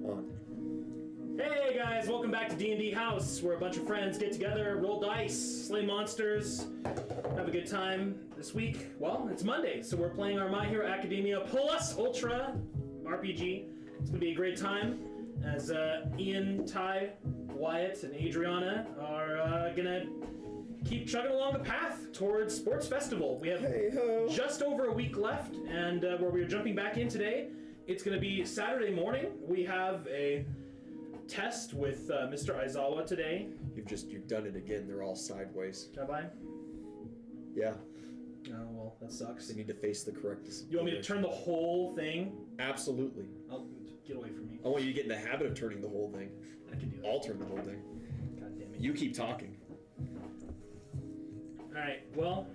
On. Hey guys, welcome back to D&D House, where a bunch of friends get together, roll dice, slay monsters, have a good time. This week, well, it's Monday, so we're playing our My Hero Academia Plus Ultra RPG. It's going to be a great time, as Ian, Ty, Wyatt, and Adriana are going to keep chugging along the path towards Sports Festival. We have just over a week left, and where we are jumping back in today, it's going to be Saturday morning. We have a test with Mr. Aizawa today. You've done it again. They're all sideways. Have I? Yeah. Oh, well, that sucks. They need to face the correct direction. You want me to turn the whole thing? Absolutely. I'll get away from me. I want you to get in the habit of turning the whole thing. I can do that. I'll turn the whole thing. God damn it. You keep talking. Alright, well...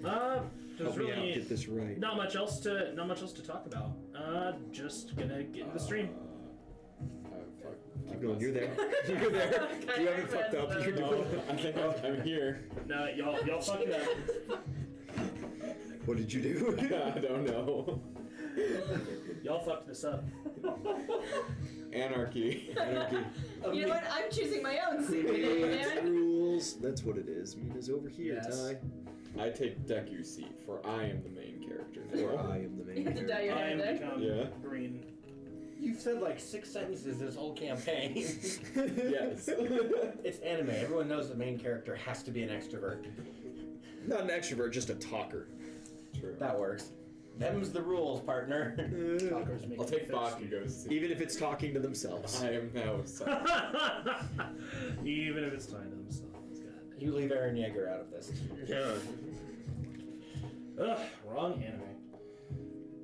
there's Help me out, really get this right. not much else to talk about. Just gonna get into the stream. Fuck. Keep going, you're there. You're there. You haven't fucked up. You're doing it. I think I'm here. No, y'all fucked up. What did you do? I don't know. Y'all fucked this up. Anarchy. Anarchy. You know what? I'm choosing my own secret, It's man. rules. That's what it is. Mina's over here, Yes. Ty. I take Deku's seat, for I am the main character Or now. I am the main You have to dye character. your I hair am there. become Yeah. green. You've said like 6 sentences this whole campaign. Yes. It's anime. Everyone knows the main character has to be an extrovert. Not an extrovert, just a talker. True. That works. Them's the rules, partner. Talkers make I'll me take thirsty. Bakugo's seat. Even if it's talking to themselves. I am now Even if it's time to themselves. God. You leave Aaron Yeager out of this. Yeah. Ugh, wrong anime.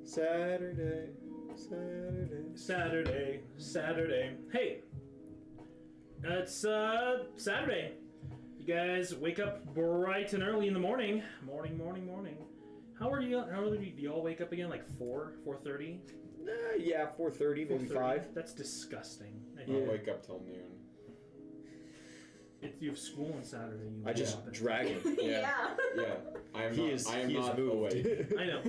Saturday. Hey, it's Saturday. You guys wake up bright and early in the morning. Morning. How early do y'all wake up again? Like 4:30? Yeah, 4:30, maybe 5. That's disgusting. I I'll hate it. wake up till noon. You have school on Saturday. You I just wake up. drag him. Yeah. Yeah. I am He is not moved. awake. I know.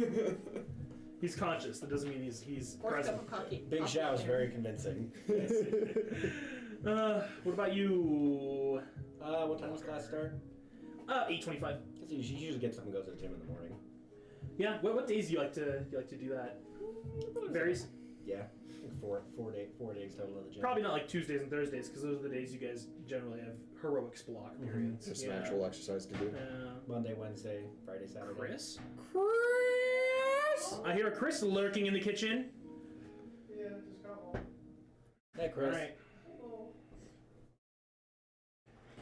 He's conscious. That doesn't mean he's Fourth cup present. of coffee. Big Xiao is very convincing. What about you? What time does class start? 8:25. She usually gets up and goes to the gym in the morning. Yeah. What days do you like to do that? Varies. Yeah. I think four days total at the gym. Probably not like Tuesdays and Thursdays, because those are the days you guys generally have heroics block periods. Just some actual exercise to do. Monday, Wednesday, Friday, Saturday. Chris? I hear Chris lurking in the kitchen. Yeah, just got home. Hey, Chris. All right.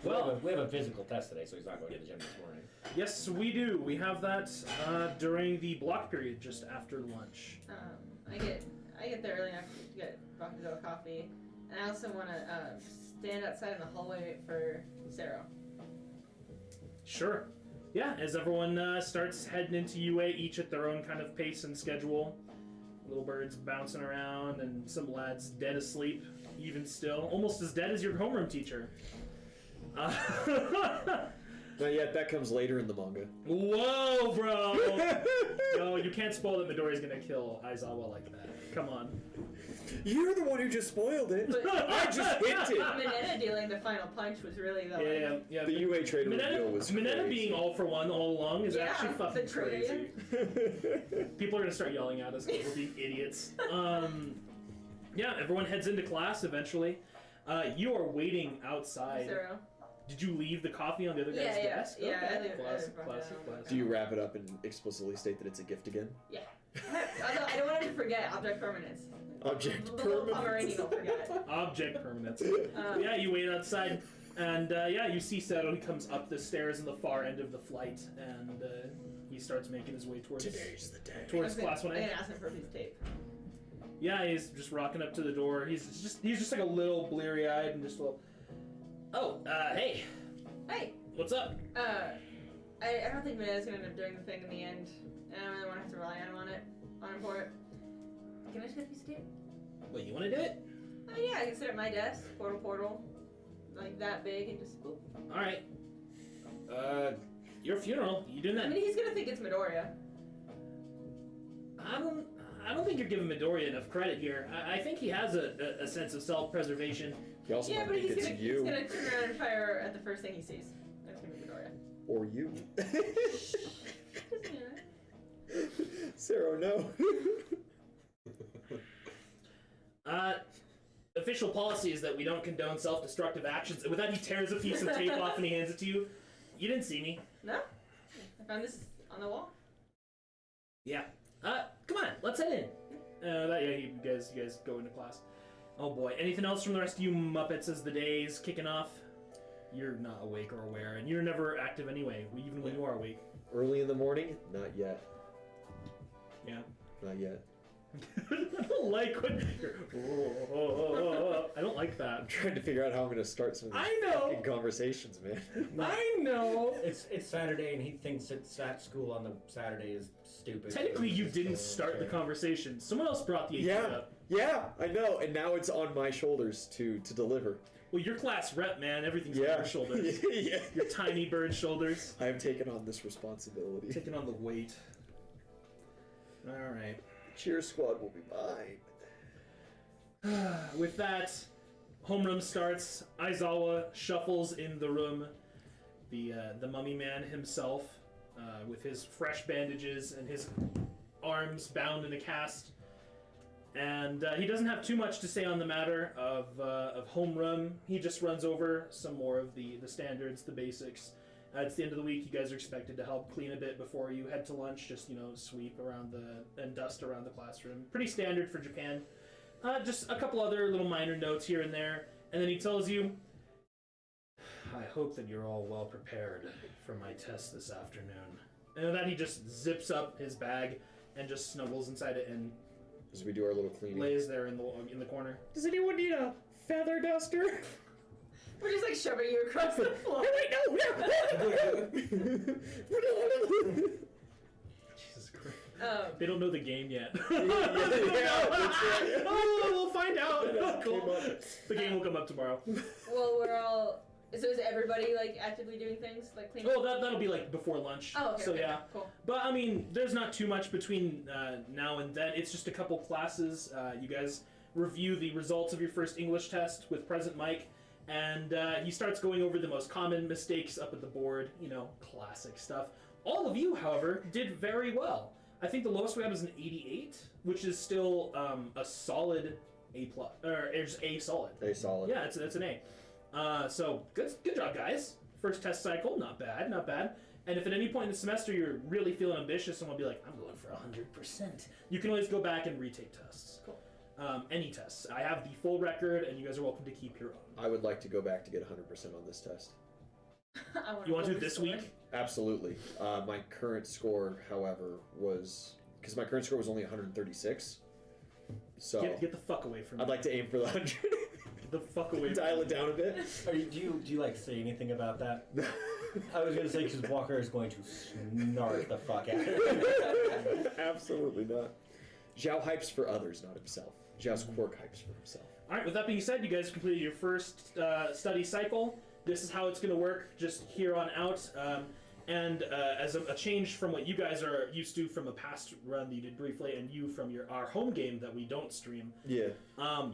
Well, we have a physical test today, so he's not going to the gym this morning. Yes, we do. We have that during the block period, just after lunch. I get there early enough to get Bakugo coffee, and I also want to stand outside in the hallway for Zero. Sure. Yeah, as everyone starts heading into UA, each at their own kind of pace and schedule. Little birds bouncing around, and some lads dead asleep, even still. Almost as dead as your homeroom teacher. Not yet, that comes later in the manga. Whoa, bro! No, you can't spoil that Midoriya's gonna kill Aizawa like that. Come on. You're the one who just spoiled it. But I just hinted. Mineta dealing the final punch was really the Yeah. The UA trader reveal was Mineta crazy. being all for one all along is actually fucking betrayal. crazy. People are gonna start yelling at us because we're being idiots. Yeah, everyone heads into class eventually. You are waiting outside. Zero. Did you leave the coffee on the other guy's desk? Yeah, Okay. I leave Classic. Do you wrap it up and explicitly state that it's a gift again? Yeah. I don't want him to forget object permanence. Object The little Pomeranian will permanence. forget. Object permanence. Yeah, you wait outside, and you see Seto. He comes up the stairs in the far end of the flight, and he starts making his way towards Today's the day. towards class I'm 1A. gonna ask him for a piece of tape. Yeah, he's just rocking up to the door. He's just like a little bleary-eyed and just a little. Oh, hey, Hey. what's up? I don't think Mineta's gonna end up doing the thing in the end, and I don't really want to have to rely on him for it. Can I just get a piece of tape? Well, you want to do it? Oh yeah, I can sit at my desk, portal, like that big, and just boop. All right. Your funeral. You doing I that? mean, he's gonna think it's Midoriya. I I don't think you're giving Midoriya enough credit here. I think he has a sense of self-preservation. He also Yeah, might but think he's it's gonna you turn around and fire at the first thing he sees. That's gonna be Midoriya. or you. Doesn't matter. Sarah, no. Official policy is that we don't condone self-destructive actions. And with that, he tears a piece of tape off and he hands it to you. You didn't see me. No? I found this on the wall. Yeah. Come on, let's head in. You guys go into class. Oh boy. Anything else from the rest of you Muppets as the day's kicking off? You're not awake or aware, and you're never active anyway, even when you are awake. Early in the morning? Not yet. Yeah. Not yet. I don't like when I don't like that. I'm trying to figure out how I'm going to start some of these I know. fucking conversations, man. I know. It's Saturday and he thinks it's at school on the Saturday is stupid. Technically, you didn't start the conversation. Someone else brought the idea up. Yeah, I know, and now it's on my shoulders to deliver. Well, you're class rep, man. Everything's on Yeah. your shoulders. Yeah. Your tiny bird shoulders. I have taken on this responsibility. Taking on the weight. All right. Cheer squad will be mine. With that, homeroom starts. Aizawa shuffles in the room. The mummy man himself, with his fresh bandages and his arms bound in a cast. And he doesn't have too much to say on the matter of homeroom. He just runs over some more of the standards, the basics. It's the end of the week. You guys are expected to help clean a bit before you head to lunch. Just, sweep around and dust around the classroom. Pretty standard for Japan. Just a couple other little minor notes here and there. And then he tells you, I hope that you're all well prepared for my test this afternoon. And with that, he just zips up his bag and just snuggles inside it and As we do our little cleaning. lays there in the corner. Does anyone need a feather duster? We're just like shoving you across the floor. Jesus Christ. They Um, don't know the game yet. Yeah, that's right. Oh, we'll find out. Came Cool. up. The game will come up tomorrow. well, we're all. So is everybody like actively doing things like cleaning? Oh, that'll be like before lunch. Oh, okay. So okay, yeah. Cool. But I mean, there's not too much between now and then. It's just a couple classes. You guys review the results of your first English test with Present Mike, and he starts going over the most common mistakes up at the board. Classic stuff. All of you, however, did very well. I think the lowest we had was an 88, which is still a solid A+, or just A solid. A solid. Yeah, it's an A. So good job, guys. First test cycle, not bad, not bad. And if at any point in the semester you're really feeling ambitious and want to be like, I'm going for 100%, you can always go back and retake tests. Cool. Any tests. I have the full record, and you guys are welcome to keep your own. I would like to go back to get 100% on this test. You want to do it this week? Absolutely. My current score, however, was... Because my current score was only 136. So... Get the fuck away from me. I'd like to aim for the 100. Get the fuck away from Dial me. it down a bit. Do you like say anything about that? I was gonna say because Walker is going to snark the fuck out of you. Absolutely not. Zhao hypes for others, not himself. Zhao's quirk hypes for himself. All right, with that being said, you guys completed your first study cycle. This is how it's going to work just here on out. And as a change from what you guys are used to from a past run that you did briefly, and you from our home game that we don't stream, Yeah.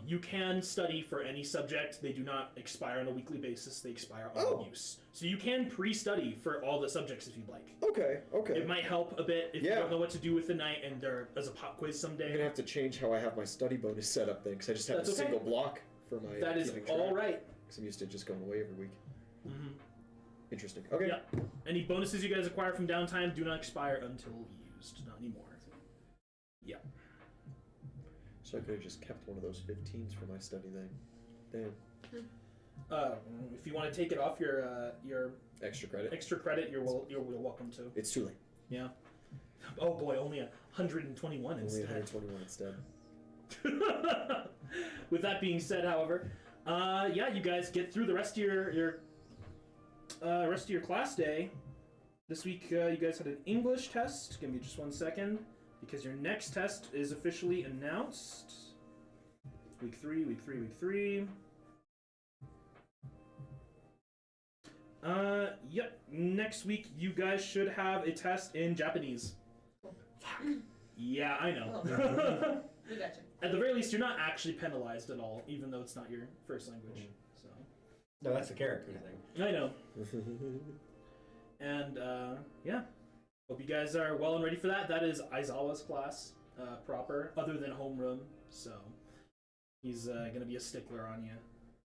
you can study for any subject. They do not expire on a weekly basis. They expire on Oh. use. So you can pre-study for all the subjects if you'd like. Okay, okay. It might help a bit if you Yeah. don't know what to do with the night and there is a pop quiz I'm someday. going to have to change how I have my study bonus set up then, because I just have That's a okay. single block for my That is keeping track. all right. Because I'm used to just going away every week. Mm-hmm. Interesting. Okay. Yeah. Any bonuses you guys acquire from downtime do not expire until used. Not anymore. Yeah. So I could have just kept one of those 15s for my study thing. Damn. If you want to take it off your Extra credit. extra credit, you're welcome to. It's too late. Yeah. Oh boy, only 121 Only instead. 121 instead. With that being said, however, yeah, you guys get through the rest of your class day. This week, you guys had an English test. Give me just 1 second, because your next test is officially announced. Week three. Yep. Next week, you guys should have a test in Japanese. Yeah, I know. We got you. At the very least, you're not actually penalized at all, even though it's not your first language. So No, that's a character thing. I know. And yeah, hope you guys are well and ready for that. That is Aizawa's class proper, other than homeroom. So he's gonna be a stickler on you,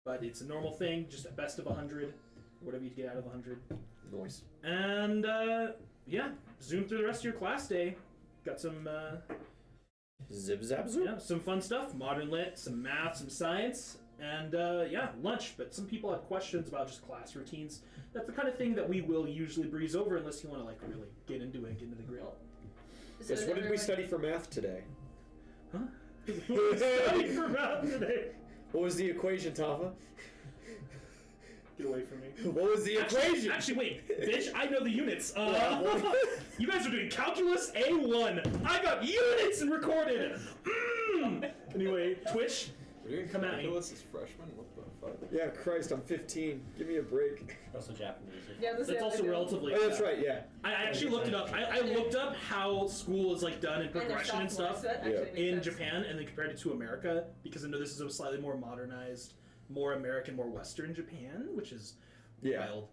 but it's a normal thing. Just a best of 100, whatever you get out of 100. Noise. And yeah, zoom through the rest of your class day. Got some Zip zap zoop. yeah, some fun stuff. Modern lit, some math, some science, and yeah, lunch. But some people have questions about just class routines. That's the kind of thing that we will usually breeze over unless you want to like really get into it, get into the grill. So Yes, is what did we everyone- study for math today? Huh? Studying for math today. What was the equation, Tafa? Get away from me. What was the equation? Actually, wait, bitch, I know the units. Yeah. You guys are doing calculus A1. I got units and recorded. Anyway, Twitch, We're doing Come at me. calculus as freshmen? What the fuck? Yeah, Christ, I'm 15. Give me a break. Also Japanese. Yeah, that's also relatively. Oh, that's right, yeah. I actually looked it up. I looked up how school is like done in And they're progression and sophomores, stuff so that actually makes in sense. Japan, and then compared it to America, because I know this is a slightly more modernized, more American, more Western Japan, which is Yeah. wild.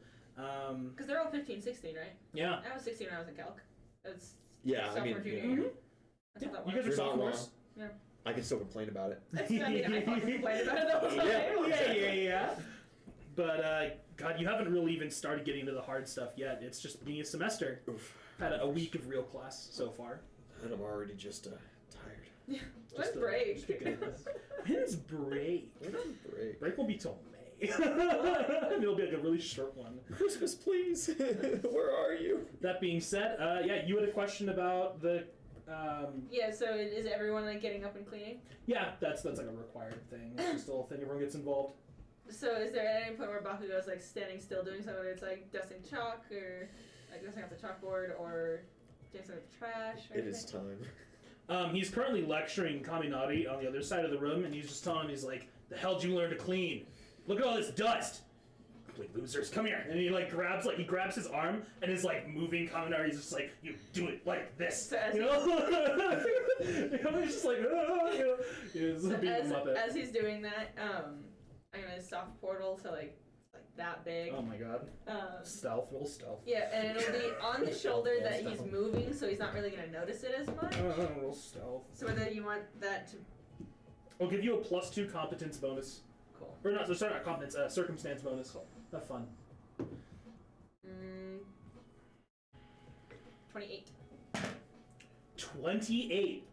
Because they're all 15, 16, right? Yeah. I was 16 when I was in calc. That's Yeah, I sophomore, mean, junior Mhm. year. That's Yeah, what that you guys was. are You're not sophomores. Yeah. I can still complain about it. I mean, I fucking complained about it the whole time. Yeah. But God, you haven't really even started getting into the hard stuff yet. It's just beginning of semester. Oof. Had a week of real class so far. And I'm already just tired. Yeah. Just, When's break? just beginning. When's break? When's break? Break will be till May. It'll be like a really short one. Christmas, please. Where are you? That being said, yeah, you had a question about the. Yeah, so is everyone like getting up and cleaning? Yeah, that's like a required thing. It's just a whole thing. Everyone gets involved. So is there at any point where Bakugo's like standing still doing something, whether it's like dusting chalk or like dusting off the chalkboard or doing something with the trash or It is anything? time. He's currently lecturing Kaminari on the other side of the room, and he's just telling him, he's like, "The hell did you learn to clean? Look at all this dust! Complete losers, come here!" And he he grabs his arm and is like moving Kaminari. He's just like, "You do it like this," So as you know? He's just like, "Ah," you know? He's So being a as, muppet. as he's doing that, I'm gonna soft portal so like that big. Oh my god. Stealth, roll stealth. Yeah, and it'll be on the shoulder that he's moving, so he's not really gonna notice it as much. Roll stealth. So whether you want that to I'll give you a +2 competence bonus. cool. Or not, sorry, not competence, circumstance bonus. Have fun. 28. 28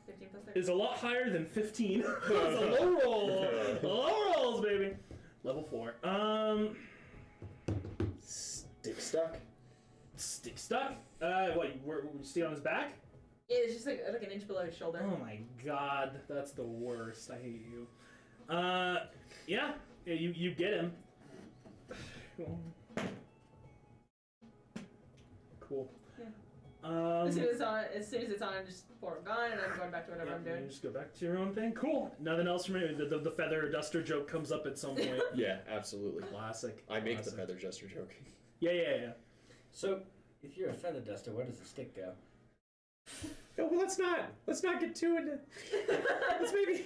15 plus 30. is a lot higher than 15. It's a low roll. Low rolls, baby. Level 4. Stick stuck? Stick stuck. What? You stay on his back? Yeah, it's just like an inch below his shoulder. Oh my god, that's the worst. I hate you. Yeah, you get him. Cool. Yeah. As soon as it's on, I'm just pour gone, and I'm going back to whatever I'm You doing. just go back to your own thing. Cool. Nothing else from me. The feather duster joke comes up at some point. Yeah, absolutely. Classic. I make the Classic. feather jester joke. Yeah. So, if you're a feather duster, where does the stick go? No, well, let's not get too into. Let's maybe.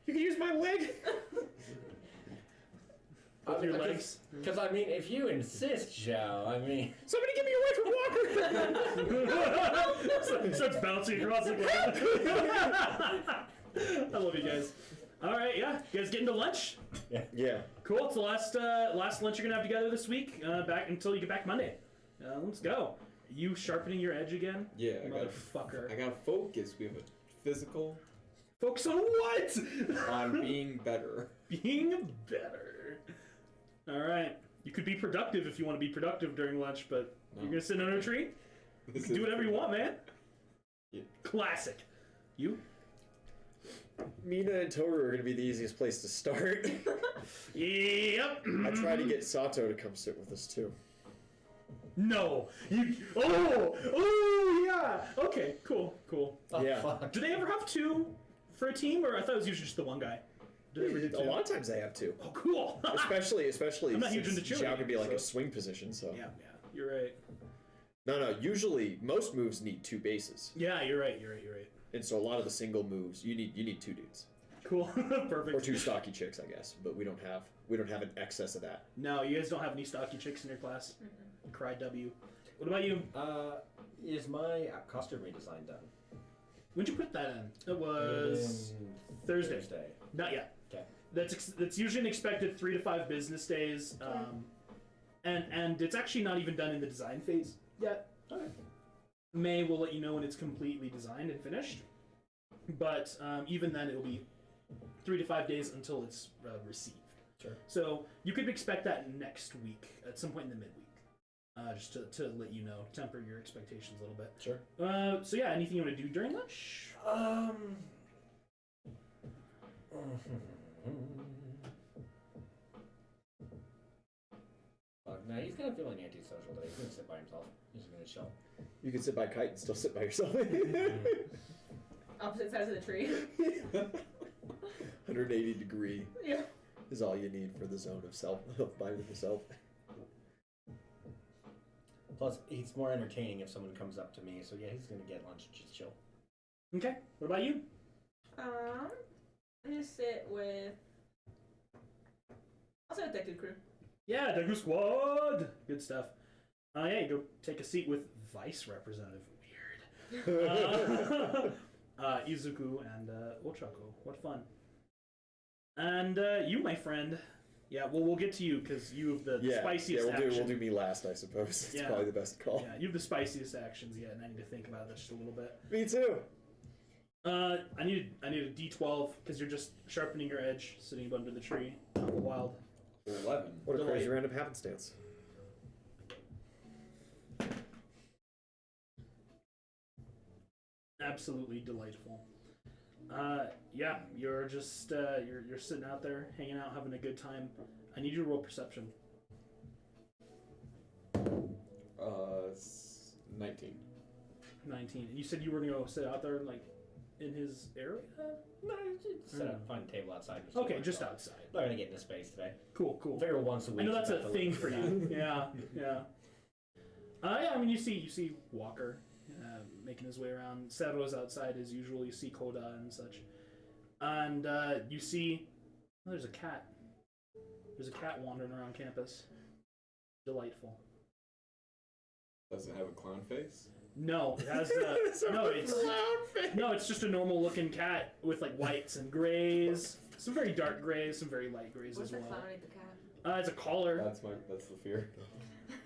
You can use my leg. With your legs. Because, I mean, if you insist, Joe, I mean... Somebody get me away from Walker. Starts bouncing across the ground. I love you guys. All right, yeah. You guys getting to lunch? Yeah. Cool. It's the last lunch you're gonna have together this week. Back until you get back Monday. Let's go. Are you sharpening your edge again? Yeah, I Motherfucker. gotta focus. We have a physical Focus on what? on being better. Being better. All right. You could be productive if you want to be productive during lunch, but No. you're gonna sit under a tree. You This can do is- whatever you want, man. Yeah. Classic. You? Mina and Toru are gonna be the easiest place to start. Yep. I try to get Sato to come sit with us too. No. You. Oh yeah. Okay. Cool. Oh, Yeah. fuck. Do they ever have two for a team, or I thought it was usually just the one guy? Do they ever do A two? lot of times they have to. Oh, cool. Especially I'm not huge since into Xiao cheerleading, can be like so- a swing position, so. Yeah, you're right. No. Usually, most moves need 2 bases, Yeah, you're right. and so a lot of the single moves you need 2 dudes Cool. Perfect. or 2 stocky chicks, I guess. But we don't have an excess of that. No, you guys don't have any stocky chicks in your class. Cry W. What about you? Is my costume redesign done? When'd you put that in? It was Thursday. Not yet. Okay. That's usually an expected 3 to 5 business days. And it's actually not even done in the design phase yet. Okay. May will let you know when it's completely designed and finished. But even then, it'll be 3 to 5 days until it's received. Sure. So you could expect that next week, at some point in the midweek. Just to let you know, temper your expectations a little bit. Sure. So yeah, anything you want to do during lunch? No, he's kind of feeling antisocial today. He's gonna sit by himself. He's just gonna chill. You can sit by Kite and still sit by yourself. Opposite sides of the tree. 180 degree Yeah. is all you need for the zone of self, of by with the self. Plus, he's more entertaining if someone comes up to me. So yeah, he's gonna get lunch and just chill. Okay. What about you? I'm gonna sit with. I'll sit with Deku Crew. Yeah, Deku Squad. Good stuff. Yeah, you go take a seat with Vice Representative. Weird. Izuku and Ochako. What fun. And you, my friend. Yeah, well, we'll get to you because you have the spiciest action. We'll do me last, I suppose. It's Yeah. probably the best call. Yeah, you have the spiciest actions yet, and I need to think about that just a little bit. Me too. I need a D12 because you're just sharpening your edge, sitting under the tree, out in the wild. 11. What a Delay. crazy random happenstance. Absolutely delightful. Yeah, you're just you're sitting out there, hanging out, having a good time. I need you to roll perception. 19. 19. And you said you were gonna go sit out there, like in his area. No, just sit up, find a table outside. Okay, just outside. Not gonna get into space today. Cool. Figure once a week. I know that's is a enough to thing look for that. you. Yeah. Yeah, I mean, you see Walker making his way around. Sero's outside as usual. You see Koda and such. And you see, oh, there's a cat. There's a cat wandering around campus. Delightful. Does it have a clown face? No, it has it's just a normal looking cat with like whites and grays. Some very dark grays, some very light grays What's as the well. clown eat the cat? It's a collar. That's the fear.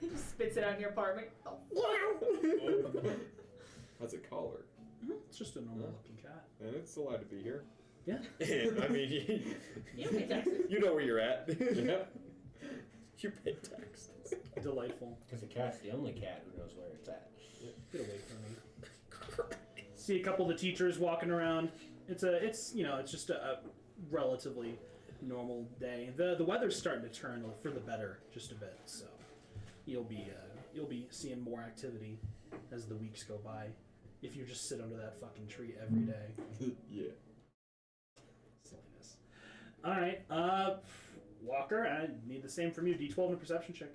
He just spits it out in your apartment. Oh. That's a collar. It's just a normal looking cat. And it's allowed to be here. Yeah. I mean, You pay taxes. you know where you're at. Yep. You pay taxes. Delightful. Because the cat's the only cat who knows where it's at. Get away from me. See a couple of the teachers walking around. It's just a relatively normal day. The weather's starting to turn for the better just a bit, so you'll be seeing more activity as the weeks go by if you just sit under that fucking tree every day. Yeah. Silliness. All right, Walker, I need the same from you. D12 and a perception check.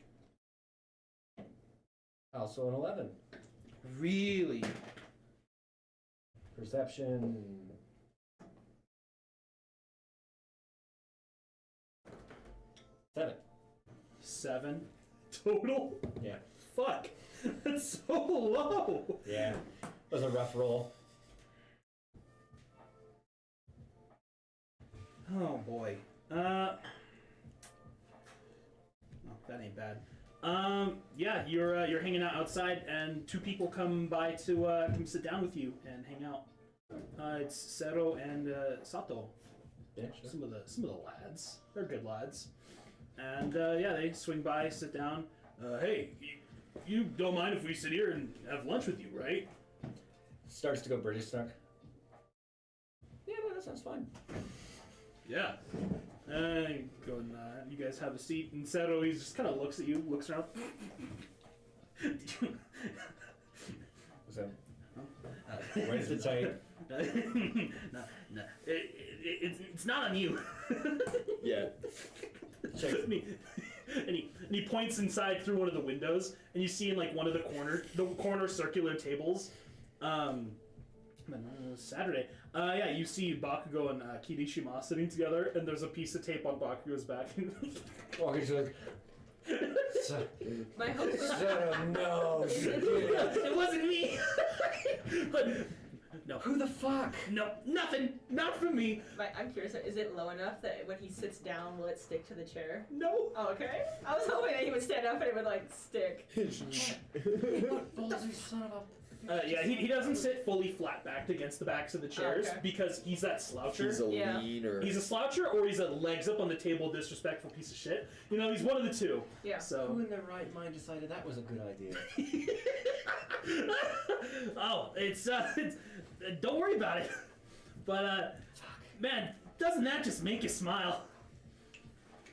Also an 11. Really? Perception. 7. 7 total? Yeah. Fuck. That's so low. Yeah. It was a rough roll. Oh boy. Oh, that ain't bad. Yeah, you're hanging out outside, and 2 people come by to come sit down with you and hang out. It's Sero and Sato. Yeah, sure. Some of the lads. They're good lads. And yeah, they swing by, sit down. Hey, you don't mind if we sit here and have lunch with you, right? Starts to go British stuck. Yeah, no, that sounds fine. Yeah. Go and you guys have a seat. And Sero, he just kind of looks at you, looks around. What's that? Where's the tight? No. It's not on you. Yeah. Trust me. And he points inside through one of the windows, and you see in like one of the corner circular tables, Saturday. Yeah, you see Bakugo and Kirishima sitting together, and there's a piece of tape on Bakugo's back. Walker's like, My hope was no. It wasn't me. But no. Who the fuck? No, nothing. Not from me. I'm curious, is it low enough that when he sits down, will it stick to the chair? No. Oh, okay. I was hoping that he would stand up and it would, like, stick. Ballsy son of a... Yeah, he doesn't sit fully flat backed against the backs of the chairs because he's that sloucher. He's a leaner. He's a sloucher or he's a legs up on the table disrespectful piece of shit. You know, he's one of the two. Yeah. So. Who in their right mind decided that was a good idea? Oh, it's don't worry about it. But man, doesn't that just make you smile?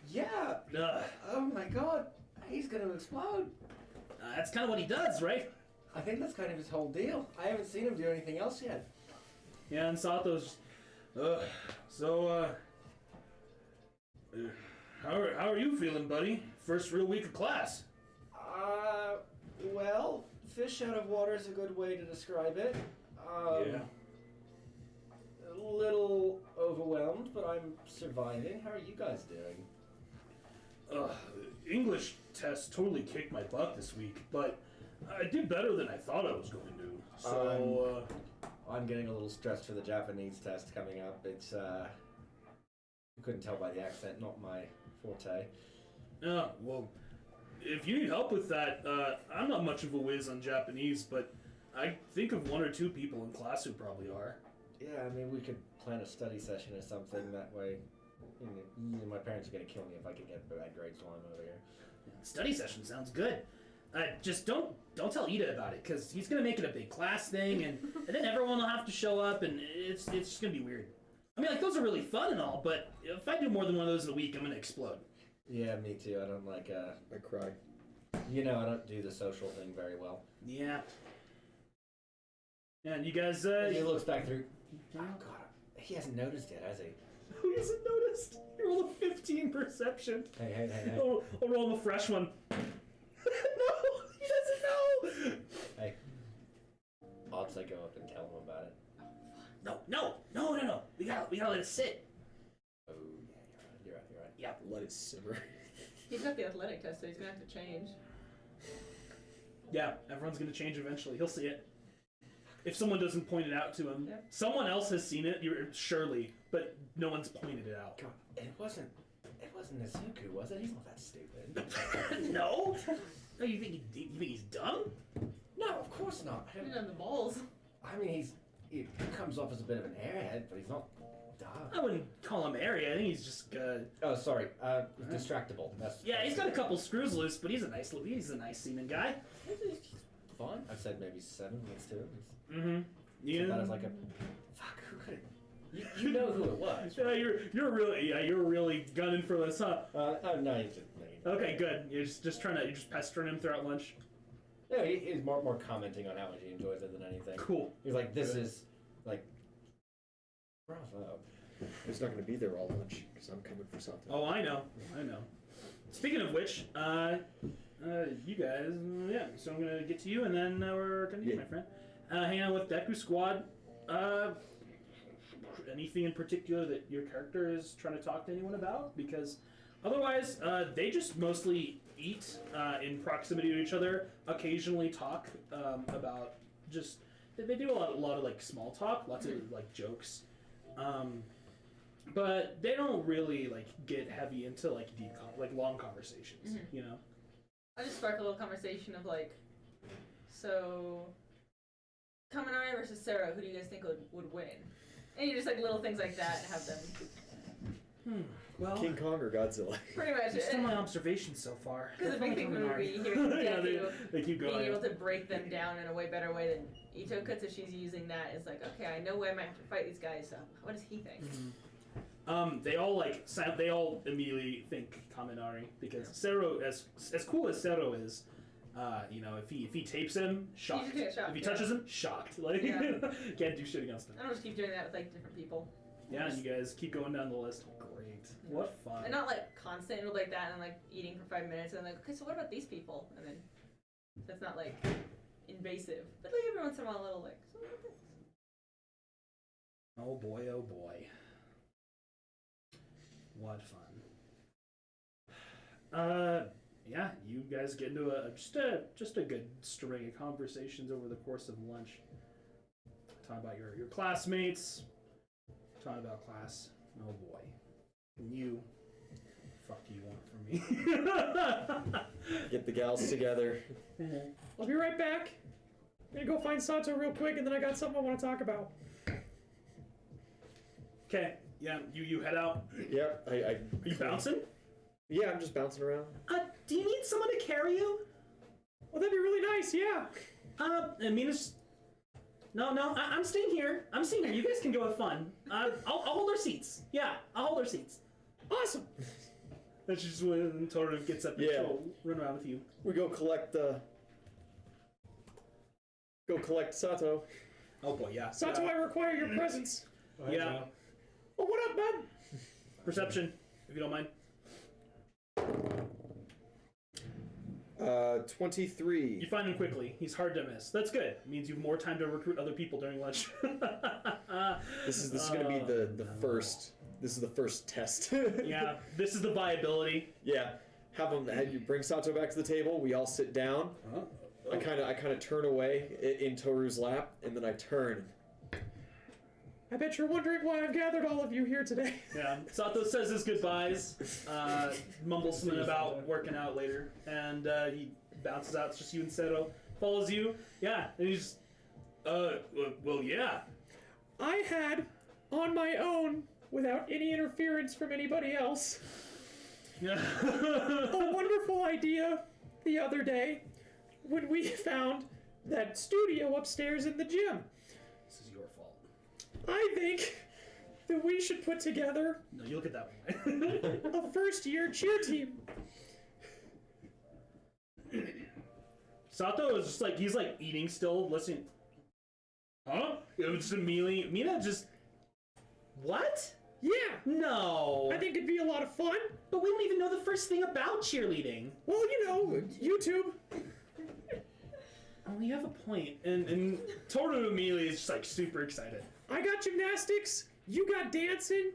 Yeah. Oh my god. He's gonna explode. That's kind of what he does, right? I think that's kind of his whole deal. I haven't seen him do anything else yet. Yeah, and Sato's. How are you feeling, buddy? First real week of class. Well, fish out of water is a good way to describe it. Yeah. A little overwhelmed, but I'm surviving. How are you guys doing? English test totally kicked my butt this week, but I did better than I thought I was going to. So, I'm getting a little stressed for the Japanese test coming up. It's, you couldn't tell by the accent, not my forte. well, if you need help with that, I'm not much of a whiz on Japanese, but I think of one or two people in class who probably are. Yeah, I mean, we could plan a study session or something. That way, my parents are going to kill me if I can get bad grades while I'm over here. Study session sounds good. Just don't tell Ida about it, because he's going to make it a big class thing, and then everyone will have to show up, and it's just going to be weird. I mean, like, those are really fun and all, but if I do more than one of those in a week, I'm going to explode. Yeah, me too. I don't like, I cry. I don't do the social thing very well. Yeah. Yeah, and you guys, He looks back through. Oh, God. He hasn't noticed yet, has he? Who hasn't noticed? You rolled a 15 perception. Hey. I'll roll him a fresh one. No, he doesn't know. Hey. Odds I go up and tell him about it. No. We gotta let it sit. Oh, yeah, you're right. Yeah. Let it simmer. He's got the athletic test, so he's gonna have to change. Yeah, everyone's gonna change eventually. He'll see it. If someone doesn't point it out to him, Yep. someone else has seen it, surely, but no one's pointed it out. God, it wasn't Izuku, was it? He's not that stupid. No? No, you think he's dumb? No, of course not. He's on the balls. I mean, he comes off as a bit of an airhead, but he's not dumb. I wouldn't call him airy. I think he's just Oh, sorry. Distractible. he's got a couple screws loose, but he's a nice seeming guy. He's fine. I've said maybe 7 next to him. Mm-hmm. Yeah. That was like a. Fuck. Who could it? You know who it was. Yeah, you're really gunning for this, huh? Oh no, he's just. Okay, good. You're just pestering him throughout lunch. No, he's more commenting on how much he enjoys it than anything. Cool. He's like, this is like. Bravo. He's not going to be there all lunch because I'm coming for something. Oh, I know. Speaking of which, you guys, yeah. So I'm gonna get to you, and then we're gonna get my friend. Hang out with Deku Squad. Anything in particular that your character is trying to talk to anyone about? Because otherwise, they just mostly eat in proximity to each other. Occasionally talk about just. They do a lot of like small talk, lots of like jokes. But they don't really like get heavy into like deep, long conversations. You know. I just spark a little conversation of like, so, Kaminari versus Sero, who do you guys think would win? And you just like little things like that and have them. Well, King Kong or Godzilla? Pretty much. Just on my observations so far. Because the big thing would be hearing Deku they keep going. being able to break them down in a way better way than Ito could, so she's using that as like, okay, I know I might have to fight these guys, so what does he think? They all immediately think Kaminari because Sero, as cool as Sero is, if he tapes him, shocked. You just get shocked, If he touches him, shocked. Like can't do shit against him. I don't just keep doing that with like different people. Yeah, and you guys keep going down the list. great. What fun. And not like constant, it'll be like that and like eating for 5 minutes and like, okay, so what about these people? And then that's not like invasive. But like every once in a while, a little like, so what about this? Oh boy, oh boy. What fun. Yeah, you guys get into just a good string of conversations over the course of lunch. Talking about your classmates. Talking about class. Oh boy. And you. Fuck do you want from me? Get the gals together. I'll be right back. I'm gonna go find Sato real quick, and then I got something I want to talk about. Okay. Yeah, you head out. Yep. Are you bouncing? Yeah, I'm just bouncing around. Do you need someone to carry you? Well, that'd be really nice, yeah. I mean, it's... No, I'm staying here. You guys can go have fun. I'll hold our seats. Yeah, I'll hold our seats. Awesome. That's just when Toru gets up and Yeah. she'll run around with you. We go collect Sato. Oh boy, yeah. Sato, I require your presence. Yeah. Oh, what up, bud? Perception, if you don't mind. 23. You find him quickly. He's hard to miss. That's good. It means you have more time to recruit other people during lunch. This is gonna be the first. This is the first test. Yeah, this is the viability. Yeah. Have you bring Sato back to the table. We all sit down. I kind of turn away in Toru's lap, and then I turn. I bet you're wondering why I've gathered all of you here today. Yeah, Sato says his goodbyes, mumbles something about working out later, and he bounces out. It's just you and Seto. Follows you. Yeah, and he's, well, yeah. I had, on my own, without any interference from anybody else, a wonderful idea the other day when we found that studio upstairs in the gym. This is your fault. I think that we should put together No, you look at that way. a first-year cheer team. Sato is just like, he's like eating still, listening. Huh? It was just immediately, Mina just, what? Yeah, No. I think it'd be a lot of fun. But we don't even know the first thing about cheerleading. Well, you know, YouTube. Oh, you have a point. And Toru immediately is just like super excited. I got gymnastics, you got dancing,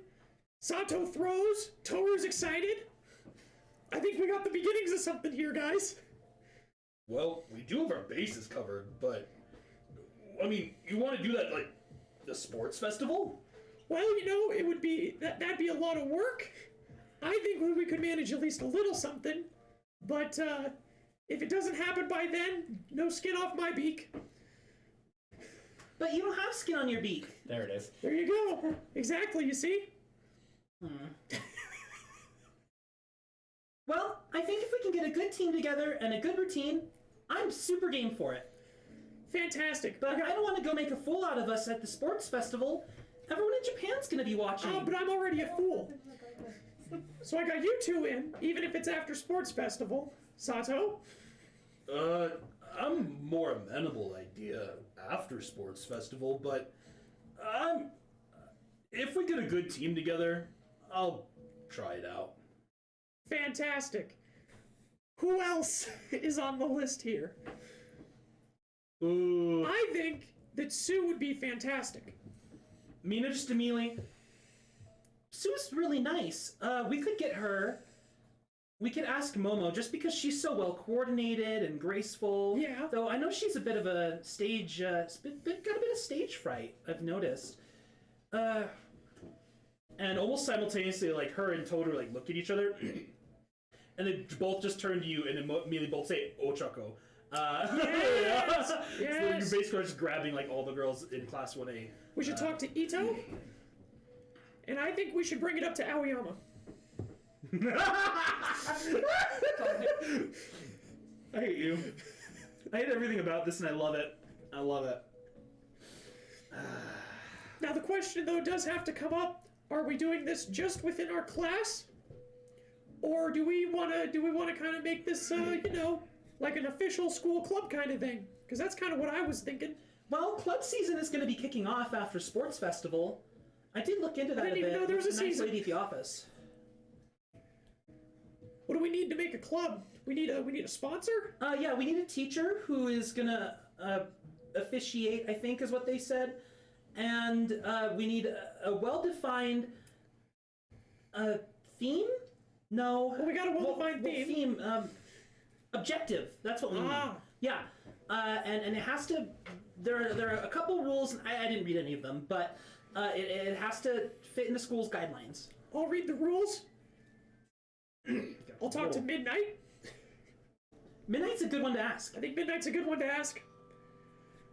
Sato throws, Toru's excited. I think we got the beginnings of something here, guys. Well, we do have our bases covered, but I mean, you want to do that like the sports festival? Well, you know, it would be, that'd be a lot of work. I think we could manage at least a little something, but if it doesn't happen by then, no skin off my beak. But you don't have skin on your beak. There it is. There you go. Exactly, you see? Well, I think if we can get a good team together and a good routine, I'm super game for it. Fantastic. But I don't want to go make a fool out of us at the sports festival. Everyone in Japan's gonna be watching. Oh, but I'm already a fool. So I got you two in, even if it's after sports festival. Sato? I'm more amenable idea after sports festival, but if we get a good team together, I'll try it out. Fantastic. Who else is on the list here? Ooh. I think that Sue would be fantastic. Mina just immediately. Sue's really nice. We could get her. We could ask Momo just because she's so well coordinated and graceful. Yeah. Though I know she's a bit of a stage, got a bit of stage fright. I've noticed. And almost simultaneously, like her and Toru like look at each other, and they both just turn to you and immediately both say Ochako. Yes! So Yes! you're basically just grabbing like all the girls in class 1A. We should talk to Ito. And I think we should bring it up to Aoyama. I hate you. I hate everything about this and I love it. I love it. Now the question though does have to come up. Are we doing this just within our class? Or do we wanna kind of make this you know, like an official school club kind of thing? Because that's kind of what I was thinking. Well, club season is going to be kicking off after sports festival. I did look into that didn't a bit. even know there was with a the nice season. lady at the office. What do we need to make a club? We need a sponsor? Yeah, we need a teacher who is gonna officiate, I think is what they said. And we need a well-defined theme? No. Well, we got a well-defined theme. Objective. That's what we need. Ah. Yeah. And it has to... There are a couple rules, and I didn't read any of them, but it has to fit in the school's guidelines. I'll read the rules. I'll talk to Midnight. Midnight's a good one to ask. I think Midnight's a good one to ask.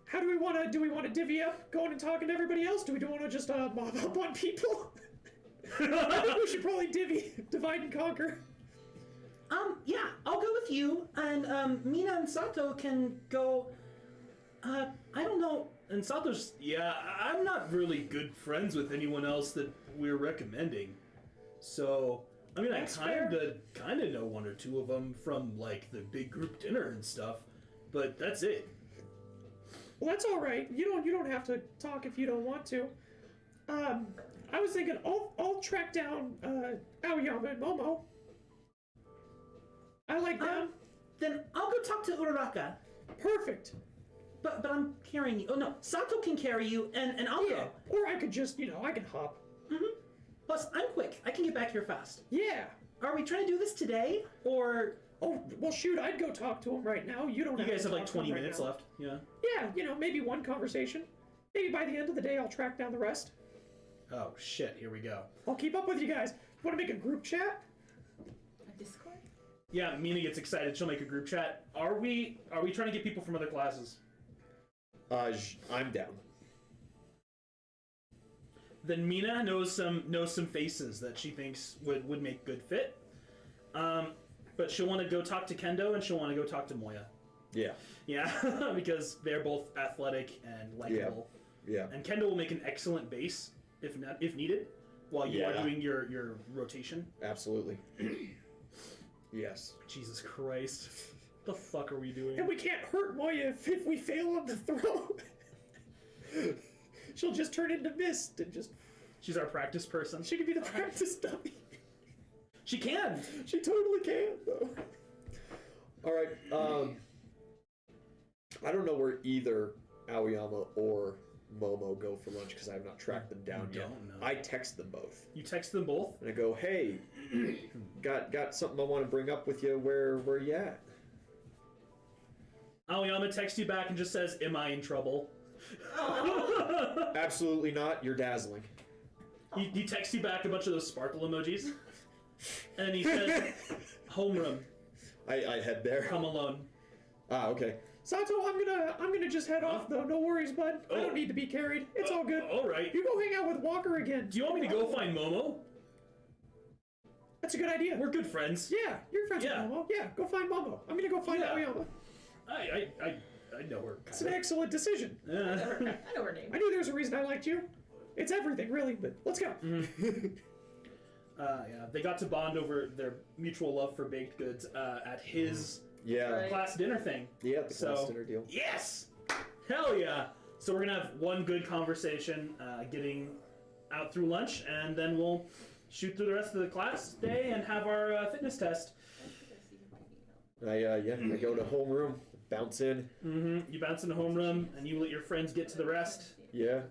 How do we want to divvy up going and talking to everybody else? Do we want to just mob up on people? I think we should probably divide and conquer. Yeah, I'll go with you, and Mina and Sato can go. I don't know. And Sato's, yeah, I'm not really good friends with anyone else that we're recommending. So, I mean, That's I kind of know one or two of them from, like, the big group dinner and stuff, but that's it. Well, that's all right. You don't have to talk if you don't want to. I was thinking I'll track down Aoyama and Momo. I like them. Then I'll go talk to Uraraka. Perfect. But I'm carrying you. Oh no, Sato can carry you, and I'll Yeah. go. Or I could just, I can hop. Plus, I'm quick. I can get back here fast. Yeah. Are we trying to do this today, or Oh, well, shoot, I'd go talk to him right now. You don't You have guys to have like talk to him 20 right minutes now. left. Yeah. Yeah, maybe one conversation. Maybe by the end of the day, I'll track down the rest. Oh, shit, here we go. I'll keep up with you guys. Want to make a group chat? A Discord? Yeah, Mina gets excited. She'll make a group chat. Are we trying to get people from other classes? I'm down. Then Mina knows some faces that she thinks would make good fit. But she'll want to go talk to Kendo and she'll want to go talk to Moya. Yeah. Yeah, because they're both athletic and likable. Yeah. And Kendo will make an excellent base if needed, while you are Yeah. doing your rotation. Absolutely. Yes. Jesus Christ, what the fuck are we doing? And we can't hurt Moya if we fail on the throw. She'll just turn into mist and just... She's our practice person. She could be the practice dummy. She can. She totally can, though. All right. I don't know where either Aoyama or Momo go for lunch because I have not tracked them down You yet. don't know. I text them both You text them both. and I go, "Hey, got something I want to bring up with you. Where you at?" Aoyama texts you back and just says, "Am I in trouble?" Absolutely not. You're dazzling. He texts you back a bunch of those sparkle emojis, and he says, "Homeroom, I head there. come alone." Ah, okay. Sato, I'm gonna just head off, though. No worries, bud. I don't need to be carried. It's all good. All right. You go hang out with Walker again. Do you want me to go find Momo? That's a good idea. We're good friends. Yeah, you're friends Yeah. with Momo. Yeah, go find Momo. I'm gonna go find Yeah. Aoyama. I know her. It's an excellent decision. I know her name. I knew there was a reason I liked you. It's everything, really, but let's go. Yeah, they got to bond over their mutual love for baked goods at his Yeah. Right. class dinner thing. Yeah, the class So- dinner deal. Yes! Hell yeah! So we're gonna have one good conversation getting out through lunch, and then we'll shoot through the rest of the class day and have our fitness test. I go to homeroom, bounce in. You bounce in the homeroom, and you let your friends get to the rest. Yeah.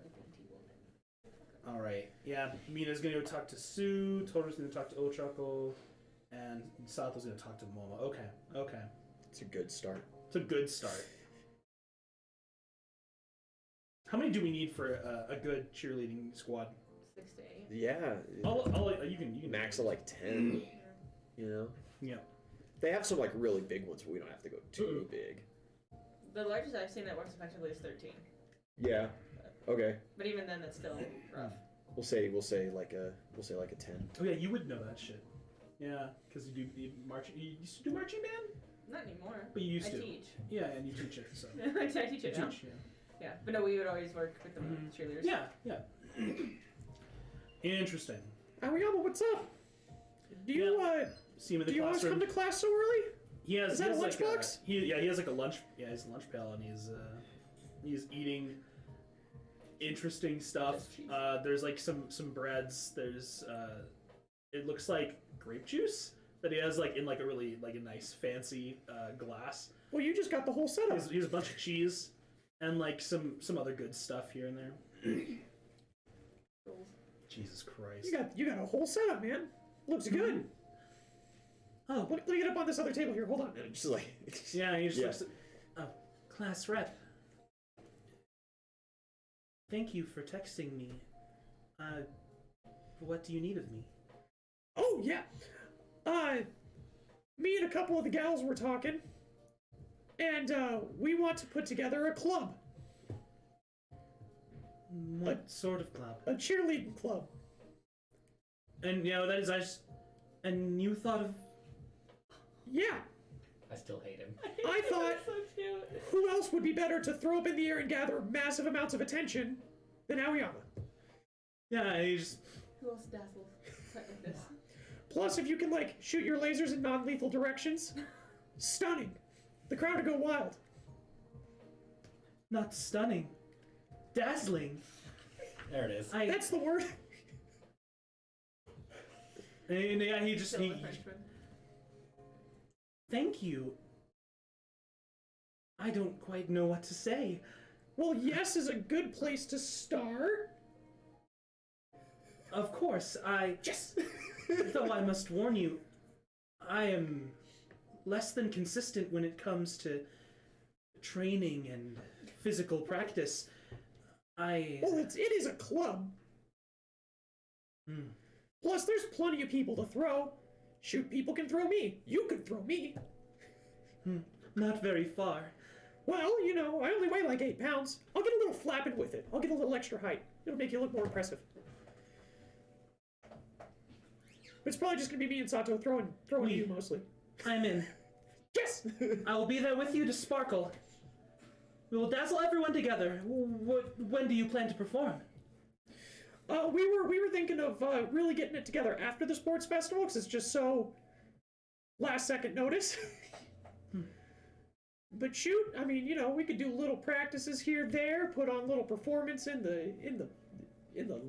Alright, yeah, Mina's gonna go talk to Sue, Toru's gonna talk to Ochako, and Sato's gonna talk to Momo. Okay. It's a good start. It's a good start. How many do we need for a good cheerleading squad? 6 to 8. Yeah. You can Max of like 10. You know. Yeah. They have some like really big ones, but we don't have to go too big. The largest I've seen that works effectively is 13. Yeah. Okay. But even then, that's still rough. We'll say like a 10. Oh yeah, you would know that shit. Yeah, because you used to do marching band, Not anymore. but you used I to. teach. Yeah, and you teach it. So I teach you it now. teach, yeah. Yeah, but no, we would always work with the cheerleaders. Yeah. Interesting. Aoyama, what's up? Do you See him in the do you always classroom. come to class so early? He has. Is that he a has like lunchbox? he has like a lunch. Yeah, his lunch pail, and he's eating interesting stuff. Just cheese. There's like some breads. There's it looks like grape juice, that he has like in like a really like a nice fancy glass. Well, you just got the whole setup. He has a bunch of cheese and like some other good stuff here and there. Jesus Christ! You got a whole setup, man. Looks good. Oh, Let me get up on this other table here. Hold on. And just like, yeah, he just Yeah. looks at, oh, class rep. Thank you for texting me. What do you need of me? Oh yeah. Me and a couple of the gals were talking, and we want to put together a club, What sort of club? a cheerleading club. And that is and you thought of Yeah. I still hate him. I thought, so cute. who else would be better to throw up in the air and gather massive amounts of attention than Aoyama? yeah, he just Who else dazzles? Like this. Plus, if you can like shoot your lasers in non-lethal directions, stunning. The crowd would go wild. not stunning, dazzling. There it is. That's the word. And yeah, he just Still he, a Frenchman. thank you. I don't quite know what to say. Well, yes is a good place to start. Of course, Yes. though I must warn you, I am less than consistent when it comes to training and physical practice. Well, it is a club. Hmm. Plus, there's plenty of people to throw. Shoot, people can throw me. You could throw me. Not very far. Well, I only weigh like 8 pounds. I'll get a little flapping with it. I'll get a little extra height. It'll make you look more impressive. It's probably just gonna be me and Sato throwing at you mostly. I'm in. Yes. I will be there with you to sparkle. We will dazzle everyone together. When do you plan to perform? We were thinking of really getting it together after the sports festival because it's just so last second notice. But shoot, I mean, we could do little practices here, there, put on little performance in the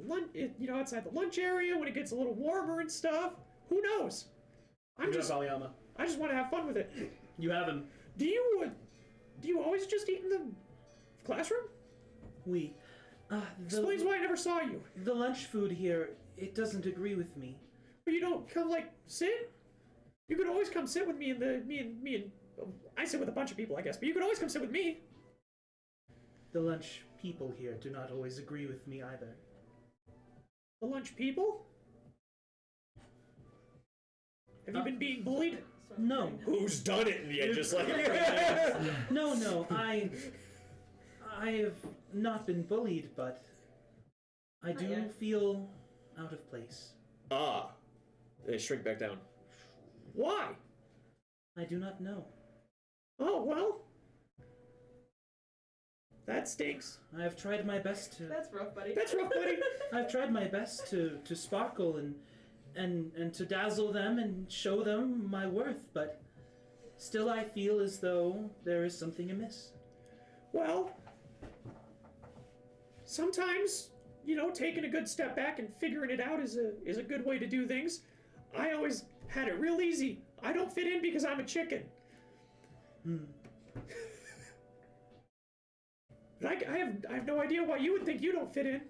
lunch, outside the lunch area when it gets a little warmer and stuff. Who knows? I just want to have fun with it. You have him. Do you always just eat in the classroom? Explains why I never saw you. The lunch food here, it doesn't agree with me. But you don't come sit? You could always come sit with me I sit with a bunch of people, I guess, but you could always come sit with me. The lunch people here do not always agree with me either. The lunch people? Have you been being bullied? No. who's done it? And yeah, just like. No, I have not been bullied, but I do yet. feel out of place. They shrink back down. Why? I do not know. Oh, well. That stinks. I have tried my best to. That's rough, buddy. That's rough, buddy. I've tried my best to sparkle and to dazzle them and show them my worth, but still I feel as though there is something amiss. Well, sometimes, taking a good step back and figuring it out is a good way to do things. I always had it real easy. I don't fit in because I'm a chicken. I have no idea why you would think you don't fit in.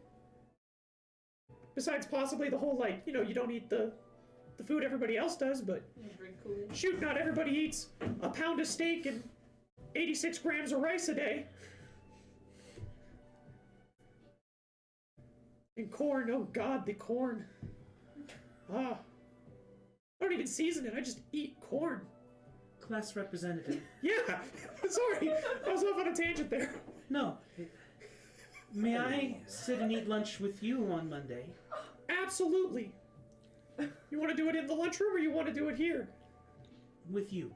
Besides possibly the whole, you don't eat the food everybody else does, but You drink Kool-Aid. shoot, not everybody eats a pound of steak and 86 grams of rice a day. And corn, oh god, the corn. I don't even season it, I just eat corn. Class representative. Yeah, sorry, I was off on a tangent there. No. May I sit and eat lunch with you on Monday? Absolutely. You want to do it in the lunchroom or you want to do it here? With you.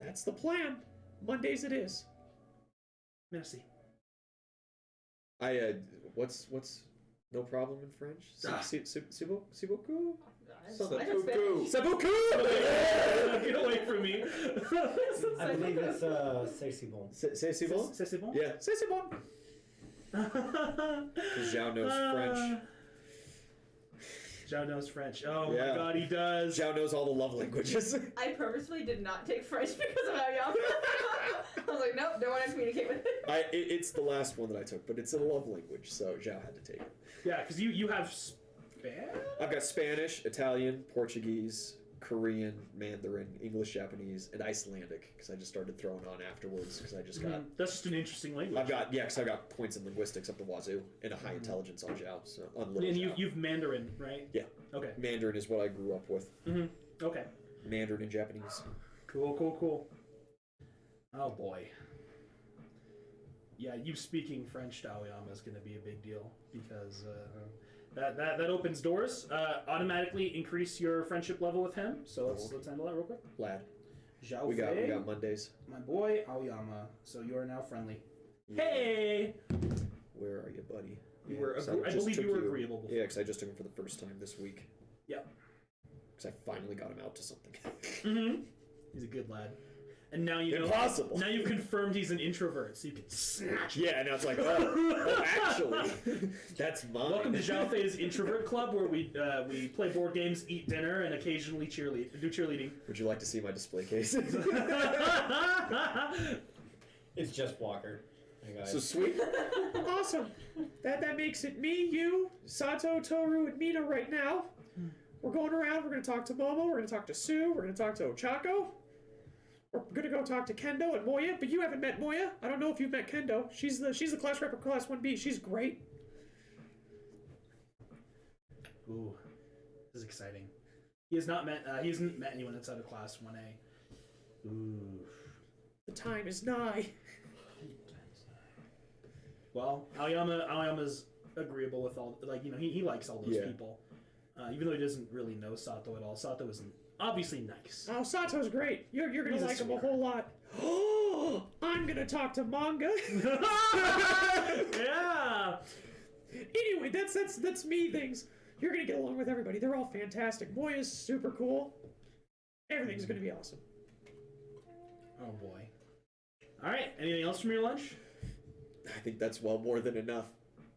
That's the plan. Mondays it is. Merci. What's no problem in French? C'est beaucoup? Something. I know Spanish. C'est beaucoup! Get away from me. I believe it's c'est bon. C'est bon? C'est bon? Yeah. C'est bon. Because Zhao knows French. Zhao knows French. Oh Yeah. my god, he does. Zhao knows all the love languages. I purposefully did not take French because of Aoyama. I was like, nope, don't want to communicate with it. It's the last one that I took, but it's a love language, so Zhao had to take it. Yeah, because you have Spanish? I've got Spanish, Italian, Portuguese, Korean, Mandarin, English, Japanese, and Icelandic, because I just started throwing on afterwards, because I just got... That's just an interesting language. Because I've got points in linguistics up the wazoo, and a high intelligence on Zhao, so on little And Zhao. you've Mandarin, right? Yeah. Okay. Mandarin is what I grew up with. Okay. Mandarin and Japanese. Cool. Oh boy. Yeah, you speaking French to Aoyama is going to be a big deal, because that opens doors. Automatically increase your friendship level with him. So let's handle that real quick. Lad. Zhao We Fei, got Mondays. my boy Aoyama. So you are now friendly. Yeah. Hey. Where are you, buddy? You were. 'cause I just believe took you were agreeable before. Yeah, because I just took him for the first time this week. Yeah. Because I finally got him out to something. He's a good lad. And now you know. Impossible. Now you've confirmed he's an introvert, so you can snatch. Yeah, now it's like, actually, that's mine. Welcome to Zhao Fei's Introvert Club, where we play board games, eat dinner, and occasionally do cheerleading. Would you like to see my display case? It's just Walker. Hey guys. So sweet. Awesome. That makes it me, you, Sato, Toru, and Mina right now. We're going around. We're going to talk to Momo. We're going to talk to Sue. We're going to talk to Ochako. We're going to go talk to Kendo and Moya. But you haven't met Moya. I don't know if you've met Kendo. She's the class rep of Class 1B. She's great. Ooh, this is exciting. He hasn't met anyone outside of Class 1A. Ooh. The time is nigh. Well, Aoyama's agreeable with all, he likes all those people. Even though he doesn't really know Sato at all. Sato isn't obviously nice. Oh, Sato's great. You're going He's to a like him a sweetheart. whole lot. Oh, I'm going to talk to manga. Yeah. Anyway, that's me things. You're going to get along with everybody. They're all fantastic. Moya's super cool. Everything's going to be awesome. Oh boy. All right. Anything else from your lunch? I think that's well more than enough.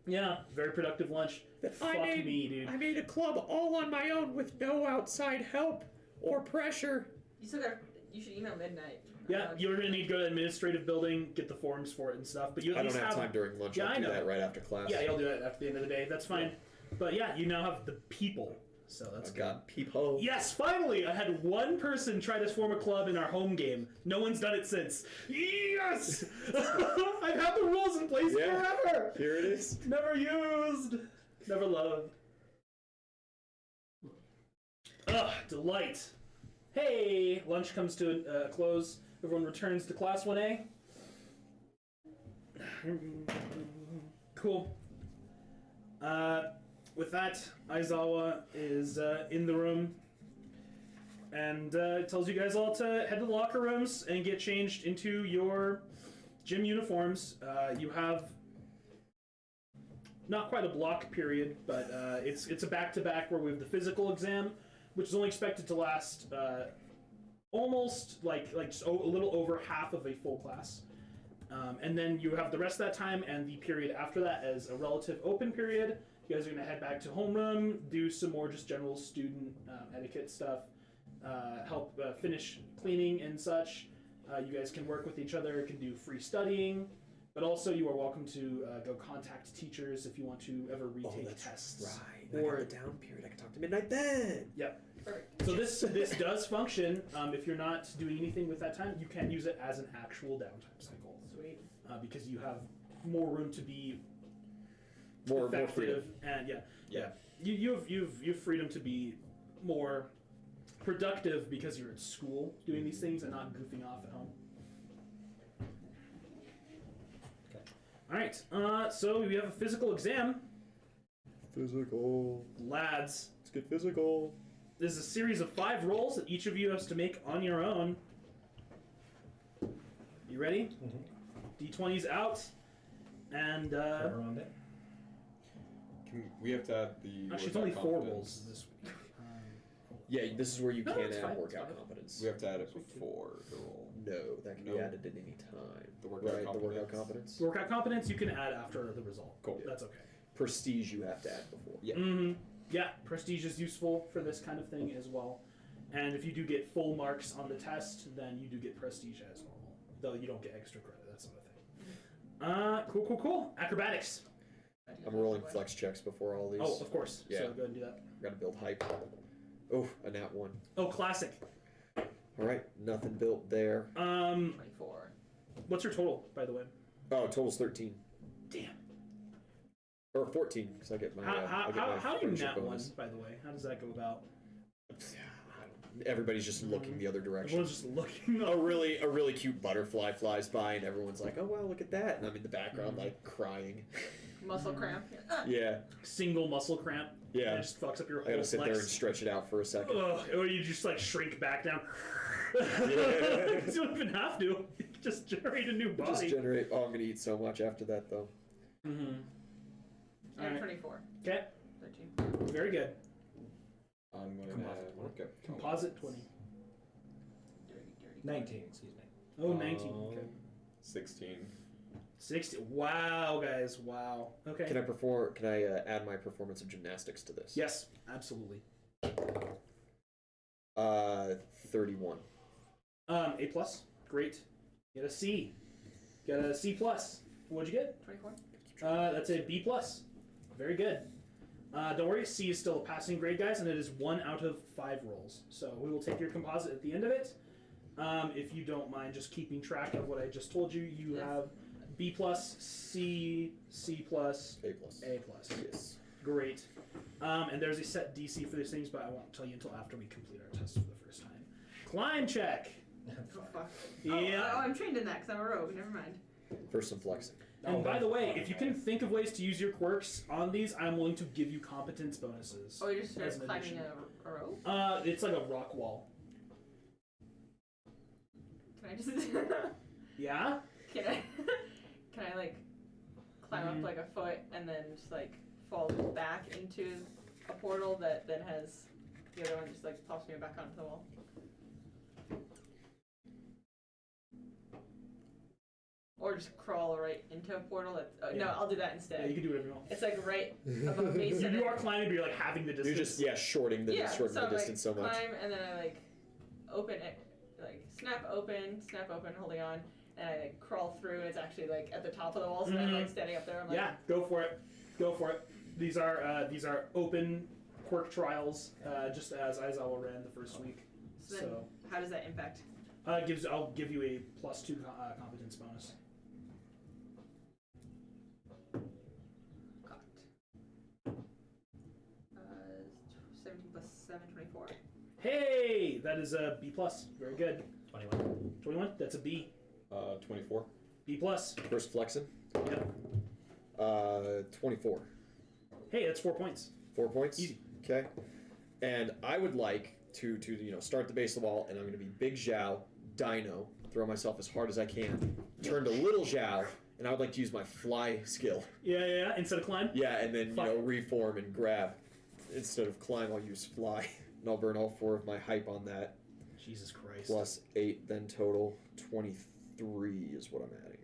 Yeah. Very productive lunch. Fuck me, dude. I made a club all on my own with no outside help or pressure. You should email Midnight. Yeah, you're gonna need to go to the administrative building, get the forms for it and stuff. But you at I don't least have time during lunch. I'll do that right after class. Yeah, you'll do it after the end of the day. That's fine. But yeah, you now have the people, so that's I've good. got peephole. Yes, finally! I had one person try to form a club in our home game. No one's done it since. Yes! I've had the rules in place forever! Here it is. Never used! Never loved. Ugh, delight. Hey! Lunch comes to a close. Everyone returns to Class 1A. Cool. With that, Aizawa is in the room and tells you guys all to head to the locker rooms and get changed into your gym uniforms. You have not quite a block period, but it's a back-to-back where we have the physical exam, which is only expected to last almost like just a little over half of a full class. And then you have the rest of that time and the period after that as a relative open period. You guys are going to head back to homeroom, do some more just general student etiquette stuff, help finish cleaning and such. You guys can work with each other, can do free studying, but also you are welcome to go contact teachers if you want to ever retake tests. Right. Or a down period. I can talk to Midnight then. Yep. So this does function. If you're not doing anything with that time, you can use it as an actual downtime cycle. Sweet. Because you have more room to be more effective freedom. And you've freedom to be more productive because you're at school doing these things and not goofing off at home. Okay. All right. So we have a physical exam. Physical. Lads, Let's get physical. there's a series of 5 rolls that each of you has to make on your own. You ready? Mm-hmm. D20's out. And Around it. We have to add the. actually, it's only workout 4 competence. rolls this week. Yeah, this is where you No, can it's add fine, it's workout fine. competence. We have to add it before the roll. No, that can be No. added at any time. The workout right? The workout competence. competence. Workout competence you can add after the result. Cool. That's okay. Prestige you have to add before. Yeah. Mm-hmm. Yeah, prestige is useful for this kind of thing as well. And if you do get full marks on the test, then you do get prestige as normal. Though you don't get extra credit, that's another thing. Cool. Acrobatics. I'm rolling flex checks before all these. Oh, of course. Yeah. So go ahead and do that. Gotta build hype. Oh, a nat 1. Oh, classic. Alright, nothing built there. 24. What's your total, by the way? Oh, total's 13. Damn. Or 14, because I get my. How do you friendship nat 1, bonus. by the way? How does that go about? Everybody's just looking the other direction. Everyone's just looking. A really cute butterfly flies by, and everyone's like, "Oh wow, look at that!" And I'm in the background, like crying. Muscle cramp. Yeah, Single muscle cramp. yeah. And it just fucks up your I gotta whole sit flex. there and stretch it out for a second. Ugh, or you just like shrink back down. Yeah. You don't even have to. You just generate a new body. Just generate. Oh, I'm gonna eat so much after that, though. Mm-hmm. And Alright. 24. Okay. 13. Very good. I'm gonna Composite 20. okay. Composite 20. Dirty. 19, excuse me. Oh, 19. Okay. 16. 60. Wow, guys. Wow. Okay. Can I add my performance of gymnastics to this? Yes, absolutely. 31. A plus. Great. Get a C. Got a C plus. What'd you get? 24. That's a B plus. Very good. Don't worry, C is still a passing grade, guys, and it is 1 out of 5 rolls. So we will take your composite at the end of it. If you don't mind just keeping track of what I just told you, you Yes. have B plus, C, C plus, A plus. A plus. Yes. Great. And there's a set DC for these things, but I won't tell you until after we complete our test for the first time. Climb check. Oh, fuck. Yeah. Oh, I'm trained in that because I'm a rogue. Never mind. First, some flexing. And by the way, if you can think of ways to use your quirks on these, I'm willing to give you competence bonuses. Oh, you're just As an climbing addition. a rope? It's like a rock wall. Can I just... Yeah? Can I... Can I, like, climb up, like, a foot and then just, like, fall back into a portal that then has... The other one just, like, pops me back onto the wall? Or just crawl right into a portal that's... No, Yeah. I'll do that Yeah, instead. you can do whatever you want. It's, like, right above me. So You then- are climbing, but you're like having the distance. You're just shorting the so distance like, so much. climb and then I like open it, like snap open, holding on, and I like crawl through. And it's actually like at the top of the wall, so I'm like standing up there. I'm like, Yeah, go for it. Go for it. These are open quirk trials, just as Aizawa ran the first week. So then how does that impact? I'll give you a +2 competence bonus. Got 17 plus 7, 24. Hey, that is a B plus. Very good. 21. 21. That's a B. 24. B plus. First flexing. Yep. 24. Hey, that's 4 points. 4 points. Easy. Okay. And I would like to start at the base of the wall, and I'm going to be Big Zhao, Dino, throw myself as hard as I can, turn to Little Zhao, and I would like to use my fly skill. Yeah. Instead of climb. Yeah, and then Fly. reform and grab. Instead of climb, I'll use fly, and I'll burn all 4 of my hype on that. Jesus Christ. Plus 8, then total 23 is what I'm adding.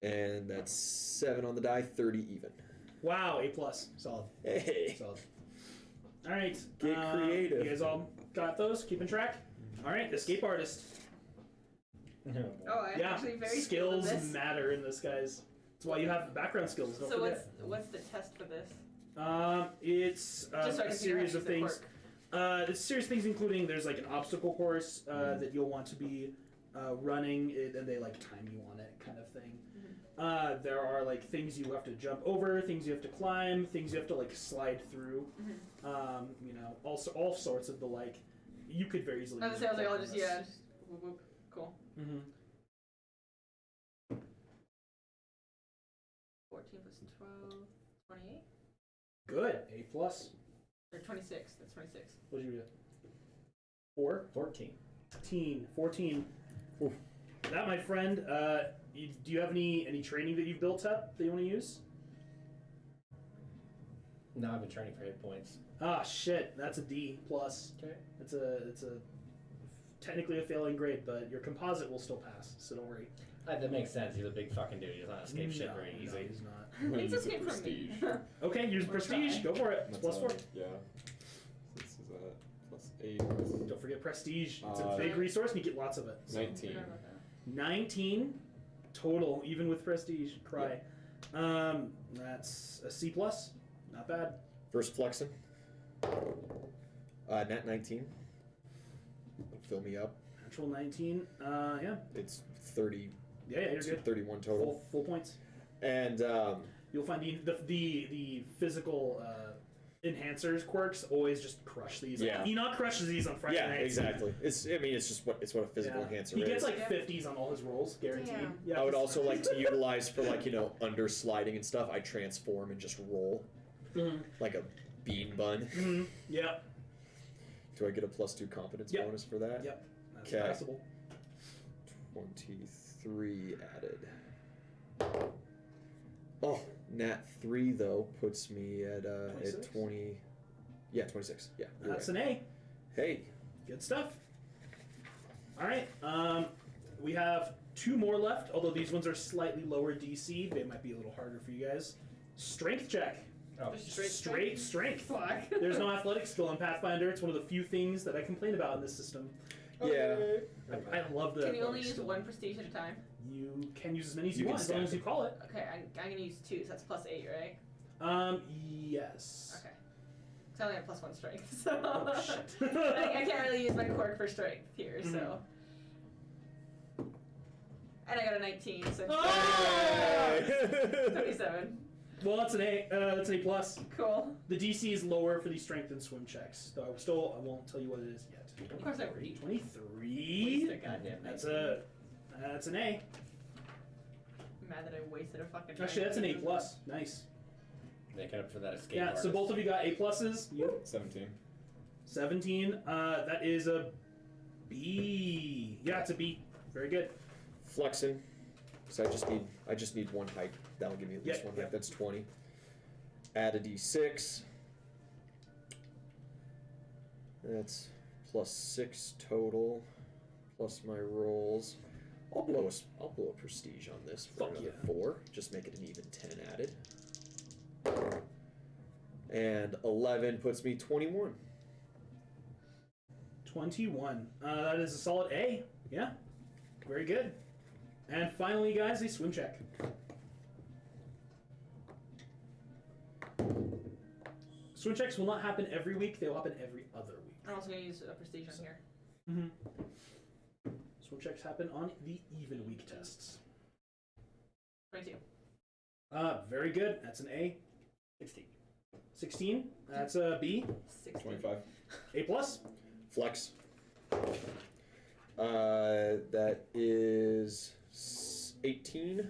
And that's 7 on the die, 30 even. Wow, A plus. Solid. Hey. Solid. All right. Get creative. You guys all got those? Keeping track? All right. Escape artist. Oh, I'm Yeah. actually very skilled Skills at this. matter in this, guys. That's why you have background skills. Don't So forget. what's the test for this? It's Just so I a can figure out series how of to use the things. quirk. It's a series of things, including there's like an obstacle course that you'll want to be running, and they like time you on it, kind of thing. There are like things you have to jump over, things you have to climb, things you have to like slide through. Also all sorts of the like. You could very easily. I was use like, a I'll quirk just on this. just whoop, whoop. Cool. 14 plus 12, 28 Good. A plus. or 26. That's 26. What did you get? 4. 14. 14. Oof. That, my friend. Do you have any training that you've built up that you want to use? No, I've been training for hit points. Ah, shit. That's a D plus. Okay. It's a technically a failing grade, but your composite will still pass, so don't worry. That makes sense. He's a big fucking dude. He does not escape shit very No, easy. he's not. I'm gonna It's use a escape from me. prestige. Okay, use Or prestige. try. Go for it. It's That's +4. yeah. This is at +8. Don't forget prestige. It's a Uh, big resource, and you get lots of it. So. 19. Forgot about that. 19 total, even with prestige. Cry. That's a C plus. Not bad. First flexing. Nat 19. Fill me up. Natural 19. Yeah. It's 30. Yeah, you're good. 31 total. Full points. And You'll find the physical enhancers quirks always just crush these. Yeah. Enoch crushes these on Friday yeah, nights. exactly. It's just what a physical Yeah. enhancer He is. gets like Yeah. 50s on all his rolls, guaranteed. Damn. Yeah, I would just- also like to utilize for under sliding and stuff. I transform and just roll Mhm. like a bean bun. Mhm. Yeah. Do I get a +2 competence Yep. bonus for that? Yep. That's 'Kay. possible. 23 added. Oh, nat 3 though puts me at 26? 20. Yeah, 26. Yeah, you're That's right. an A. Hey, Good stuff. All right. We have 2 more left, although these ones are slightly lower DC. They might be a little harder for you guys. Strength check. Oh, Just Straight strength. Fuck. There's no athletic skill in Pathfinder. It's one of the few things that I complain about in this system. yeah. I love the Can you only athletic use skill. one prestige at a time? You can use as many as You you can want, as long stack as you call it. Okay, I'm gonna use 2, so that's +8, right? Yes. Okay. So I only have +1 strength, so Oh, shit. I can't really use my quirk for strength here, so. And I got a 19, so Ah! 27. Well, that's an A. That's an A plus. Cool. The DC is lower for these strength and swim checks, though. I won't tell you what it is yet. Of course I read. 23. Waste a goddamn That's 19. that's an A. I'm mad that I wasted a fucking. Actually, that's an A 19. plus. Nice. Make it up for that escape. Yeah. So artist. both of you got A pluses. You 17. 17. That is a B. Yeah, it's a B. Very good. Flexing. So I just need 1 height. That'll give me at least 1 height. Yep. That's 20. Add a d6. That's +6 total. Plus my rolls. I'll blow a prestige on this for Fuck another yeah. 4. Just make it an even 10 added. And 11 puts me 21. 21. That is a solid A. Yeah. Very good. And finally, guys, a swim check. Swim checks will not happen every week. They will happen every other week. I'm also gonna use a prestige on here. Mm-hmm. Swim checks happen on the even week tests. 22. Very good. That's an A. 16. 16. That's a B. 60. 25. A plus. Flex. That is 18.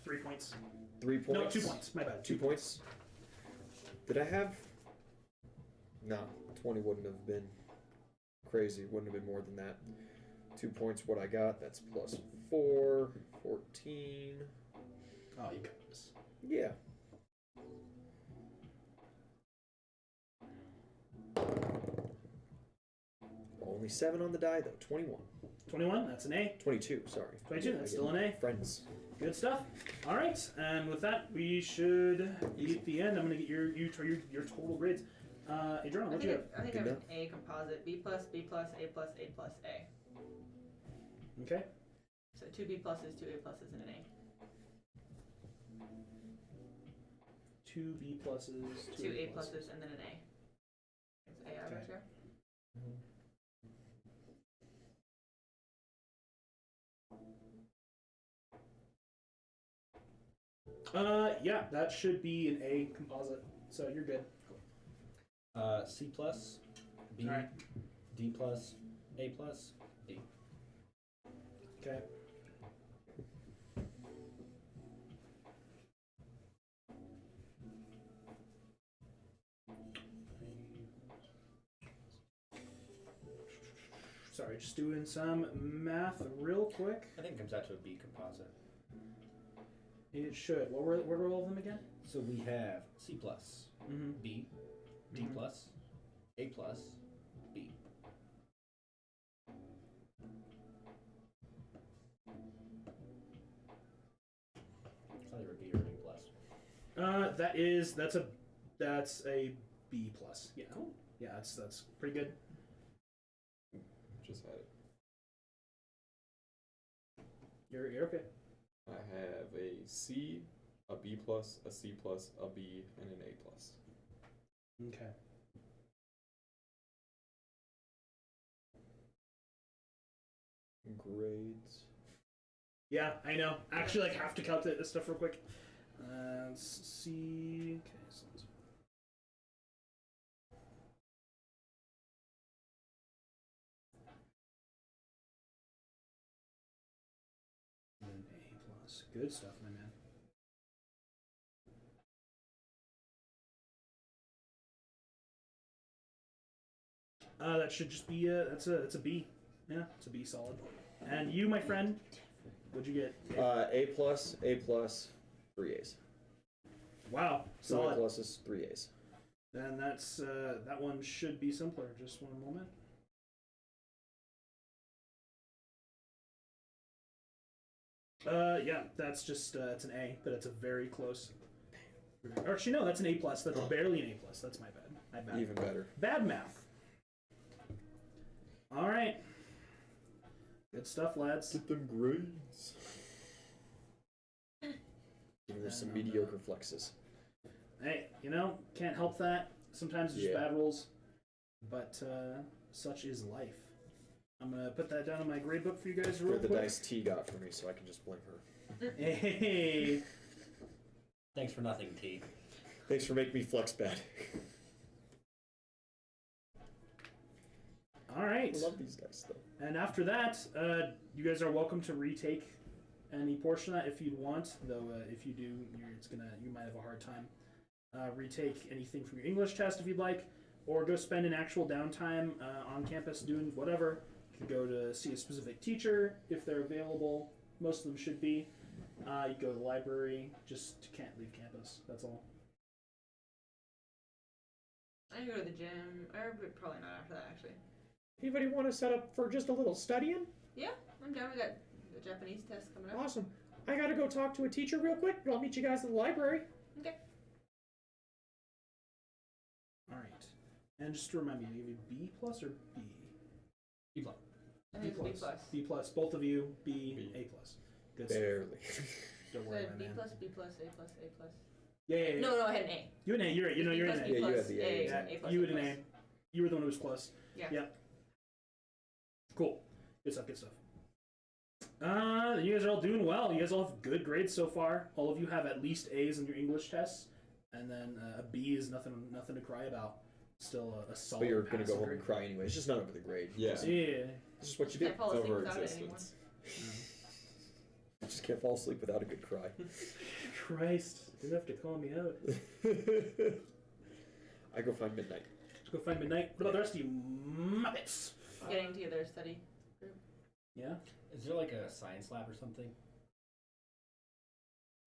3 points. 3 points. No, 2 points. My bad. 2 points. Did I have? No, 20 wouldn't have been crazy. Wouldn't have been more than that. 2 points. What I got? That's +4, 14. Oh, you got this. Yeah. Only 7 on the die though. 21. 21. That's an A. 22. Sorry. 22, that's I get still an A. Friends. Good stuff. All right, and with that, we should be at the end. I'm gonna get your total grades. Adriana, I what do you think have? I think Good I have an enough. A composite. B plus, B plus, A plus, A plus, A. Okay. So 2 B pluses, 2 A pluses, and an A. 2 B pluses, 2 A pluses, and then an A. It's A average here. Yeah, that should be an A composite. So you're good. C plus, B, All right. D plus, A plus, B. Okay. Sorry, just doing some math real quick. I think it comes out to a B composite. It should. What were all of them again? So we have C plus, Mm-hmm. B, D Mhm. plus, A plus, B. That's a B plus. Yeah. Cool. Yeah, that's pretty good. Just had it. You're okay. I have a C, a B plus, a C plus, a B, and an A plus. Okay. Grades. Yeah, I know. Actually, have to calculate this stuff real quick. Let's see. Okay, so let's... An A plus. Good stuff, my man. That should just be it's a B. Yeah, it's a B solid. And you, my friend, what'd you get? A plus, 3 A's. Wow, 2 A solid. pluses, 3 A's. Then that's that one should be simpler. Just one moment. Yeah, that's just it's an A, but it's a very close. Or actually, no, that's an A plus. That's barely an A plus. That's my bad. My bad. Even better. Bad math. All right. Good stuff, lads. Get them grades. Giving them some mediocre flexes. Hey, can't help that. Sometimes it's just bad rolls, but such is life. I'm gonna put that down in my grade book for you guys real Where the quick. dice T got for me, so I can just blame her. Hey. Thanks for nothing, T. Thanks for making me flex bad. All right. I love these dice, though. And after that, you guys are welcome to retake any portion of that if you'd want. Though if you do, you might have a hard time. Retake anything from your English test if you'd like, or go spend an actual downtime on campus doing whatever. You could go to see a specific teacher if they're available. Most of them should be. You go to the library. Just can't leave campus. That's all. I can go to the gym. Or probably not after that, actually. Anybody want to set up for just a little studying? Yeah, I'm down. We got the Japanese test coming up. Awesome. I gotta go talk to a teacher real quick, but I'll meet you guys in the library. Okay. All right. And just to remind me, do you have a B plus or B? B plus. I think it's B plus. B plus. Both of you, B. B. A plus. Good stuff. Barely. Don't So worry, B my man. plus, B plus, A plus, A plus. Yeah. No, I had an A. You an A. You're B you're plus, an B A. Yeah, you plus, had the A. A, Yeah, A plus, you A had an plus. A. You were the one who was close. Yeah. Yep. Cool. Good stuff. Good stuff. You guys are all doing well. You guys all have good grades so far. All of you have at least A's in your English tests, and then a B is nothing to cry about. Still a solid. But you're gonna go passing home and cry anyway. It's just not over the grade. Yeah. grade. It's just what you do. Can't fall It's asleep over without it anymore. existence. I just can't fall asleep without a good cry. Yeah. Christ, didn't have to call me out. I go find midnight. Let's go find midnight. What about the rest of you muppets? Getting together study. Yeah. Is there like a science lab or something?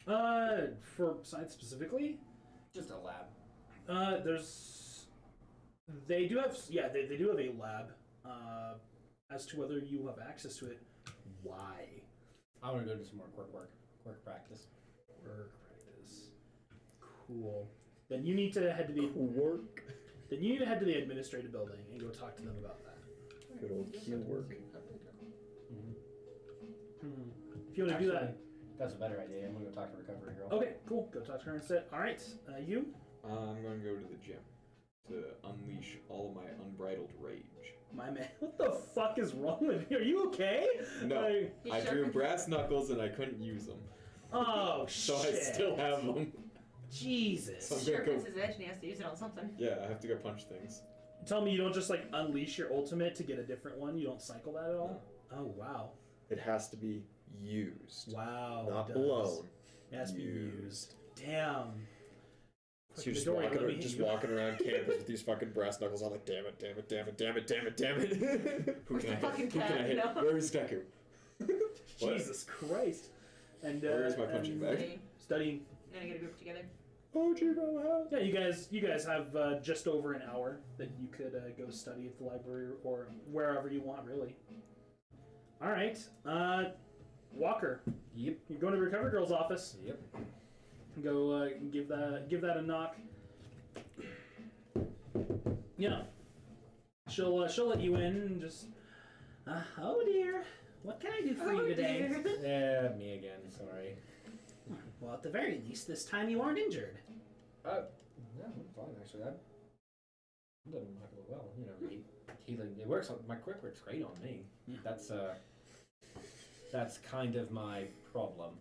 For science specifically, Just a lab. they do have they do have a lab. As to whether you have access to it, why? I want to go do some more quirk practice. Work practice. Cool. Then you need to head to the Work. Then you need to head to the administrative building and go talk to them about that. Good old Q work. If you want to do that. That's a better idea. I'm gonna go talk to Recovery Girl. Okay, cool. Go talk to her instead. All right, you. I'm going to go to the gym to unleash all of my unbridled rage. My man, what the fuck is wrong with you? Are you okay? No, He I drew sharpened- brass knuckles and I couldn't use them, Oh so shit. I still have them. Jesus. So I'm gonna Sharpens go. his edge and he has to use it on something. Yeah, I have to go punch things. Tell me you don't just like unleash your ultimate to get a different one. You don't cycle that at all. Oh wow. It has to be used. Wow. Not it does. blown. It has to be Used. used. Damn. So you're just, Midori, walking, let me hit you. walking around campus with these fucking brass knuckles. I'm like, damn it, damn it, damn it, damn it, damn it, damn it. Who Where's can I the hit? fucking Who can cat, I hit? you know? Where is Deku? What? Jesus Christ. And Where is my punching and bag? studying. I'm gonna get a group together. Oh, Jibo, Yeah, you guys have just over an hour that you could go study at the library or wherever you want, really. All right, Walker. Yep. You're going to Recovery Girl's office. Yep. go give that a knock. Yeah. She'll let you in and just. Oh dear, what can I do for you today? Yeah, me again. Sorry. Well, at the very least, this time you aren't injured. No, I'm fine actually. I'm doing remarkably well. You know, healing. It works. My quirk works great on me. Yeah. That's kind of my problem.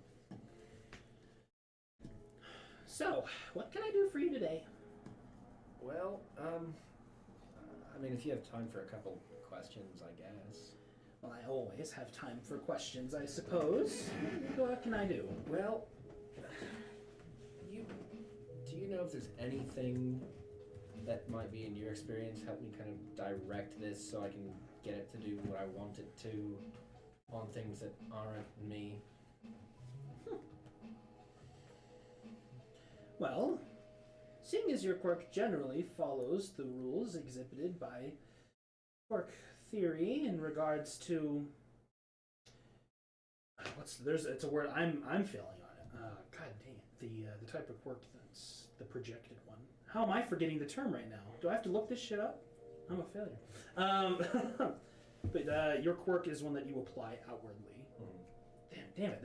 So, what can I do for you today? Well, I mean, if you have time for a couple questions, I guess. Well, I always have time for questions, I suppose. What can I do? Well, do you know if there's anything that might be in your experience help me kind of direct this so I can get it to do what I want it to on things that aren't me? Well, seeing as your quirk generally follows the rules exhibited by quirk theory in regards to it's a word I'm failing on it. God dang it. The type of quirk that's the projected one. How am I forgetting the term right now? Do I have to look this shit up? I'm a failure. But your quirk is one that you apply outwardly. Damn it.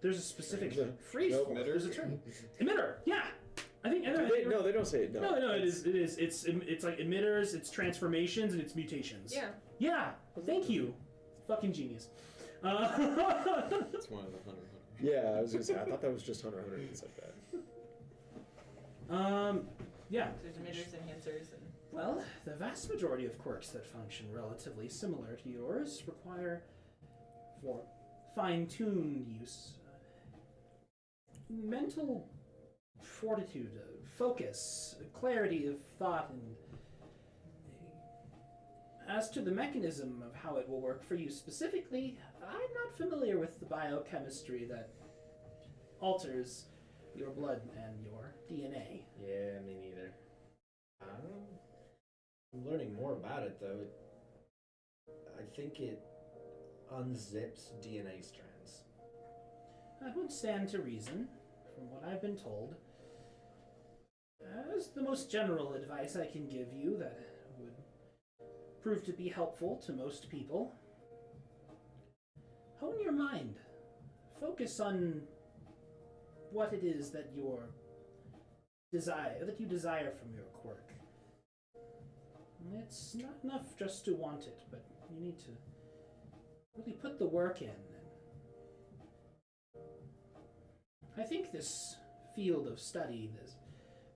There's a specific phrase for it. There's a term. Emitter. Yeah. I think No, they don't say it. No, it is. It's like emitters, it's transformations, and it's mutations. Yeah. Yeah. Thank you. Fucking genius. It's one of the 100. Yeah, I was gonna say. I thought that was just Hunter x Hunter and stuff like that. Yeah. There's emitters, enhancers, and. Well, the vast majority of quirks that function relatively similar to yours require, for fine-tuned use, mental fortitude, focus, clarity of thought, and as to the mechanism of how it will work for you specifically, I'm not familiar with the biochemistry that alters your blood and your DNA. Yeah, me neither. I'm learning more about it though. I think it unzips DNA strands. That would stand to reason, from what I've been told. As the most general advice I can give you that would prove to be helpful to most people, hone your mind. Focus on what it is that you desire from your quirk. It's not enough just to want it, but you need to really put the work in. I think this field of study, this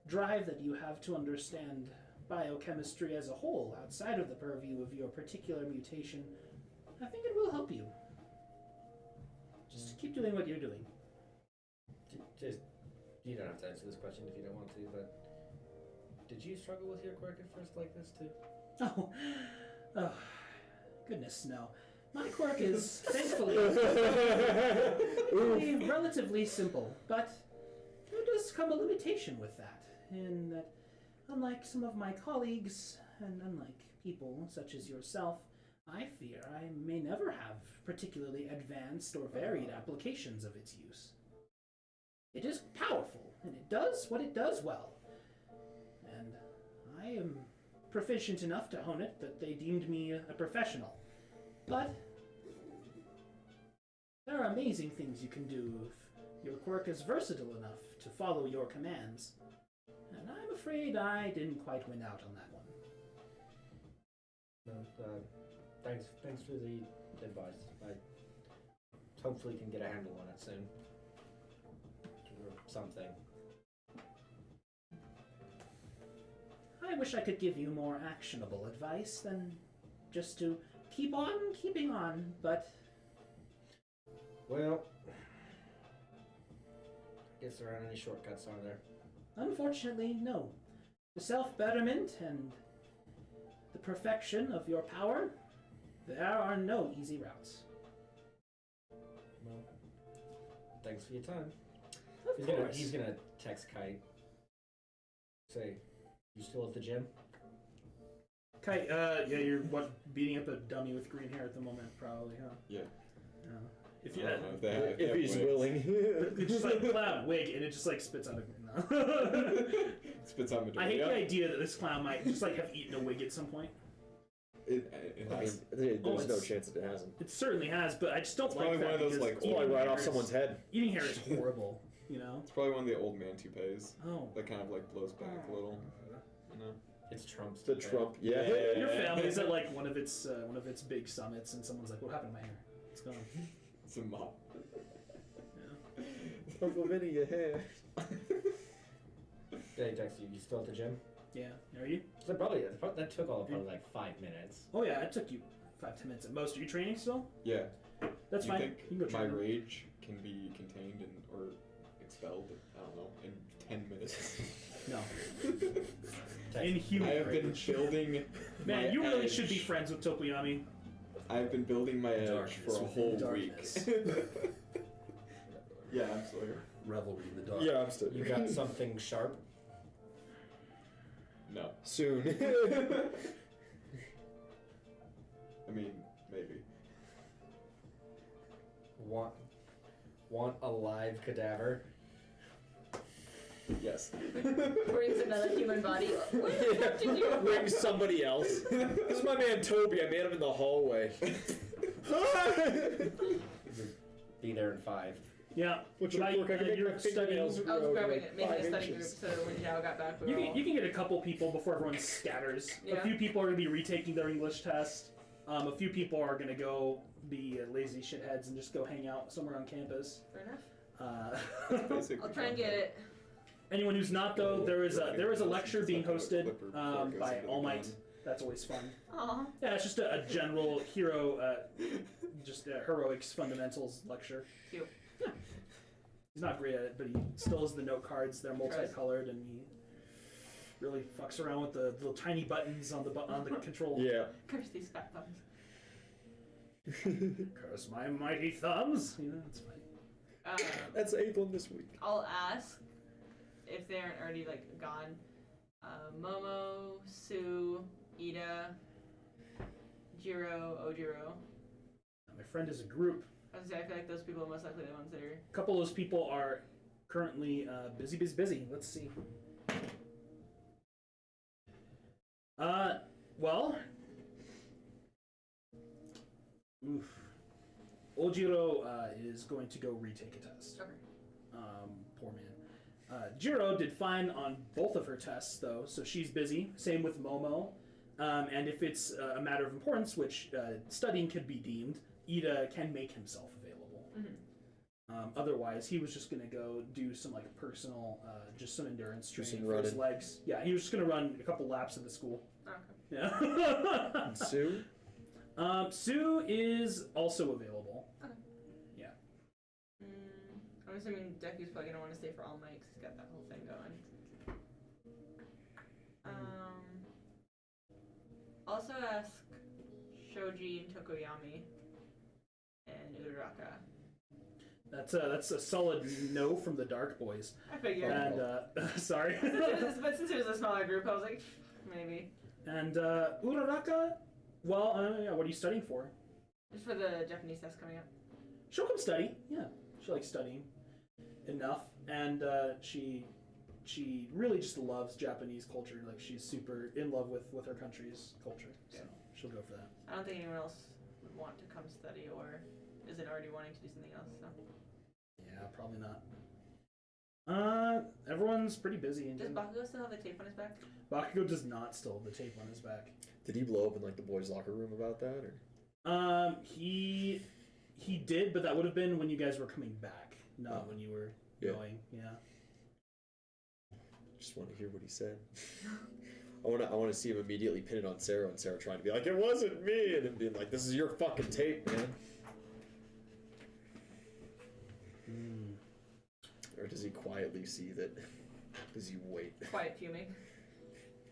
drive that you have to understand biochemistry as a whole, outside of the purview of your particular mutation, I think it will help you. Just keep doing what you're doing. Just, you don't have to answer this question if you don't want to, but did you struggle with your quirk at first like this too? Oh, goodness, no. My quirk is, thankfully, relatively simple, but there does come a limitation with that, in that, unlike some of my colleagues, and unlike people such as yourself, I fear I may never have particularly advanced or varied applications of its use. It is powerful, and it does what it does well, and I am proficient enough to hone it that they deemed me a professional. But there are amazing things you can do if your quirk is versatile enough to follow your commands. And I'm afraid I didn't quite win out on that one. No, thanks for the advice. I hopefully can get a handle on it soon. Or something. I wish I could give you more actionable advice than just to keep on keeping on, but... Well, I guess there aren't any shortcuts, are there? Unfortunately, no. The self-betterment and the perfection of your power, there are no easy routes. Well, thanks for your time. Of course. He's gonna text Kite. Say, you still at the gym? Kite, yeah, you're beating up a dummy with green hair at the moment, probably, huh? Yeah. If you I don't know if they have, If he's wigs. willing. it's just like clown wig, and it just like spits out a. Spits out Midoriya. I hate the idea that this clown might just like have eaten a wig at some point. It I has. mean, there's no it's- chance that it hasn't. It certainly has, but I just don't It's like probably that one of those, because like, It's probably eating right hair off is- someone's head. Eating hair is horrible, you know. It's probably one of the old man toupees Oh. that kind of like blows back a little. You know. It's Trump's. The Trump, yeah. Your family's at like one of its big summits, and someone's like, "What happened to my hair? It's gone." It's a mop. Uncle Vinny, your hair. Hey, Dex, you still at the gym? Yeah, are you? So that took all of probably like 5 minutes. Oh yeah, it took you 5-10 minutes at most. Are you training still? Yeah. That's you fine. think You can go my train. rage can be contained or expelled? I don't know. In 10 minutes. No. Dex, Inhuman I have been rage. building. Man, my you really edge. should be friends with Tokoyami. I've been building my edge Darkness for a within whole darkness. week. Yeah, I'm still here. Revelry in the dark. Yeah, I'm still. You got something sharp? No. Soon. I mean, maybe. Want a live cadaver? Yes. Brings another human body. What the fuck did you? Bring somebody else. This is my man Toby. I met him in the hallway. Be there in 5. Yeah. What's your But quirk? I can make you're my studying. fingernails I was grow grabbing like it, making a 5 study group, inches. so when Zhao got back, we You were can, all... you can get a couple people before everyone scatters. Yeah. A few people are going to be retaking their English test. A few people are going to go be lazy shitheads and just go hang out somewhere on campus. Fair enough. Basically I'll try and get it. Anyone who's not though, there is a lecture being hosted by All Might. That's always fun. Aw. Yeah, it's just a general hero, heroics fundamentals lecture. Cute. Yeah. He's not great at it, but he still has the note cards. They're multicolored, and he really fucks around with the little tiny buttons on the control. Yeah. Curse these fat thumbs. Curse my mighty thumbs. You know, it's fine. That's the 8th one this week. I'll ask if they aren't already like gone. Momo, Sue, Ida, Jiro, Ojiro. My friend is a group. I was gonna say, I feel like those people are most likely the ones that are. A couple of those people are currently busy. Let's see. Well. Oof. Ojiro is going to go retake a test. Okay. Poor man. Jiro did fine on both of her tests, though, so she's busy. Same with Momo. And if it's a matter of importance, which studying could be deemed, Ida can make himself available. Mm-hmm. Otherwise, he was just going to go do some like personal, just some endurance Do training some for his running. legs. Yeah, he was just going to run a couple laps of the school. Okay. Yeah. And Sue? Sue is also available. I'm assuming Deku's probably gonna want to stay for All Might 'cause he's got that whole thing going. Also ask Shoji and Tokoyami and Uraraka. That's a solid no from the Dark Boys. I figured. And sorry. But since it was a smaller group, I was like, maybe. And Uraraka, well, yeah, what are you studying for? Just for the Japanese test coming up. She'll come study. Yeah, she likes studying enough, and she really just loves Japanese culture. Like she's super in love with her country's culture, so she'll go for that. I don't think anyone else would want to come study or isn't already wanting to do something else. So. Yeah, probably not. Everyone's pretty busy. Does Bakugo still have the tape on his back? Bakugo does not still have the tape on his back. Did he blow up in like the boys' locker room about that, or? He did, but that would have been when you guys were coming back, not when you were going. Yeah. Just want to hear what he said. I want to see him immediately pin it on Sarah, and Sarah trying to be like, "It wasn't me," and him being like, "This is your fucking tape, man." Or does he quietly see that? Does he wait? Quiet fuming.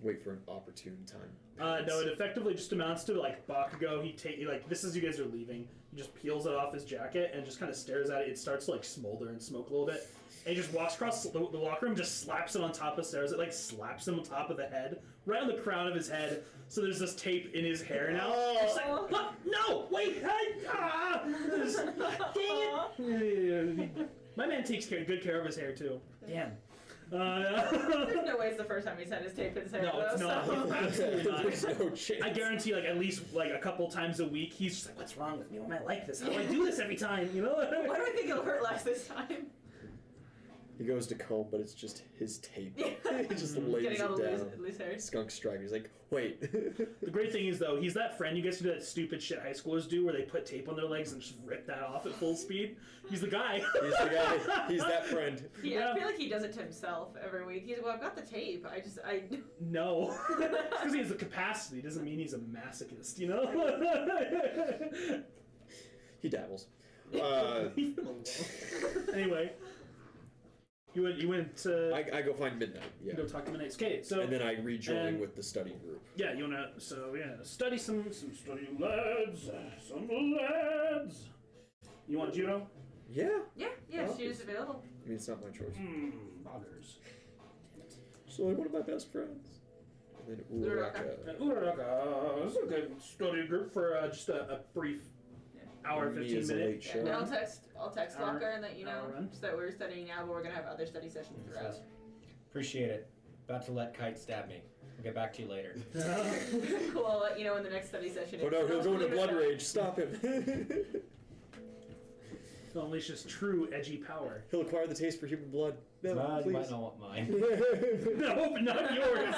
Wait for an opportune time. No, it effectively just amounts to like Bakugo. He like this as you guys are leaving. He just peels it off his jacket and just kind of stares at it. It starts to like smolder and smoke a little bit, And he just walks across the locker room, just slaps it on top of Sarah's. It like slaps him on top of the head, right on the crown of his head. So there's this tape in his hair now. It's like, huh, no, wait, dang it. My man takes good care of his hair too. Damn. There's no way it's the first time he's had his tape in his hair. No, it's though, not. so- Absolutely not. There's no chance. I guarantee, like, at least like a couple times a week, he's just like, "What's wrong with me? Why am I like this? How do I do this every time?" You know? Why do I think it'll hurt less this time? He goes to comb, but it's just his tape. He just lays Getting all it the down. loose hairs. Skunk striker. He's like, wait. The great thing is, though, he's that friend you guys do that stupid shit high schoolers do, where they put tape on their legs and just rip that off at full speed. He's the guy. He's the guy. He's that friend. I feel like he does it to himself every week. He's like, well, I've got the tape. I No, because he has the capacity. Doesn't mean he's a masochist, you know. He dabbles. Leave him alone. Anyway, you went to I go find Midnight. Yeah. go talk to Midnight. Okay, so And then I rejoin and- with the study group. yeah, you wanna study some study lads, some lads. You want judo? Yeah. yeah, she was available. I mean, it's not my choice. Boggers. So like one of my best friends. And then Uraraka. Uraraka. This is a good study group for just a brief hour, Me 15 is a minute. late show. And I'll text Hour- Locker and let you know hour run. just that we're studying now, but we're gonna have other study sessions throughout. Appreciate it. About to let Kite stab me. I'll get back to you later. Cool. I'll let you know in the next study session. Oh no, he'll go into blood rage. Stop him. He'll unleash his true edgy power. He'll acquire the taste for human blood. No, You please. might not want mine. No, not yours.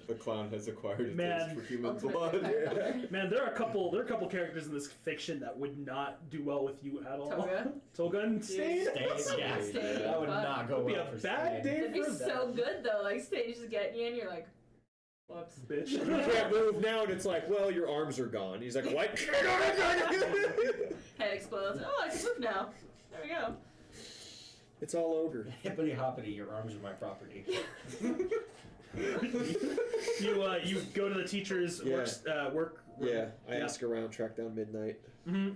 The clown has acquired a Man. taste for human Ultimate blood. vampire. Man, there are a couple characters in this fiction that would not do well with you at all. Toga? Toga and Stain? Stain, yeah. Stain. That would not go Would be well a for bad Stain. day It'd be for so good though. Like Stage just getting you, and you're like, whoops. Bitch. You can't move now, and it's like, well, your arms are gone. He's like, what? Head explodes. Oh, I can move now. There we go. It's all ogre. Hippity hoppity, your arms are my property. You go to the teacher's Yeah. work. Yeah, I Yeah. ask around, track down Midnight.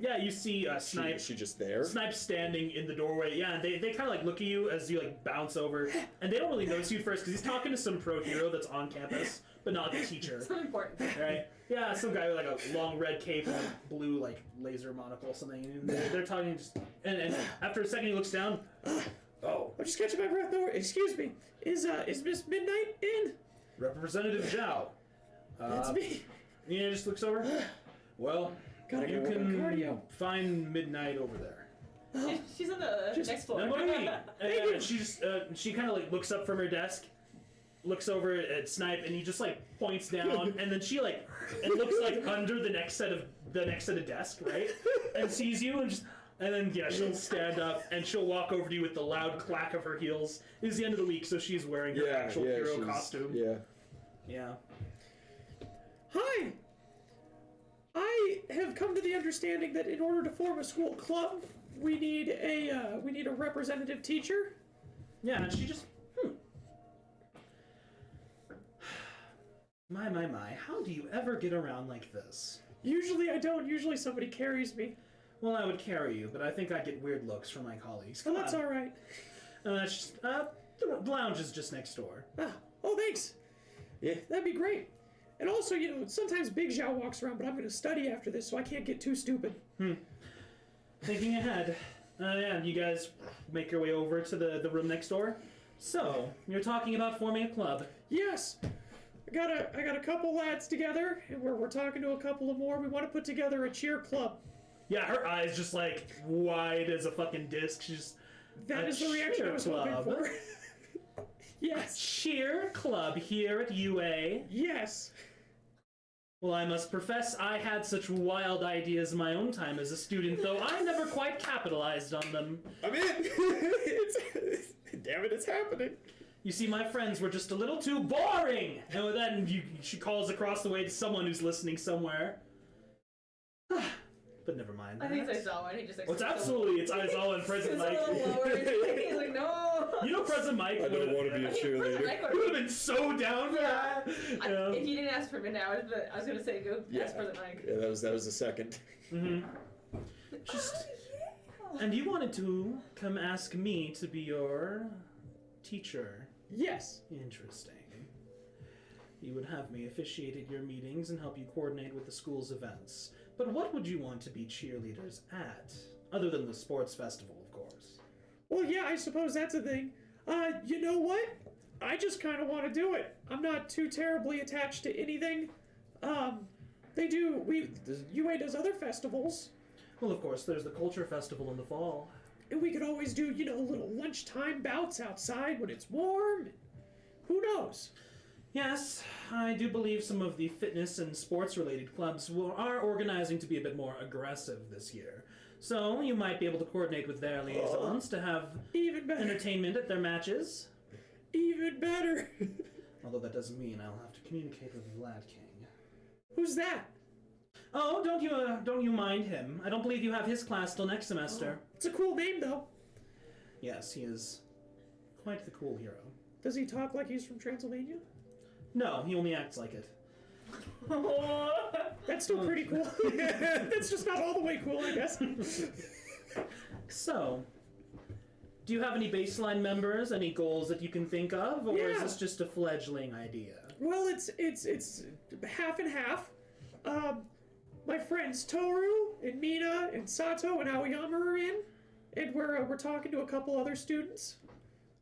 Yeah, you see Snipe. Is she just there? Snipe standing in the doorway. Yeah, and they kind of like look at you as you like bounce over, and they don't really notice you first because he's talking to some pro hero that's on campus, but not the teacher. It's not important. Right? Yeah, some guy with like a long red cape and a blue like laser monocle or something. And they're talking just, and after a second he looks down. Oh, I'm just catching my breath. No, excuse me. Is Miss Midnight in? Representative Zhao. That's me. Yeah, just looks over. Well, Gotta you get can cardio. find Midnight over there. She's on the next floor. No, and she just she kind of like looks up from her desk, looks over at Snipe, and he just like points down, and then she like it looks like under the next set of desk, right? And sees you and just. And then, yeah, she'll stand up and she'll walk over to you with the loud clack of her heels. It is the end of the week, so she's wearing her actual hero she's- costume. Yeah. Yeah. Hi. I have come to the understanding that in order to form a school club, we need a representative teacher. Yeah, and she just, My, how do you ever get around like this? Usually I don't. Usually somebody carries me. Well, I would carry you, but I think I get weird looks from my colleagues. Well, that's all right. That's just, the lounge is just next door. Oh, thanks. Yeah. That'd be great. And also, sometimes Big Zhao walks around, but I'm going to study after this, so I can't get too stupid. Thinking ahead. Yeah, you guys make your way over to the room next door. So, you're talking about forming a club. Yes. I got a couple lads together, and we're talking to a couple of more. We want to put together a cheer club. Yeah, her eyes just like wide as a fucking disc. She's just, That a is the reaction I was cheer hoping club. for. Yes. Cheer club here at UA. Yes. Well, I must profess I had such wild ideas in my own time as a student, though I never quite capitalized on them. I'm in! Damn it, it's happening. You see, my friends were just a little too boring! And with that, she calls across the way to someone who's listening somewhere. But never mind. I think I saw one. He just like. Well, it's absolutely, it's all in President It's a Mike. little lower. He's like, no. You know President Mike I don't want to be a cheerleader. Like, He would have been so down for that. Yeah. If you didn't ask for me now, I was gonna say go ask President Mike. Yeah, that was the second. Just And you wanted to come ask me to be your teacher. Yes. Interesting. You would have me officiate at your meetings and help you coordinate with the school's events. But what would you want to be cheerleaders at? Other than the sports festival, of course. Well, yeah, I suppose that's a thing. You know what? I just kind of want to do it. I'm not too terribly attached to anything. UA does other festivals. Well, of course, there's the Culture Festival in the fall. And we could always do, little lunchtime bouts outside when it's warm. Who knows? Yes, I do believe some of the fitness and sports-related clubs are organizing to be a bit more aggressive this year. So you might be able to coordinate with their liaisons to have Even better. entertainment at their matches. Even better. Although that doesn't mean I'll have to communicate with Vlad King. Who's that? Oh, don't you mind him. I don't believe you have his class till next semester. It's a cool name, though. Yes, he is quite the cool hero. Does he talk like he's from Transylvania? No, he only acts like it. That's still pretty cool. That's just not all the way cool, I guess. So, do you have any baseline members, any goals that you can think of, or is Yeah. this just a fledgling idea? Well, it's half and half. My friends Toru and Mina and Sato and Aoyama are in, and we're talking to a couple other students.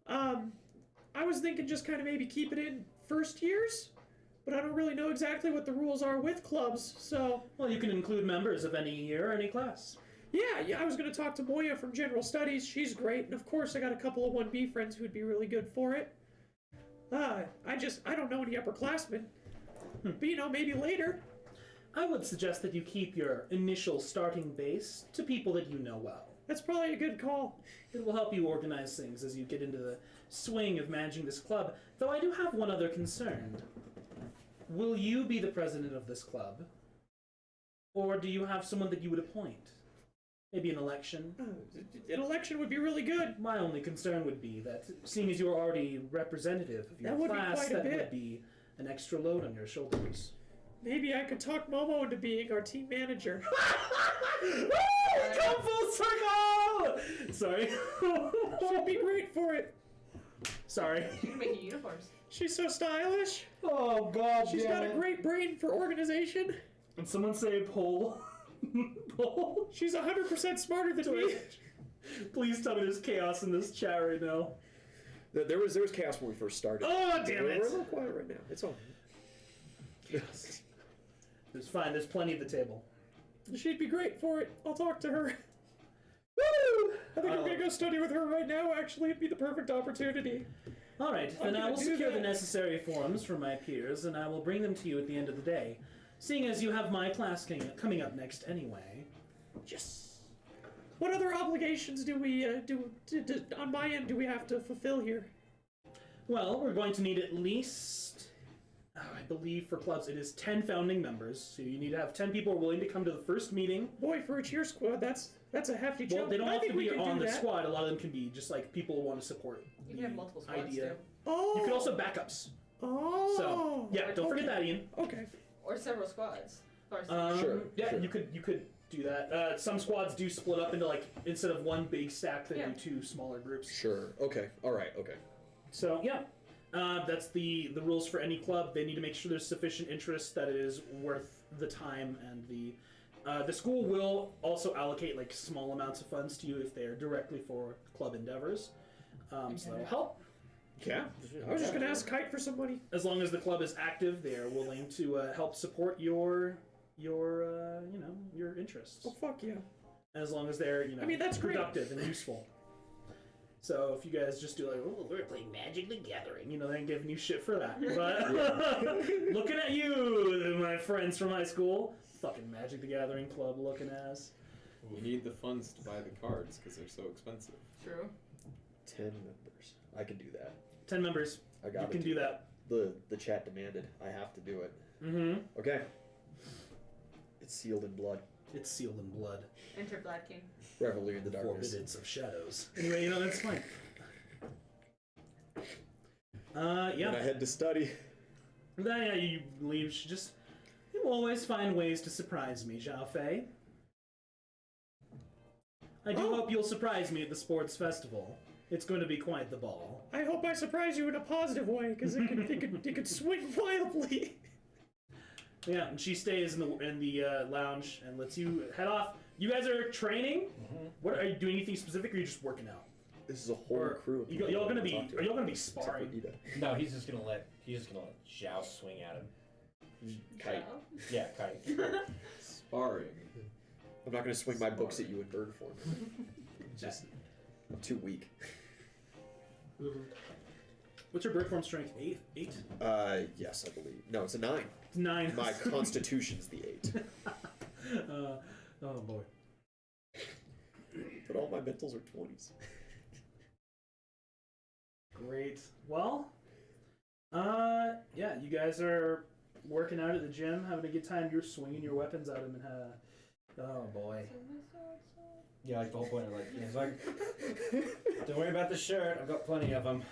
I was thinking just kind of maybe keep it in first years, but I don't really know exactly what the rules are with clubs, so... Well, you can include members of any year or any class. Yeah, I was going to talk to Moya from General Studies. She's great, and of course I got a couple of 1B friends who'd be really good for it. I don't know any upperclassmen. But, maybe later. I would suggest that you keep your initial starting base to people that you know well. That's probably a good call. It will help you organize things as you get into the swing of managing this club, though I do have one other concern. Will you be the president of this club? Or do you have someone that you would appoint? Maybe an election? An election would be really good. My only concern would be that, seeing as you are already representative of your That would be class, quite a that bit. would be an extra load on your shoulders. Maybe I could talk Momo into being our team manager. Come full circle! Sorry. She'd be great for it. Sorry. You can make uniforms. She's so stylish. Oh God, She's got a great brain for organization. Did someone say pull? Pull? She's 100% smarter than me. Please tell me there's chaos in this chat right now. There was chaos when we first started. Oh, damn We're it. a little quiet right now. It's all. It's fine, there's plenty at the table. She'd be great for it. I'll talk to her. Woo! I think I'm gonna go study with her right now. Actually, it'd be the perfect opportunity. Alright, I'm then I gonna will do secure the that. necessary forms from my peers, and I will bring them to you at the end of the day. Seeing as you have my class coming up next anyway. Yes. What other obligations do we on my end do we have to fulfill here? Well, we're going to need at least, I believe for clubs it is 10 founding members, so you need to have 10 people willing to come to the first meeting. Boy, for a cheer squad, that's a hefty Well, jump. they don't I have think to we be can on do the that. squad. A lot of them can be just like people who want to support You the can have multiple squads idea. too. Oh. You can also backups. Oh. So yeah, don't forget that, Ian. Okay. Or several squads. Varsity. Sure, Yeah, sure. you could do that. Some squads do split up into like instead of one big stack, they Yeah. do two smaller groups. Sure. Okay. All right. Okay. So yeah, that's the rules for any club. They need to make sure there's sufficient interest that it is worth the time, and the school will also allocate like small amounts of funds to you if they are directly for club endeavors. So that'll help. Yeah. I was just gonna ask Kite for some money. As long as the club is active, they are willing to help support your interests. Oh fuck yeah. As long as they're I mean, that's great. productive and useful. So if you guys just do like, oh, we're playing Magic the Gathering, they ain't giving you shit for that. But looking at you, my friends from high school, fucking Magic the Gathering club looking ass. You need the funds to buy the cards because they're so expensive. True. 10 members. I can do that. 10 members. I got You can do that. The chat demanded. I have to do it. Mm-hmm. Okay. It's sealed in blood. It's sealed in blood. Enter Black King. Revelry in the darkness. Forbiddance of shadows. Anyway, that's fine. Yeah. And I had to study. Then yeah, you leave. You always find ways to surprise me, Zhao Fei. I do hope you'll surprise me at the sports festival. It's going to be quite the ball. I hope I surprise you in a positive way, because it could swing wildly. Yeah, and she stays in the lounge and lets you head off. You guys are training. What are you doing? Anything specific, or are you just working out? This is a whole Or crew. Of y'all gonna be? talk to. Are y'all gonna be Except for sparring? Ida. No, he's just gonna let Zhao swing at him. Kite. Yeah, kite. Sparring. I'm not gonna swing my books at you in bird form. It's just I'm too weak. What's your bird form strength? 8? Yes, I believe. No, it's a 9. 9. My constitution's the 8. Oh boy. But all my mentals are 20s. Great. Well, yeah, you guys are working out at the gym, having a good time. You're swinging your weapons at him and Oh boy. Yeah, like the whole point of like, he's like, don't worry about the shirt. I've got plenty of them.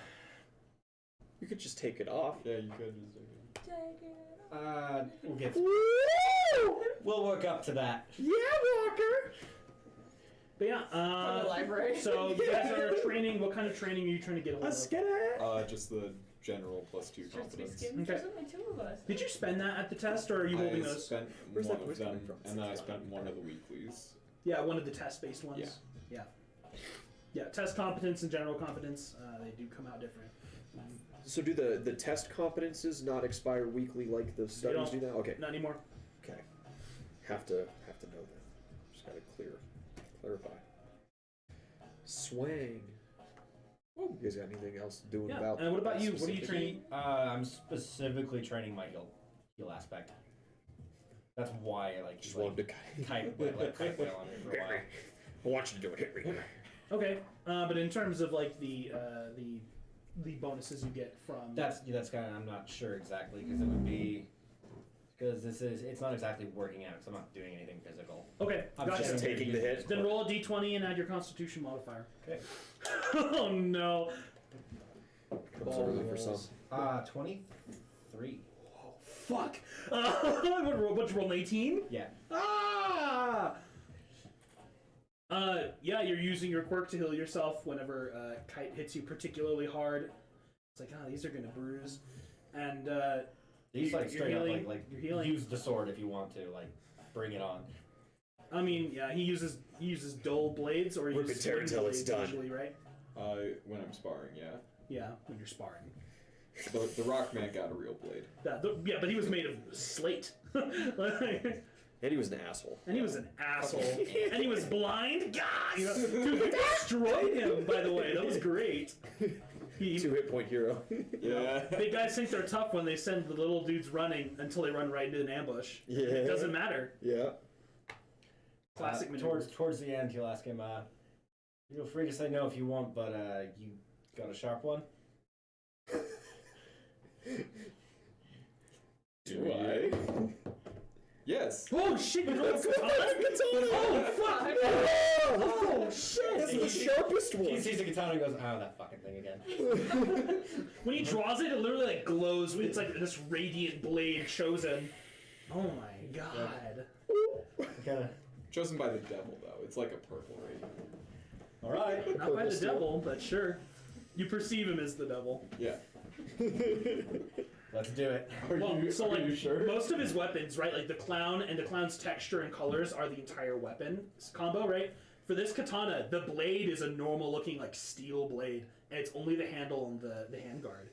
You could just take it off. Yeah, you could just We'll get. We'll work up to that. Yeah, Walker. But yeah, From the library. so you guys are training. What kind of training are you trying to get a hold Let's of? get it. just the general +2 Just to be confidence. skimmed. Okay. There's only 2 of us. Did you spend that at the test, or are you holding I those? spent Where's one that of voice them, coming from? and then I spent one of the weeklies. Yeah, one of the test-based ones. Yeah. Yeah, test competence and general competence, they do come out different. So do the test competences not expire weekly like the studies do now? Okay. Not anymore. Okay. Have to know that. Just gotta clarify. Swang. You guys got anything else doing Yeah. about? And what about you? What are you specifically? training? I'm specifically training my heal aspect. That's why I like Just wanted to kite whale on me for a while. I want you to do it. Hit me. Okay, but in terms of like the bonuses you get from That's kind of, I'm not sure exactly because it would be because it's not exactly working out because I'm not doing anything physical. Okay, I'm gotcha. Just taking the hit. Then roll a d20 and add your Constitution modifier. Okay. Oh no! Comes early for some. 23. Fuck! What'd you roll, an 18? Yeah. Ah! Yeah, you're using your quirk to heal yourself whenever Kite hits you particularly hard. It's like, these are gonna bruise. And, He's like you're straight healing, up like you're healing. use the sword if you want to, like bring it on. I mean, yeah, he uses dull blades, or he Rip uses it, tear spring it till it's blades done. usually, right? When I'm sparring, yeah. Yeah, when you're sparring. The rock man got a real blade. Yeah, but he was made of slate. And he was an asshole. And he was an asshole. And he was blind. God, dude, you destroyed him. By the way, that was great. 2 hit point hero. Yeah. Big guys think they're tough when they send the little dudes running until they run right into an ambush. Yeah. It doesn't matter. Yeah. Classic maneuver. Towards the end, he'll ask him, feel free to say no if you want, but you got a sharp one? Do I? Yes. Oh shit! You rolled a katana. Oh fuck! Oh shit! That's the sharpest one. He sees the katana and goes, oh, that fucking thing again. When he draws it, it literally like glows. It's like this radiant blade chosen. Oh my god! Kinda. Chosen by the devil, though. It's like a purple radiant. Alright. Not by the devil, but sure. You perceive him as the devil. Yeah. Let's do it. Are Well, you, so are like you sure? most of his weapons, right? Like the clown and the clown's texture and colors are the entire weapon combo, right? For this katana, the blade is a normal looking like steel blade, and it's only the handle and the handguard.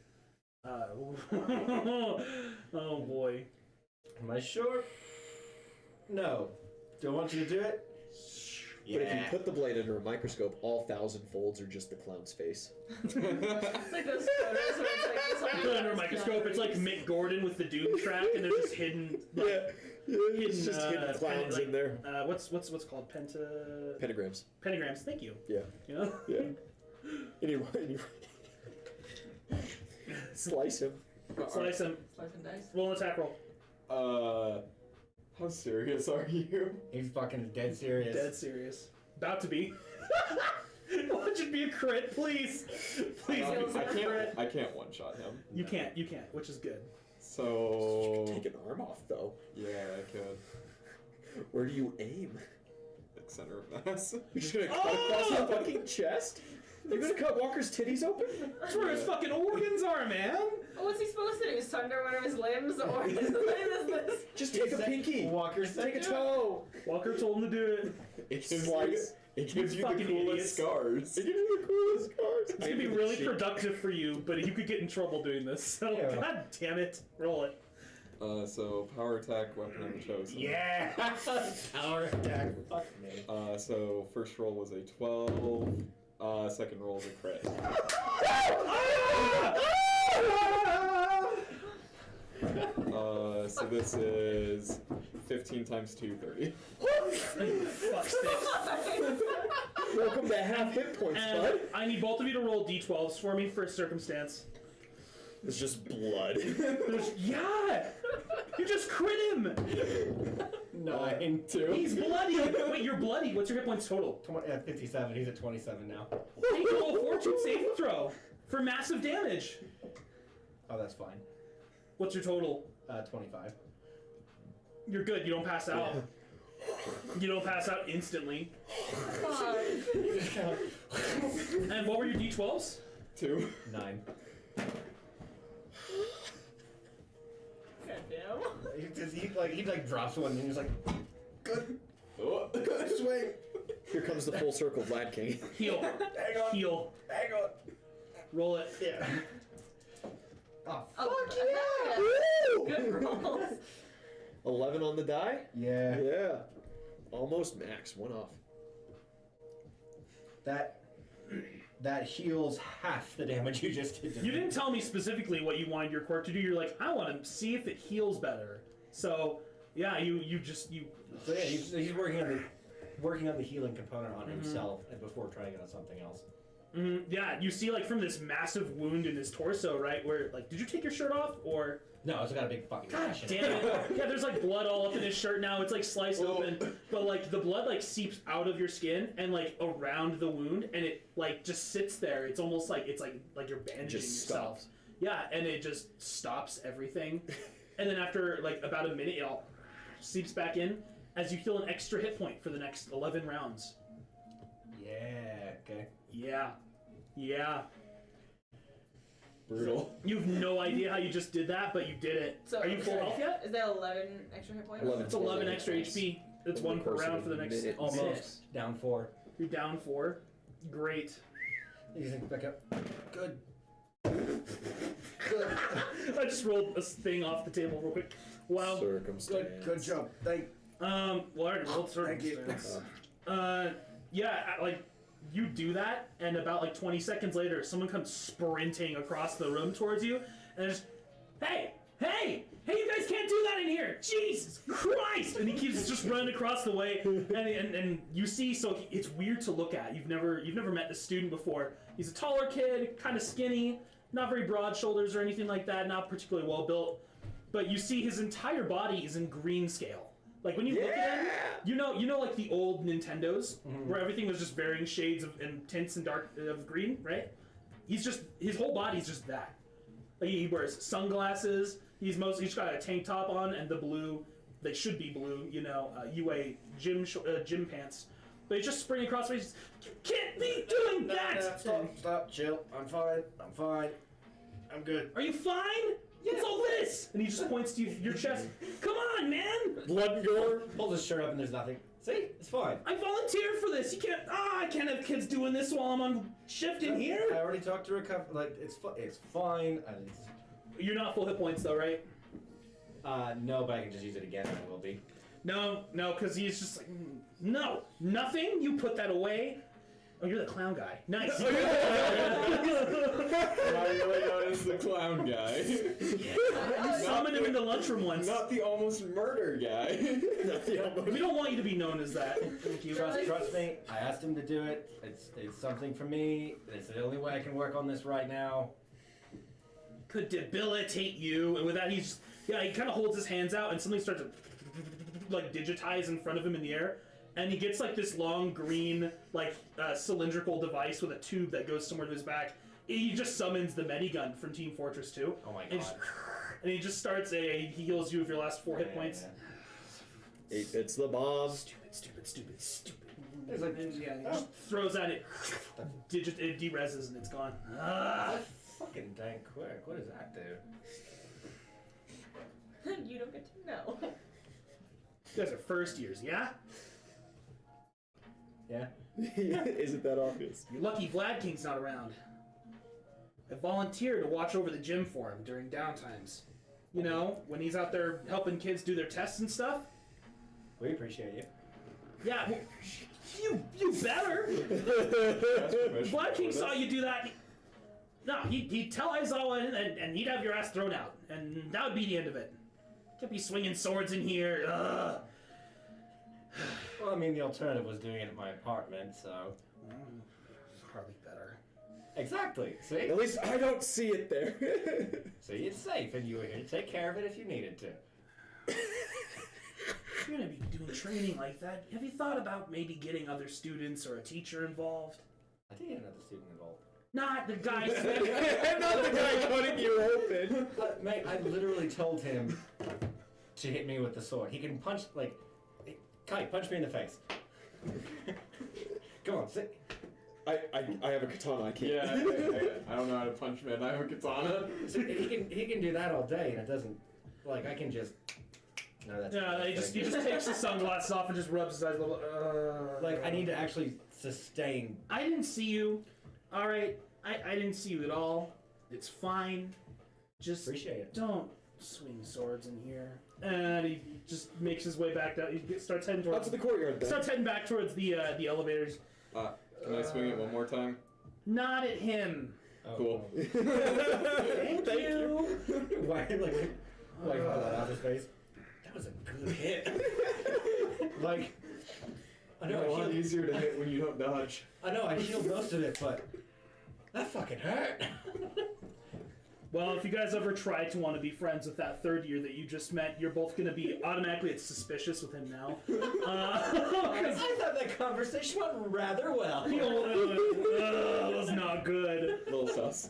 Oh boy. Am I sure? No. Do I want you to do it? But if you put the blade under a microscope, all 1,000 folds are just the clown's face. It's like those photos where it's like this. You put it under a microscope, it's like Mick Gordon with the Doom track, and there's just hidden, like, It's just hidden clowns in there. What's called Pentagrams. pentagrams? Thank you. Yeah. You know? Yeah. Anyway. Slice him. Slice him. Slice and dice. Roll an attack roll. How serious are you? He's fucking dead serious. Dead serious. About to be. Watch it be a crit, please. Please. I can't one-shot him. You can't, which is good. So... Take an arm off, though. Yeah, I could. Where do you aim? like center of mass. You're just gonna cut across the fucking chest? You're gonna cut Walker's titties open? That's where his fucking organs are, man. Oh, what's he supposed to do? Sunder one of his limbs, or what is this? Just take a pinky. Walker's Take a toe. Walker told him to do it. It gives Slice. you the fucking coolest idiots. scars. It gives you the coolest scars. It's gonna be really productive for you, but you could get in trouble doing this. So, Yeah. god damn it, roll it. So power attack, weapon of chosen. Yeah! Power attack. Fuck me. So first roll was a 12. Second roll was a crit. So this is 15 times 2, 30. Fuck sticks. Welcome to half hit points, bud. And I need both of you to roll d12s for me for circumstance. It's just blood. Yeah! You just crit him! 9. 2. He's bloody! Wait, you're bloody. What's your hit points total? 57. He's at 27 now. You can roll a fortune saving throw for massive damage. Oh, that's fine. What's your total? 25. You're good. You don't pass out. You don't pass out instantly. And what were your d12s? 2. 9. Goddamn. He drops one and he's like, good. Oh. Just wait. Here comes the full circle Vlad King. Heal. Hang on. Heal. Hang on. Roll it. Yeah. Oh, Oh, Woo! good rolls. 11 on the die? yeah. Yeah. Almost max. One off. That heals half the damage you just did. You didn't tell me specifically what you wanted your quirk to do. You're like, I want to see if it heals better. So, yeah, you. So yeah, he's working on the healing component on himself and before trying it on something else. Yeah, you see, like, from this massive wound in his torso, right? Where, like, did you take your shirt off, or? No, it's got a big fucking God gash in damn it! Yeah, there's like blood all up in his shirt now. It's like sliced open, but like the blood like seeps out of your skin and like around the wound, and it like just sits there. It's almost like it's like you're bandaging Just yourself. stops. Yeah, and it just stops everything. And then after like about a minute, it all seeps back in as you heal an extra hit point for the next 11 rounds. Yeah. Okay. Yeah, yeah. Brutal. You have no idea how you just did that, but you did it. So, Are you full health yet? Is that 11 extra hit points? 11. It's 11 extra HP. It's Over one the per course of round a for the next minute. Almost down 4. You're down 4. Great. You think back up. Good. I just rolled a thing off the table real quick. Wow. Circumstance. Good job. Thank. Well, I already rolled Thank you. circumstance. Yeah, like you do that, and about like 20 seconds later, someone comes sprinting across the room towards you, and just, hey, you guys can't do that in here! Jesus Christ! And he keeps just running across the way, and you see, so it's weird to look at. You've never met this student before. He's a taller kid, kind of skinny, not very broad shoulders or anything like that, not particularly well built, but you see his entire body is in green scale. Like when you look at him, you know, like the old Nintendos, where everything was just varying shades and tints and dark of green, right? His whole body's just that. Like he wears sunglasses. He's got a tank top on and the blue, they should be blue, UA gym pants. But he's just springing across the face. You can't be doing that. Stop, chill. I'm fine. I'm good. Are you fine? What's all this? And he just points to your chest. Come on, man! Blood and gore. Pulls his shirt up and there's nothing. See? It's fine. I volunteered for this. You can't. I can't have kids doing this while I'm on shift in here. I already talked to recover. Like it's fine. You're not full hit points though, right? No, but I can just use it again. And I will be. No, because he's just like, no, nothing. You put that away. Oh, you're the clown guy. Nice. I really known as the clown guy. You summoned him in the lunchroom once. Not the almost murder guy. We don't want you to be known as that. Thank you. Trust me. I asked him to do it. It's something for me. It's the only way I can work on this right now. Could debilitate you, and with that he kind of holds his hands out, and something starts to like digitize in front of him in the air. And he gets like this long green, like cylindrical device with a tube that goes somewhere to his back. He just summons the Medigun from Team Fortress 2. Oh my god. And he just starts he heals you of your last 4 hit points. It's the bomb. Stupid. It's like, yeah, he just throws at it. It dereses and it's gone. Ah. That's fucking dang quick. What does that do? You don't get to know. You guys are first years, yeah? Yeah. Isn't that obvious? You're lucky Vlad King's not around. I volunteered to watch over the gym for him during downtimes. You know, when he's out there helping kids do their tests and stuff. We appreciate you. Yeah, well, you better. Vlad King saw you do that. He'd tell Aizawa and he'd have your ass thrown out, and that would be the end of it. Can't be swinging swords in here. Ugh. Well, I mean, the alternative was doing it at my apartment, so. Hardly better. Exactly. See? At least I don't see it there. See, it's safe, and you were here to take care of it if you needed to. If you're gonna be doing training like that, have you thought about maybe getting other students or a teacher involved? I did get another student involved. Not the guy. Not the guy cutting you open. Mate, I literally told him to hit me with the sword. He can punch, like, Kai, punch me in the face. Come on, sit. I have a katana. I can't. Yeah, I don't know how to punch men. I have a katana. So he can do that all day, and it doesn't. Like, I can just. No, that's. Yeah, he just takes the sunglasses off and just rubs his eyes a little. Like, I need to actually sustain. I didn't see you. All right, I didn't see you at all. It's fine. Just Appreciate it. don't swing swords in here. And he just makes his way back down. He starts heading Out towards. to the courthyard then. Starts heading back towards the elevators. Can I swing it one more time? Not at him. Oh, Cool. Thank you. Why, like hold that out his face? That was a good hit. Like, I know It's a lot I healed, easier to hit when you don't dodge. I know I healed most of it, but that fucking hurt. Well, if you guys ever try to want to be friends with that third year that you just met, you're both going to be automatically suspicious with him now. I thought that conversation went rather well. It was not good. Little sus.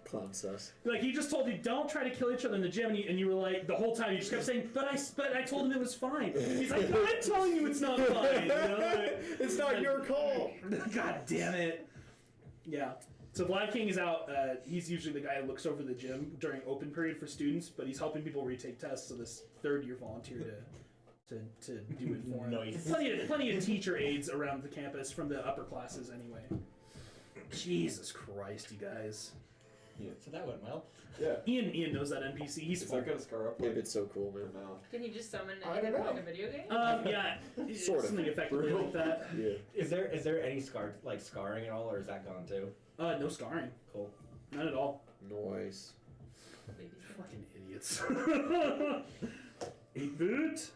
Clown sus. Like, he just told you, don't try to kill each other in the gym, and you were like, the whole time, you just kept saying, but I told him it was fine. He's like, but I'm telling you it's not fine. You know? It's not your call. God damn it. Yeah. So Vlad King is out. He's usually the guy who looks over the gym during open period for students, but he's helping people retake tests. So this third year volunteered to do it for him. Nice. Plenty of teacher aides around the campus from the upper classes anyway. Jesus Christ, you guys. So that went well. Yeah. Ian knows that NPC. He's Is fun. that gonna scar up? Maybe it's so cool, man. No. Can you just summon I it don't like know. a video game? Yeah, Sort of. something effectively like that. Yeah. Is there any scarring at all, or is that gone too? No scarring. Cool. None at all. Noise. Fucking idiots. 8-bit.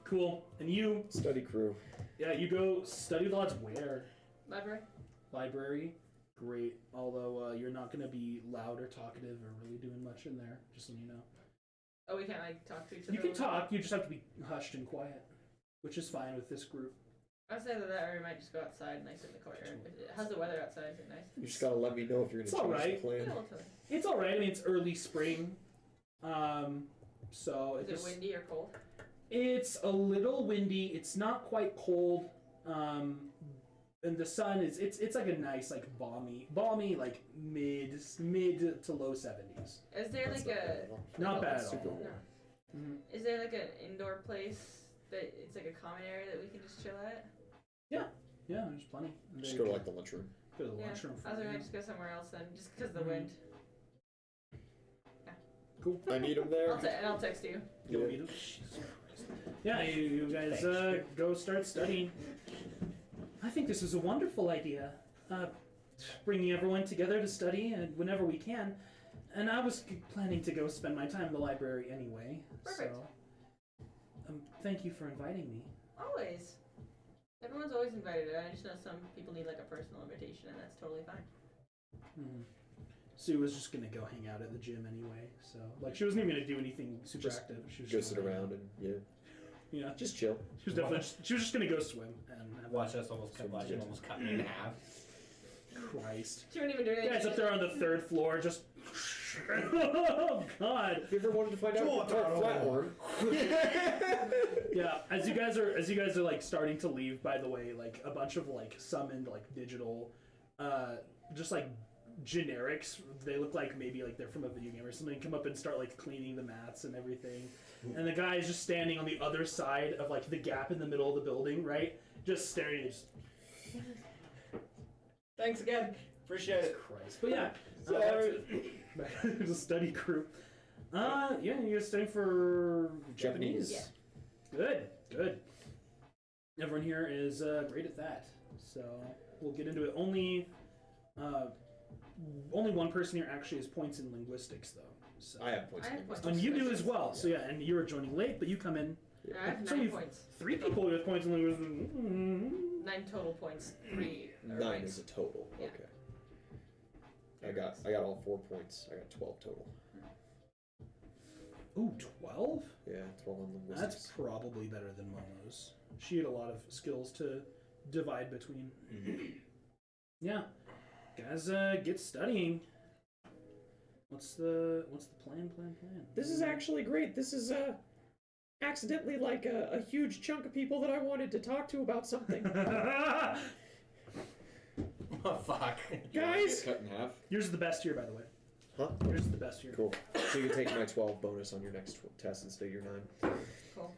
Cool. And you, Study crew. yeah, you go study with odds where? Library? Library. Great. Although you're not going to be loud or talkative or really doing much in there, just so you know. Oh, we can't like talk to each other? You can talk, you just have to be hushed and quiet, which is fine with this group. I'd say that we might just go outside nice in the courtyard. How's the weather outside? Is it nice? You just gotta let me know if you're It's gonna change alright. the Yeah, plan. we'll tell you. It's alright. I mean, it's early spring. So Is it windy or cold? It's a little windy. It's not quite cold. And the sun is it's like a nice like balmy like mid to low 70s. Is there like a Not bad at Super all. warm. no? Mhm. Is there like an indoor place that it's like a common area that we can just chill at? Yeah, there's plenty. Just go to like the lunchroom. Go to the Yeah. lunchroom. I was gonna just go somewhere else then, just because of the wind. Cool. I need him there. I'll text you. You'll Yeah. meet him. Jesus Christ. Yeah, you guys go start studying. I think this is a wonderful idea. Bringing everyone together to study and whenever we can. And I was planning to go spend my time in the library anyway. Perfect. So, thank you for inviting me. Always. Everyone's always invited. I just know some people need like a personal invitation, and that's totally fine. Sue was just gonna go hang out at the gym anyway, so like she wasn't even gonna do anything super Just active. She was Go just sit gonna hang around out. and Yeah, just chill. she was definitely she was just gonna go swim and have Watch us almost cut me in half. Christ. She wouldn't even do anything. Guys up there on the third floor just Oh God. If you ever wanted to find out Come if you on, talk Donald. flatworm. Yeah, as you guys are like starting to leave, by the way, like a bunch of like summoned like digital, just like generics. They look like maybe like they're from a video game or something. Come up and start like cleaning the mats and everything. And the guy is just standing on the other side of like the gap in the middle of the building, right? Just staring at just Thanks again. Appreciate it. Christ. But yeah, back to the study group. Yeah, you guys studying for Japanese. Yeah. Good. Everyone here is great at that, so we'll get into it. Only one person here actually has points in linguistics, though. So. I have points. I in have points. linguistics. And you do as well. So yeah, and you're joining late, but you come in. I have So 9 you've points. 3 people with points in linguistics. 9 total points. 3 are 9 ranks. is a total. Yeah. Okay. I got all 4 points. I got 12 total. Ooh, 12? Yeah, 12 on linguistics. That's probably better than Momo's. She had a lot of skills to divide between. Yeah, guys, get studying. What's the plan? This is actually great. This is accidentally like a huge chunk of people that I wanted to talk to about something. Oh, fuck. You wanna Guys! get cut in half. Yours is the best year, by the way. Huh? Yours is the best year. Cool. So you can take my 12 bonus on your next test instead of your 9. Cool.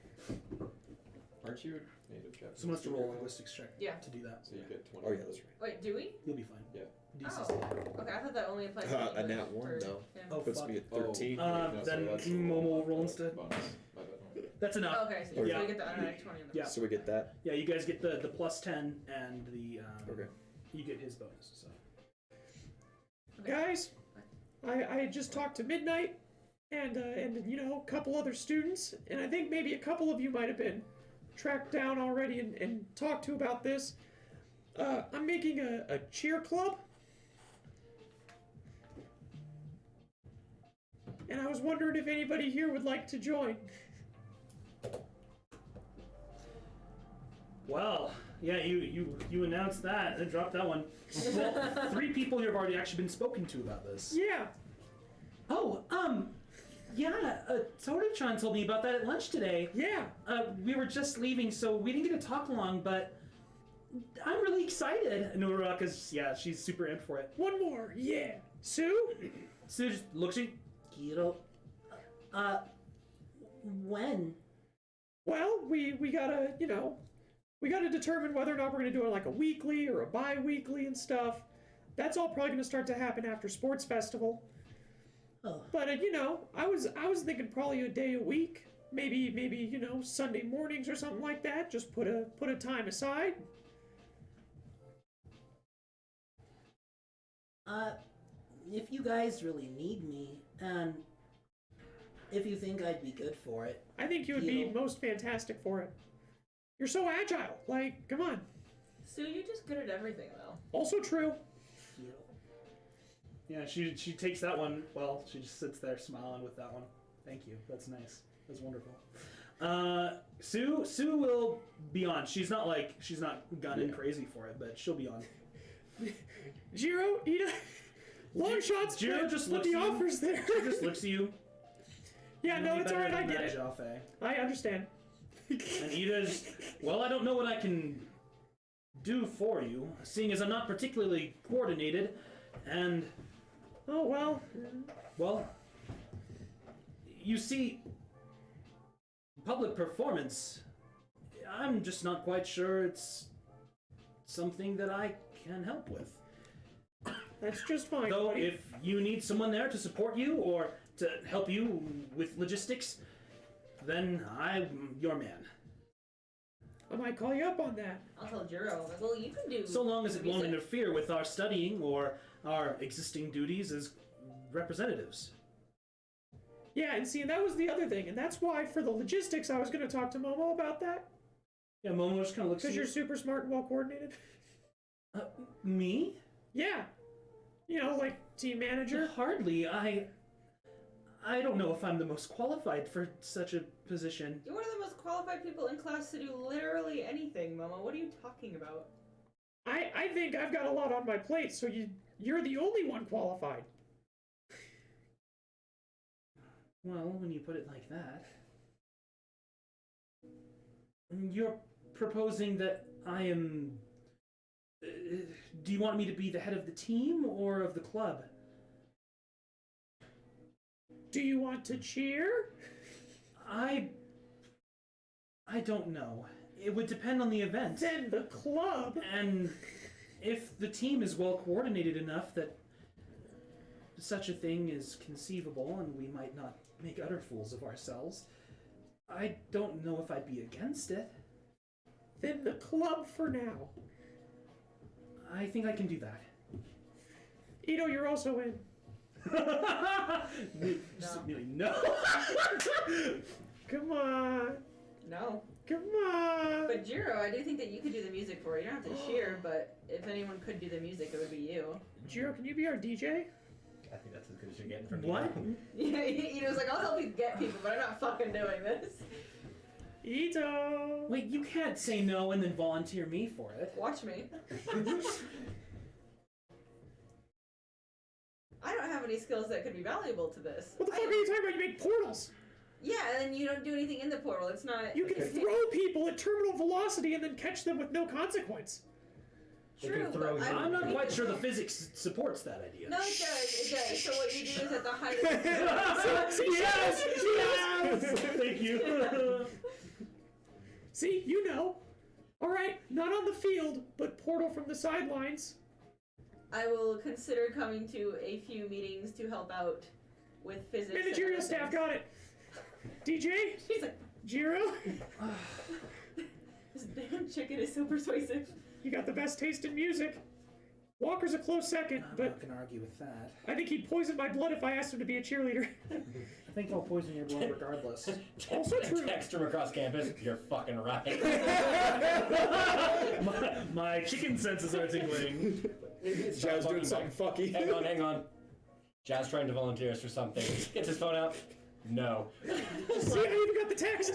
Aren't you a native Japanese? Someone has to roll a linguistics check Yeah. to do that. So you get 20. Oh, yeah, that's right. Wait, do we? You'll be fine. Yeah. DC's Oh. Okay, I thought that only applied to A English nat 1, for no. him. Oh, Puts fuck. me at Oh. 13. No, so then that's Momo will roll instead. bonus. My bad. That's enough. Oh, okay, so Yeah. we get the automatic 20 on the Yeah. So we get that. Yeah, you guys get the plus 10 and the Okay. you get his bonus. So Guys, I had just talked to Midnight and you know, a couple other students, and I think maybe a couple of you might have been tracked down already and talked to about this. I'm making a cheer club. And I was wondering if anybody here would like to join. well, yeah, you announced that and dropped that one. Well, 3 people here have already actually been spoken to about this. Yeah. Oh, yeah, Soda-chan told me about that at lunch today. Yeah. We were just leaving, so we didn't get to talk long, but I'm really excited. And Uraraka's, yeah, she's super in for it. One more. Yeah. Sue? Sue just looks at you, when? Well, we gotta, you know, we gotta determine whether or not we're gonna do it like a weekly or a bi-weekly and stuff. That's all probably gonna start to happen after sports festival. Oh. But you know, I was thinking probably a day a week, maybe you know Sunday mornings or something like that. Just put a time aside. If you guys really need me, and if you think I'd be good for it. I think you would be most fantastic for it. You're so agile. Like, come on. Sue, you're just good at everything, though. Also true. Yeah, she takes that one. Well, she just sits there smiling with that one. Thank you. That's nice. That's wonderful. Sue will be on. She's not gunning crazy for it, but she'll be on. Jiro, Ida, long shots. Jiro but- just but looks the at you. offers there. She just looks at you. Yeah, You no, know me it's better alright. I than get that, it. Jaffe. I understand. And Ida's, well, I don't know what I can do for you, seeing as I'm not particularly coordinated, and, Oh well. you see, public performance, I'm just not quite sure it's something that I can help with. That's just fine. Though, buddy. if you need someone there to support you or to help you with logistics, then I'm your man. I might call you up on that. I'll tell Jiro. Like, well, you can do. So long as it won't music. interfere with our studying or our existing duties as representatives. Yeah, and see, that was the other thing, and that's why for the logistics, I was going to talk to Momo about that. Yeah, Momo just kind of looks at Because you. you're super smart and well coordinated. Me? Yeah. You know, like team manager. Hardly. I don't know if I'm the most qualified for such a position. You're one of the most qualified people in class to do literally anything, Momo. What are you talking about? I think I've got a lot on my plate, so you're the only one qualified. Well, when you put it like that, you're proposing that I am. Do you want me to be the head of the team or of the club? Do you want to cheer? I don't know. It would depend on the event. Then the club. And if the team is well coordinated enough that such a thing is conceivable and we might not make utter fools of ourselves, I don't know if I'd be against it. Then the club for now. I think I can do that. Ito, you're also in. No. Come on. No. Come on. But Jiro, I do think that you could do the music for it. You don't have to cheer, but if anyone could do the music, it would be you. Jiro, can you be our DJ? I think that's as good as you're getting from What? Yeah, he was like, I'll help you get people, but I'm not fucking doing this. Ito. Wait, you can't say no and then volunteer me for it. Watch me. I don't have any skills that could be valuable to this. What the fuck are you talking about? You make portals. Yeah, and then you don't do anything in the portal. It's not. You can throw people at terminal velocity and then catch them with no consequence. True, can throw but you. I'm not quite sure the physics supports that idea. No, it does. It does. So what you do is at the height. Yes! Thank you. See, you know. All right, not on the field, but portal from the sidelines. I will consider coming to a few meetings to help out with physics. and Managerial other staff things. got it. DJ, She's like, Jiro, this damn chicken is so persuasive. you got the best taste in music. Walker's a close second, I'm but not gonna argue with that. I think he'd poison my blood if I asked him to be a cheerleader. I think I'll poison your blood regardless. Also true. Text him across campus. You're fucking right. my chicken senses are tingling. Jazz doing something fucky. Hang on. Jazz trying to volunteer us for something. Gets his phone out. No. See, I even got the text.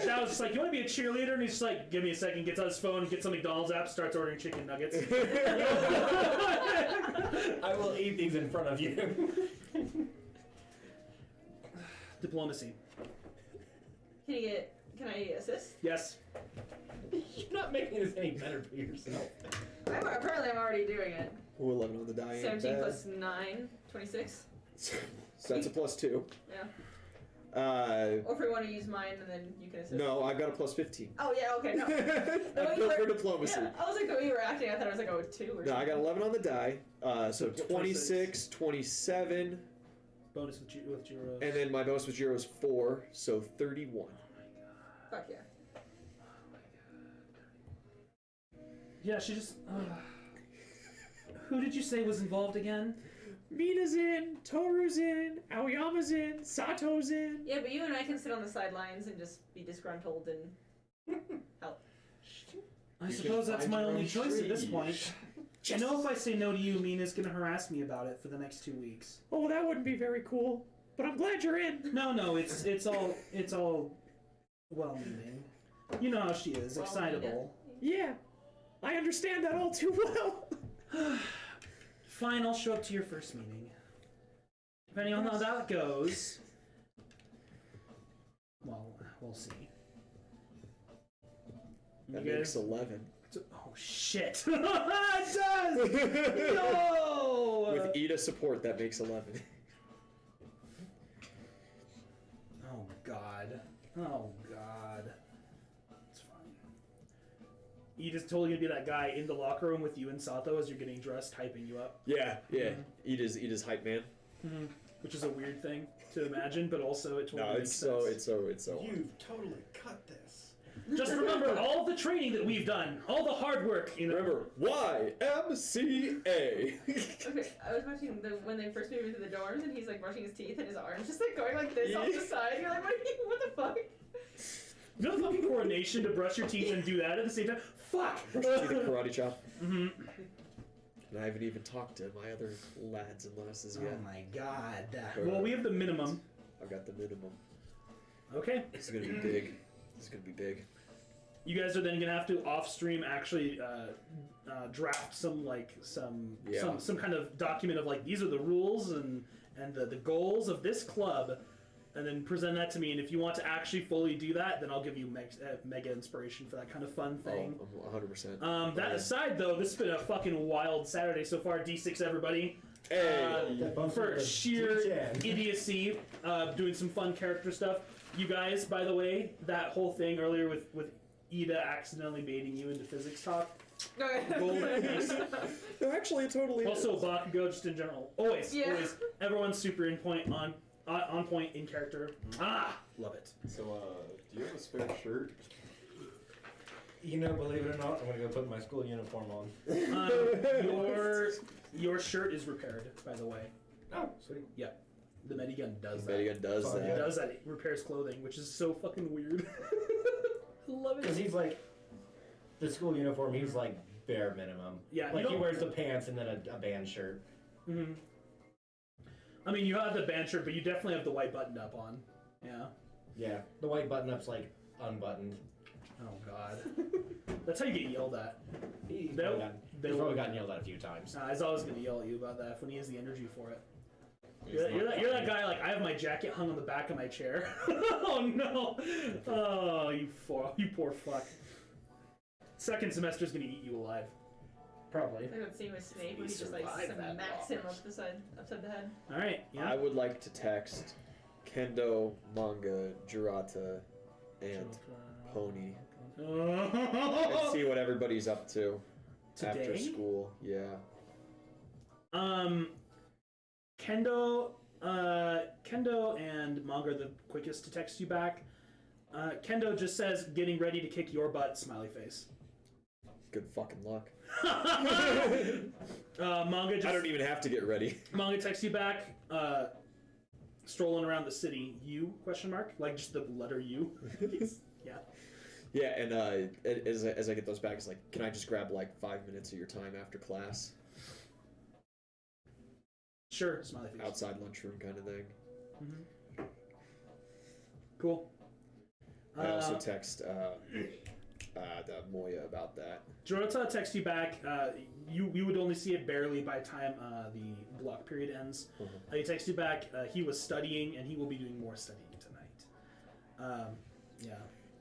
Shadow's just like, you want to be a cheerleader? And he's just like, give me a second, gets out his phone, gets a McDonald's app, starts ordering chicken nuggets. I will eat these in front of you. Diplomacy. Can I assist? Yes. You're not making this any better for yourself. Apparently I'm already doing it. Ooh, 11 on the die. ain't 17 bad. plus 9, 26. So that's a +2. Yeah. Uh, Or if we want to use mine and then you can assist. no, I've got a +15. Oh yeah, okay, no. I'm built for diplomacy. Yeah, I was like, the way you were acting, I thought it was like, 2 or something. No, I got 11 on the die. So 26, 27, Bonus with Jiro. and then my bonus with Jiro is 4, so 31. Fuck yeah. Yeah, she just. Who did you say was involved again? Mina's in, Toru's in, Aoyama's in, Sato's in. Yeah, but you and I can sit on the sidelines and just be disgruntled and help. I suppose that's my only choice at this point. I know if I say no to you, Mina's gonna harass me about it for the next 2 weeks. Oh, that wouldn't be very cool. But I'm glad you're in. No, it's all well-meaning. You know how she is, excitable. Yeah, I understand that all too well. Fine, I'll show up to your first meeting. Depending on how that goes, well, we'll see. That You makes guys- 11. Oh shit! It does. No. With Ida support, that makes 11. Oh god. Oh god. It's fine. You just totally gonna be that guy in the locker room with you and Sato as you're getting dressed, hyping you up. Yeah. Ida's hype man. Which is a weird thing to imagine, but also it totally No, makes sense. it's so. You've totally cut this. Just remember all the training that we've done, all the hard work. You know. Remember, YMCA. Okay, I was watching when they first moved into the dorms and he's like brushing his teeth and his arms just like going like this off the side. You're like, what the fuck? You know the fucking coordination to brush your teeth and do that at the same time? Fuck! Brush your teeth and karate chop. And I haven't even talked to my other lads and lasses yet. Oh my god. Well, we have the minimum. I've got the minimum. Okay. This is gonna be big. This is gonna be big. You guys are then gonna have to off-stream actually draft some kind of document of like these are the rules and the goals of this club and then present that to me. And if you want to actually fully do that, then I'll give you mega inspiration for that kind of fun thing. Oh, 100%. That aside, though, this has been a fucking wild Saturday so far. D6, everybody. Hey! For sheer idiocy, doing some fun character stuff. You guys, by the way, that whole thing earlier with Ida accidentally baiting you into physics talk. Golden piece. No, actually, it totally Also, is. Bakugo, just in general. Always, Yeah. always. Everyone's super on point in character. Love it. So, do you have a spare shirt? You know, believe it or not, I'm gonna go put my school uniform on. Your shirt is repaired, by the way. Oh, sweet. Yep. The Medigun does The that. Medigun does Fuck that. It does that. It repairs clothing, which is so fucking weird. Love Because it. he's like, the school uniform, he's like bare minimum. Yeah, Like you he don't- wears the pants and then a band shirt. Mm-hmm. I mean, you have the band shirt, but you definitely have the white button up on. Yeah. Yeah, the white button up's like unbuttoned. Oh God. That's how you get yelled at. He's They'll- probably gotten yelled at a few times. I was always gonna yell at you about that when he has the energy for it. You're that guy, like, I have my jacket hung on the back of my chair. Oh no! Oh, you poor fuck. Second semester's gonna eat you alive. Probably. Like that scene with Snape where he just like survived that smacks him upside the head. Alright, yeah. I would like to text Kendo, Manga, Jurata, and Pony and see what everybody's up to after Today? school. Yeah. Kendo and Manga are the quickest to text you back. Kendo just says, getting ready to kick your butt, smiley face. Good fucking luck. Manga just... I don't even have to get ready. Manga texts you back, strolling around the city. You, question mark? Like just the letter U? Yeah. Yeah, and as I get those back, it's like, can I just grab like 5 minutes of your time after class? Sure, smiley face. Outside lunchroom kind of thing. Mm-hmm. Cool. I also text the Moya about that. Jorota texts you back. You would only see it barely by the time the block period ends. He texts you back. He was studying, and he will be doing more studying tonight. Yeah.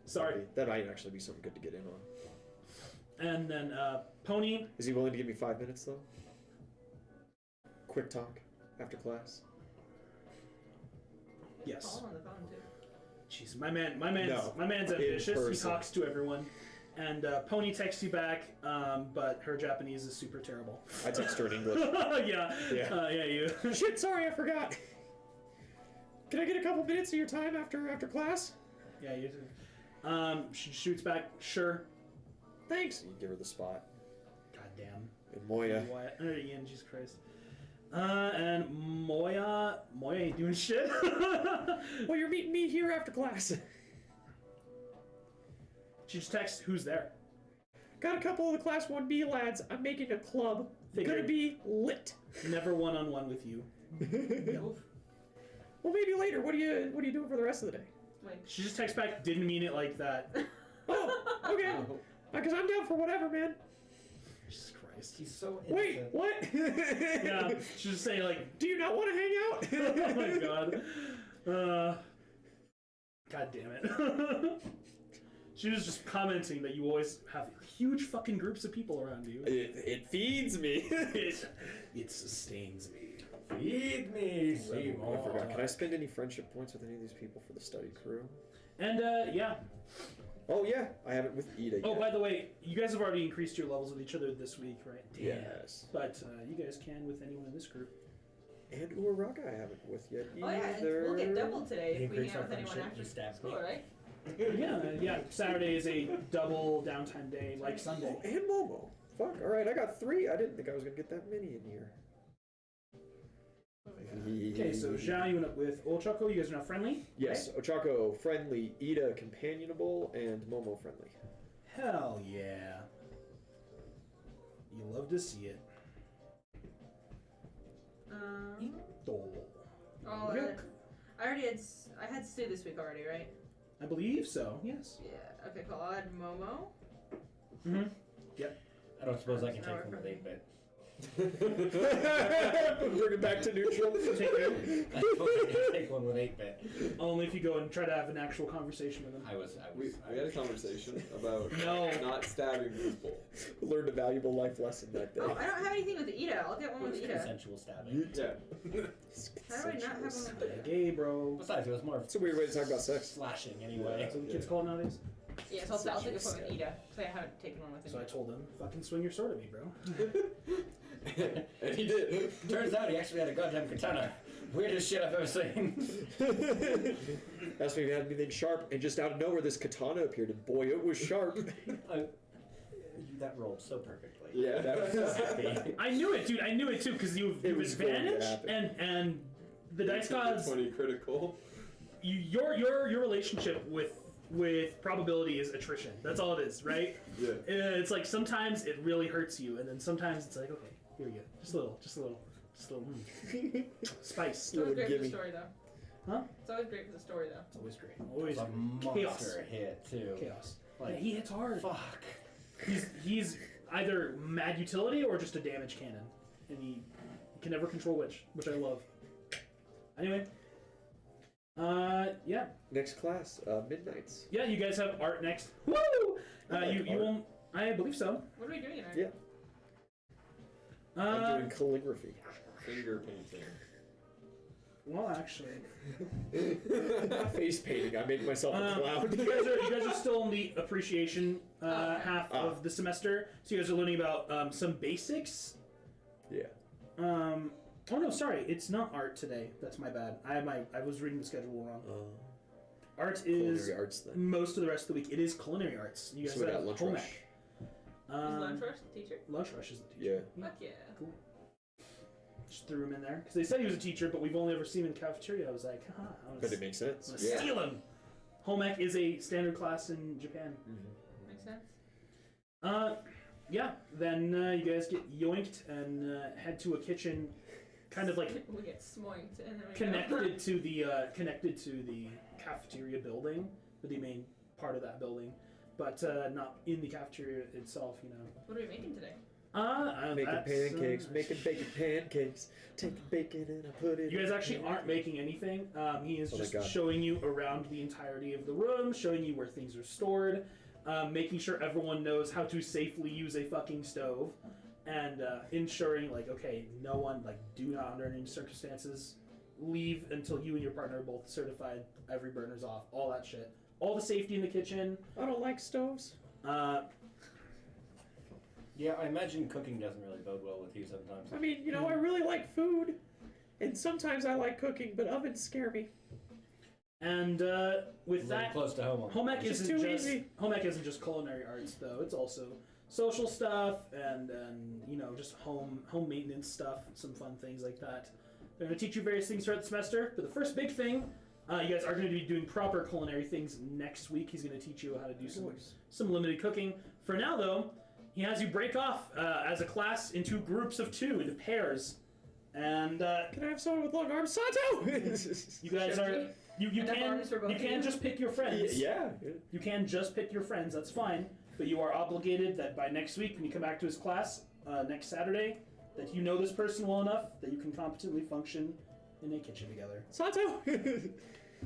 Sorry. That might actually be something good to get in on. And then Pony. Is he willing to give me 5 minutes though? Quick talk after class. Yes. Call on the phone too. Jeez, my man's ambitious. He person. talks to everyone. And Pony texts you back, but her Japanese is super terrible. I text her in English. Yeah. Yeah. Yeah, you. Shit, sorry, I forgot. Can I get a couple minutes of your time after class? Yeah, you. She shoots back. Sure. Thanks. You give her the spot. God damn. And Moya. Ian, Jesus Christ. And Moya ain't doing shit. Well, you're meeting me here after class. She just texts, who's there? Got a couple of the Class 1B lads. I'm making a club. Figured. Gonna be lit. Never one-on-one with you. Well, maybe later. What are you doing for the rest of the day? Like, She just texts back, didn't mean it like that. Oh, okay. Because I'm down for whatever, man. Jesus Christ. He's so Wait, innocent. what? Yeah, she's just saying like, Do you not want to hang out? oh my god. God damn it. She was just commenting that you always have huge fucking groups of people around you. It feeds me. It sustains me. Feed me, Seymour. I forgot. Can I spend any friendship points with any of these people for the study crew? And yeah. Oh yeah, I haven't with Ida yet. Oh, by the way, you guys have already increased your levels with each other this week, right? Yes. But you guys can with anyone in this group. And Uraraka I haven't with yet oh yeah, either. we'll get double today if we Increase hang out our with anyone friendship, after you stab school, me. right? Yeah. Saturday is a double downtime day, like Sunday. Oh, and Momo. Fuck. All right, I got 3. I didn't think I was gonna get that many in here. Okay, so Zhao, you went up with Ochako. You guys are now friendly? Yes, Ochako friendly, Ida companionable, and Momo friendly. Hell yeah. You love to see it. Oh, I had Stu this week already, right? I believe so, yes. Yeah. Okay, cool. I'll add Momo. Mm-hmm. I don't suppose I can take from the big bit. Bring it back to neutral. Take one with 8-bit. Only if you go and try to have an actual conversation with him. We had a conversation about No. not stabbing people. Learned a valuable life lesson that day. Oh, I don't have anything with Ida. I'll get one with Ida. Consensual stabbing. Yeah. How do I not have one with Ida? Gay, bro. Besides, it was more It's a weird way to talk about sex. slashing anyway. That's what the kids call it nowadays. Yeah, so I'll take a point with Ida, because I haven't taken one with So I Ida. told him, fucking swing your sword at me, bro. And he did. Turns out he actually had a goddamn katana. Weirdest shit I've ever seen. Asked me if he had anything sharp, and just out of nowhere, this katana appeared, and boy, it was sharp. That rolled so perfectly. Yeah, that was Happy. I knew it, dude. I knew it too, because you've was going to advantage, happen. and the dice gods. 20 critical. Your relationship with probability is attrition. That's all it is, right? Yeah. It's like sometimes it really hurts you, and then sometimes it's like, okay, here we go, just a little spice. It's always great for the gimme. story, though. Huh? It's always great for the story, though. It's always great. Always A chaos. monster hit too. Chaos. Like, Yeah, he hits hard. fuck. He's either mad utility or just a damage cannon, and he can never control which I love. Anyway, yeah, Next class, Midnights. yeah. You guys have art next. Woo! You won't. I believe so. What are we doing in our Yeah. I'm doing calligraphy. Finger painting. Well, actually, Face painting. I make myself a clown. you guys are still in the appreciation half of the semester, so you guys are learning about some basics. Yeah. Oh no, sorry, it's not art today. That's my bad. I was reading the schedule wrong. Art is Culinary arts then. most of the rest of the week. It is culinary arts. You guys So we have got lunch home rush. ec. Is lunch rush the teacher? Lunch rush is the teacher. Yeah. Fuck yeah. Cool. Just threw him in there because they said he was a teacher, but we've only ever seen him in the cafeteria. I was like, haha. But it makes sense. I'm gonna steal him. Home ec is a standard class in Japan. Makes sense. Yeah. Then you guys get yoinked and head to a kitchen, kind of like We get smoinked and then we connected to the cafeteria building, or the main part of that building, but not in the cafeteria itself. You know. What are we making today? Making That's, pancakes, making bacon pancakes. Take the bacon and I put it. You guys actually aren't making anything. He is Oh my just God. showing you around the entirety of the room, showing you where things are stored, making sure everyone knows how to safely use a fucking stove, and ensuring, like, okay, no one, like, do not under any circumstances leave until you and your partner are both certified. Every burner's off. All that shit. All the safety in the kitchen. I don't like stoves. Yeah, I imagine cooking doesn't really bode well with you sometimes. I mean, you know, I really like food, and sometimes I like cooking, but ovens scare me. And with Very that, close to home. home ec It's isn't too just easy. home ec isn't just culinary arts though. It's also social stuff and you know, just home maintenance stuff, some fun things like that. They're going to teach you various things throughout the semester, but the first big thing, you guys are going to be doing proper culinary things next week. He's going to teach you how to do some limited cooking. For now though, he has you break off as a class into groups of 2, into pairs, and Can I have someone with long arms? Sato! you guys are you Enough arms for both you of can you? just pick your friends. Yeah. You can just pick your friends, that's fine. But you are obligated that by next week, when you come back to his class, next Saturday, that you know this person well enough that you can competently function in a kitchen together. Sato!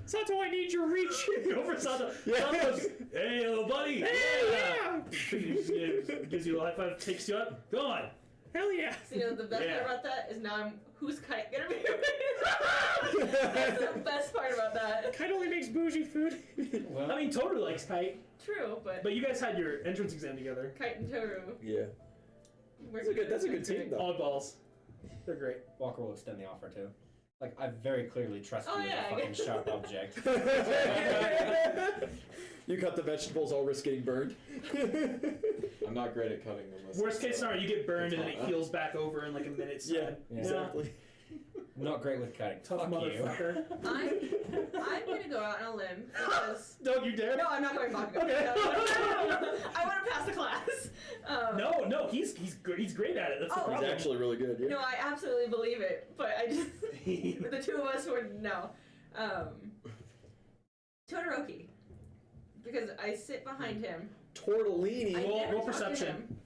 Sato, I need your reach! Go for Sato. Yeah. Sato goes, hey, little buddy! Hey, Gives you a high five, takes you up. Go on! Hell yeah! So, you know, the best Yeah. part about that is now who's Kite gonna be? That's the best part about that. Kite only makes bougie food. Well, I mean, Toru likes Kite, True, but but you guys had your entrance exam together. Kite and Toru. Yeah. That's a good team, though. Oddballs. They're great. Walker will extend the offer too. Like, I very clearly trust Oh, you with yeah, a I fucking guess. sharp object. You cut the vegetables, all risk getting burned. I'm not great at cutting them. Worst case scenario, you get burned and then it heals back over in like a minute's Yeah, time. exactly. Not great with cutting. Tough Fuck you. motherfucker. I'm gonna go out on a limb because Don't you dare. no, I'm not going back. Okay. No. I want to pass the class. No, he's good. He's great at it. That's the Oh. He's problem. actually really good, yeah. No, I absolutely believe it, but I just the two of us would no. Todoroki, because I sit behind him. Tortellini. I Roll never talk to perception. him.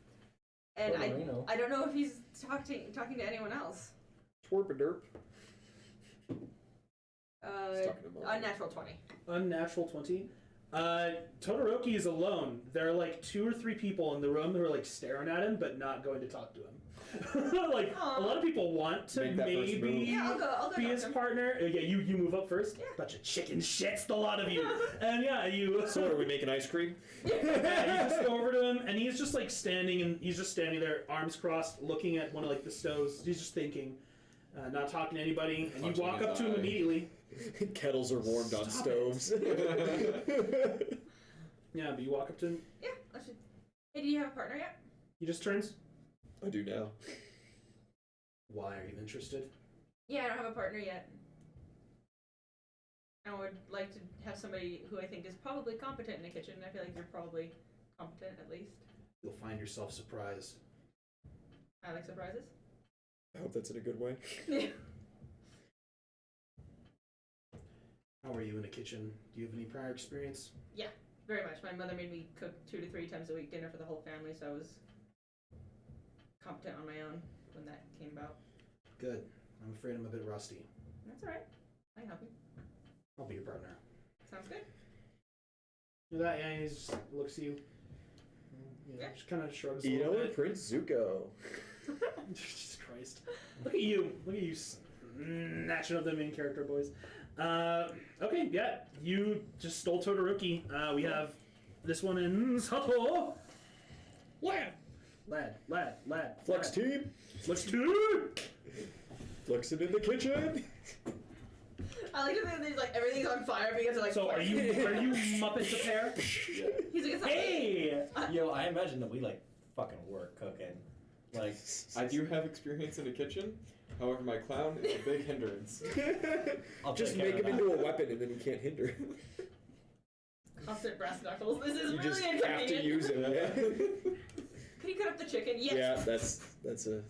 And Tortorino. I don't know if he's talking to anyone else. Twerp a derp. He's talking to Mom. Unnatural 20. Unnatural 20. Todoroki is alone. There are like 2 or 3 people in the room who are like staring at him, but not going to talk to him. Like a lot of people want to Make that first move. maybe Yeah, I'll go be talk his to him. partner. Yeah, you move up first. Yeah. Bunch of chicken shits, the lot of you. And yeah, you. So what, are we making ice cream? Yeah, you just go over to him, and he's just like standing there, arms crossed, looking at one of like the stoves. He's just thinking, not talking to anybody. And you Punching walk his up to him eye. immediately. Kettles are warmed on Stop it. stoves. Yeah, but you walk up to him. Yeah, let's just. Hey, do you have a partner yet? He just turns. I do now. Why are you interested? Yeah, I don't have a partner yet. I would like to have somebody who I think is probably competent in the kitchen. I feel like you're probably competent at least. You'll find yourself surprised. I like surprises. I hope that's in a good way. How are you in the kitchen? Do you have any prior experience? Very much. My mother made me cook 2 to 3 times a week dinner for the whole family, so I was competent on my own when that came about. Good. I'm afraid I'm a bit rusty. That's alright. I can help you. I'll be your partner. Sounds good. Do that, yeah, he just looks at you. Yeah, just kind of shrugs a Ito little and bit. Prince Zuko. Jesus Christ. Look at you. Look at you snatching up the main character, boys. Okay, yeah. You just stole Todoroki. We have this one in Sato. Lad. Flex team. Flex team. Flexing in the kitchen. I like to think that there's like everything's on fire because like. So are you Muppets a pair? He's like, Hey! Yo, I imagine that we like fucking work cooking. Like, I do have experience in the kitchen. However, my clown is a big hindrance. I'll Just take care make of him that. into a weapon and then he can't hinder it. constant brass knuckles. This is You really just inconvenient. have to use it. Yeah. Can you cut up the chicken? Yes. Yeah, that's a.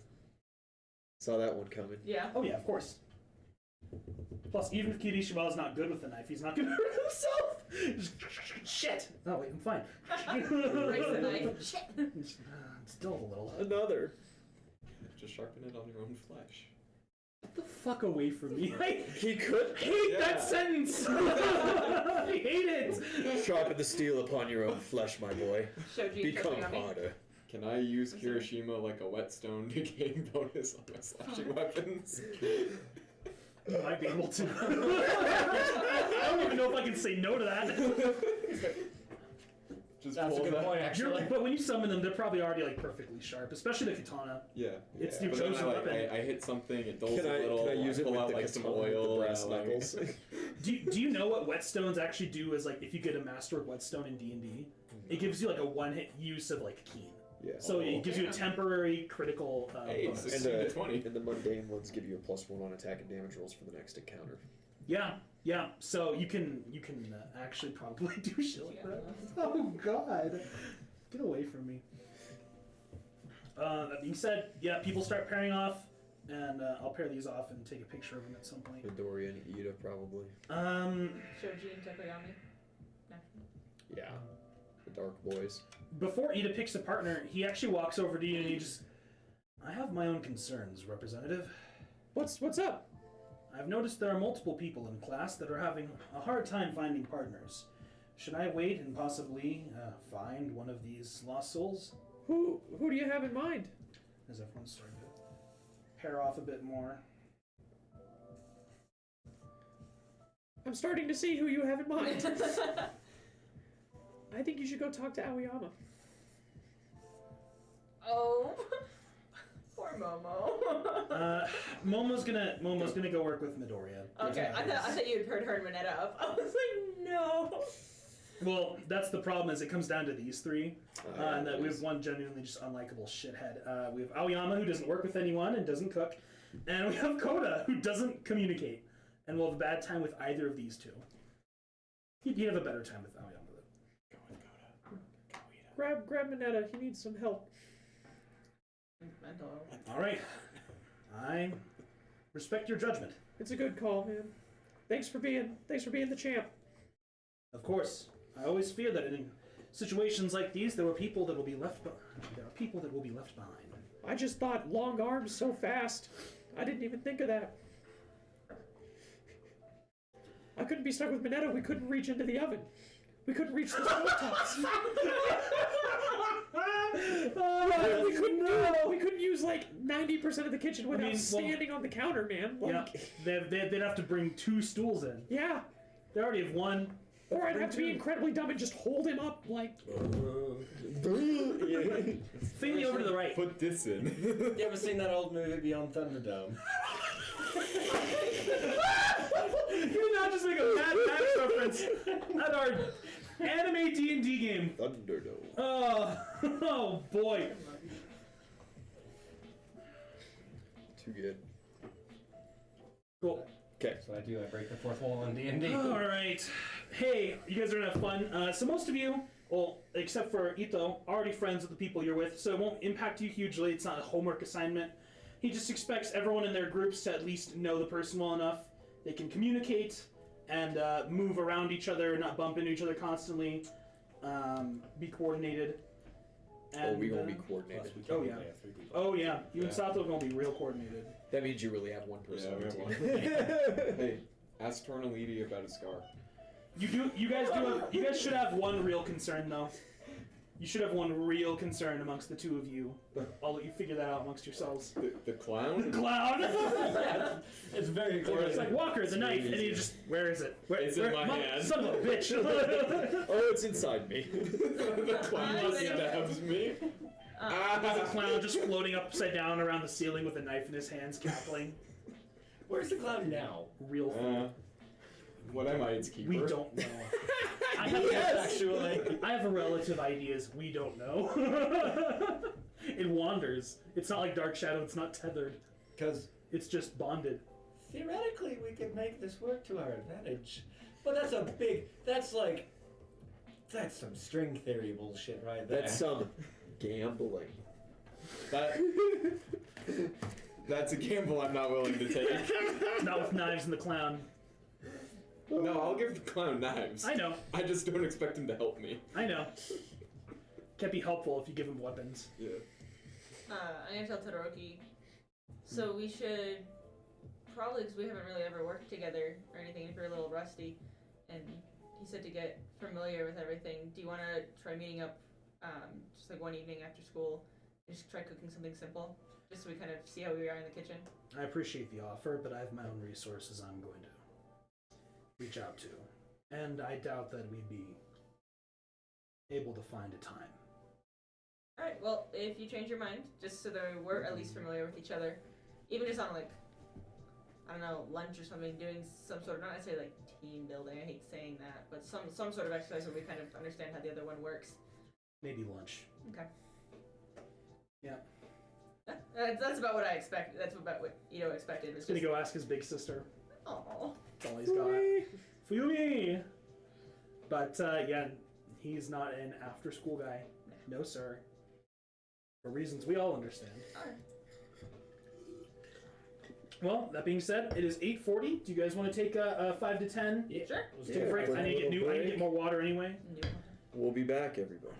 Saw that one coming. Yeah. Oh yeah, of course. Plus, even if Kirishima is not good with the knife, he's not gonna hurt himself. Just, shit. Oh wait, I'm fine. Breaks the knife. Shit. Still a little. Another. Just sharpen it on your own flesh. Get the fuck away from me. I He could hate that sentence. I hate it. sharpen the steel upon your own flesh, my boy. Shoji. Become Shoji. harder. Can I use Kirishima like a whetstone to gain bonus on my slashing weapons? You might be able to. I don't even know if I can say no to that. Just That's a pull good that. point, actually. But when you summon them, they're probably already like perfectly sharp, especially the katana. Yeah. It's yeah. your But then chosen I, weapon. I hit something, it dulls Can a little. I use it pull with out the like some katana with oil. the brass and I, like- knuckles? Do you know what whetstones actually do? Is like if you get a masterwork whetstone in D&D, it gives you like a one-hit use of like keen. Yeah. So it gives you a temporary critical Hey, bonus. it's And 16 to 20. and the mundane ones give you a +1 on attack and damage rolls for the next encounter. Yeah. So you can actually probably do shit like that. Oh God, get away from me. That being said, yeah, people start pairing off, and I'll pair these off and take a picture of them at some point. Midoriya and Ida probably. Shoji and Tokoyami. No. Yeah. The Dark Boys. Before Ida picks a partner, he actually walks over to you and he just, I have my own concerns, Representative. What's up? I've noticed there are multiple people in class that are having a hard time finding partners. Should I wait and possibly find one of these lost souls? Who do you have in mind? As everyone's starting to pair off a bit more. I'm starting to see who you have in mind. I think you should go talk to Aoyama. Oh. Poor Momo. Momo's gonna go work with Midoriya. Okay, I thought you had heard her and Minetta up. I was like, no. Well, that's the problem. Is it comes down to these three, and that we have Please. one genuinely just unlikable shithead. We have Aoyama, who doesn't work with anyone and doesn't cook, and we have Koda, who doesn't communicate, and will have a bad time with either of these two. You'd have a better time with Aoyama. Grab Minetta. He needs some help. All right, I respect your judgment. It's a good call, man. Thanks for being the champ. Of course, I always fear that in situations like these, there are people that will be left behind. I just thought long arms so fast. I didn't even think of that. I couldn't be stuck with Minetta. We couldn't reach into the oven. We couldn't reach the stovetops. We couldn't use like 90% of the kitchen without standing on the counter, man. Like, yeah, they'd have to bring 2 stools in. Yeah. They already have 1. Or I'd have to be incredibly dumb and just hold him up like. Thingy over to the right. Put this in. You ever seen that old movie Beyond Thunderdome? You did not just make a Mad Max reference at our anime D&D game. Thunderdome. Oh boy. Too good. Cool. Okay. So I break the fourth wall in D&D. All right. Hey, you guys are gonna have fun. So most of you, well, except for Ito, already friends with the people you're with, so it won't impact you hugely. It's not a homework assignment. He just expects everyone in their groups to at least know the person well enough. They can communicate and move around each other, not bump into each other constantly. Be coordinated. And, we gonna be coordinated. Oh yeah. Oh yeah. You and Sato are gonna be real coordinated. That means you really have one person Yeah, on we the have team. one. Hey, ask Tornalidi about his scar. You guys should have one real concern though. You should have one real concern amongst the two of you, but I'll let you figure that out amongst yourselves. The clown? The clown. It's very clear. It's like Walker, the knife, and you just where is it? It's in my hand. Son of a bitch. Oh, it's inside me. The clown stabs me. There's a clown just floating upside down around the ceiling with a knife in his hands, cackling. Where's the clown now? Real fun. What am I, its keeper? We don't know. I have a relative ideas. We don't know. It wanders. It's not like Dark Shadow. It's not tethered. Because It's just bonded. theoretically we could make this work to our advantage. But that's some string theory bullshit right there. That's some gambling. That's a gamble I'm not willing to take. Not with knives and the clown. No, I'll give the clown knives. I know. I just don't expect him to help me. I know. Can't be helpful if you give him weapons. Yeah. I'm gonna tell Todoroki. So we should probably, because we haven't really ever worked together or anything, if you're a little rusty, and he said to get familiar with everything. Do you want to try meeting up, just like one evening after school, and just try cooking something simple, just so we kind of see how we are in the kitchen? I appreciate the offer, but I have my own resources I'm going to reach out to. And I doubt that we'd be able to find a time. Alright, well, if you change your mind, just so that we're at least familiar with each other, even just on, like, I don't know, lunch or something, doing some sort of, not necessarily like team building, I hate saying that, but some sort of exercise where we kind of understand how the other one works. Maybe lunch. Okay. Yeah. That's about what I expect. That's about what Ito expected. He's gonna go ask his big sister. Oh. That's all he's got. Fumi! But, yeah, he's not an after-school guy. No, sir. For reasons we all understand. Alright. Well, that being said, it is 8:40. Do you guys want to take a 5 to 10? Yeah. Sure. Let's take a break. I need to get more water anyway. We'll be back, everybody.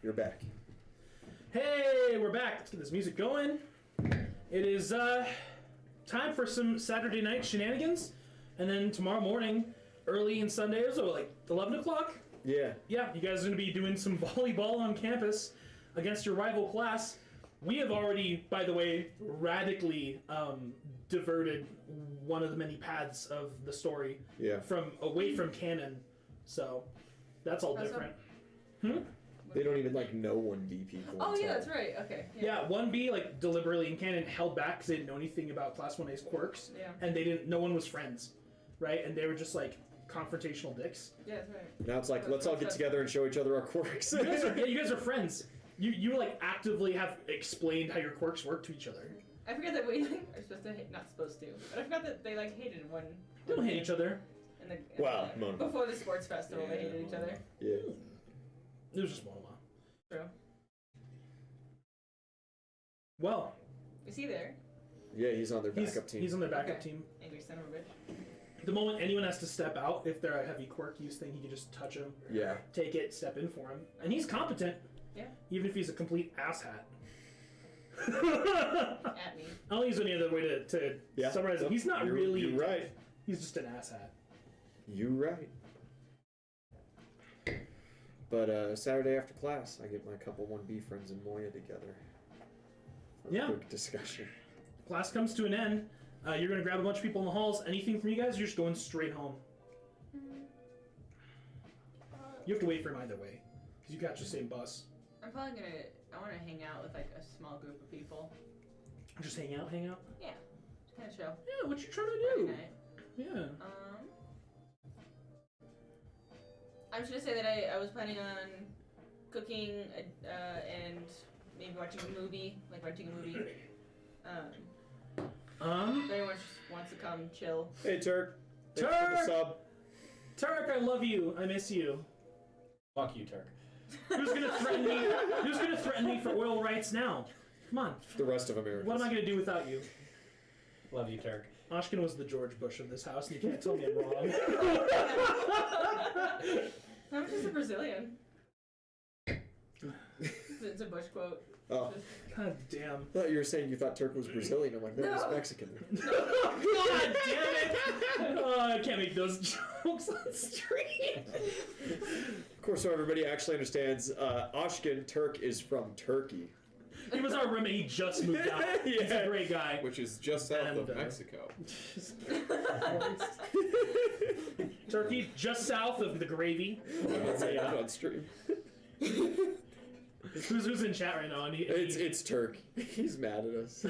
You're back. Hey, we're back. Let's get this music going. It is time for some Saturday night shenanigans, and then tomorrow morning, early and Sunday, so like 11 o'clock. Yeah. Yeah, you guys are going to be doing some volleyball on campus against your rival class. We have already, by the way, radically diverted one of the many paths of the story from away from canon, so that's all different. They don't even like know 1B people. Oh yeah, that's right. Okay. Yeah, 1B like deliberately in canon held back because they didn't know anything about Class 1A's quirks, and they didn't. No one was friends, right? And they were just like confrontational dicks. Yeah, that's right. Now it's like, let's all get together and show each other our quirks. You guys are friends. You like actively have explained how your quirks work to each other. I forget that we are supposed to not supposed to, but I forgot that they like hated one. They don't hate each other. Before the sports festival, they hated each other. Yeah. It was just one. True. Well. Is he there? Yeah, he's on their backup team. He's on their backup team. Angry son of a bitch. The moment anyone has to step out, if they're a heavy quirk use thing, he can just touch him. Yeah. Take it, step in for him. And he's competent. Yeah. Even if he's a complete asshat. At me. I don't use any other way to summarize it. He's not really. You're right. He's just an asshat. You right. But Saturday after class, I get my couple 1B friends and Moya together. For a quick discussion. Class comes to an end. You're going to grab a bunch of people in the halls. Anything from you guys? You're just going straight home. You have to wait for him either way, because you catch the same bus. I'm probably gonna. I want to hang out with like a small group of people. Just hang out. Yeah, just kind of chill. Yeah, what you trying to Friday do? night. Yeah. I was gonna say that I was planning on cooking and maybe watching a movie, like renting a movie. If anyone just wants to come chill. Hey, Turk. Turk! Thanks for the sub. Turk, I love you. I miss you. Fuck you, Turk. Who's gonna threaten me? Who's gonna threaten me for oil rights now? Come on. The rest of America. What am I gonna do without you? Love you, Turk. Oshkin was the George Bush of this house, and you can't tell me I'm wrong. I'm just a Brazilian. It's a Bush quote. Oh. God damn. I thought you were saying you thought Turk was Brazilian. I'm like, no, he's Mexican. God damn it! I can't make those jokes on stream. Of course, so everybody actually understands, Oshkin, Turk, is from Turkey. He was our roommate. He just moved out. He's a great guy. Which is just south of Mexico. Turkey, just south of the gravy. I'm saying that on stream. Who's in chat right now? It's Turk. He's mad at us. I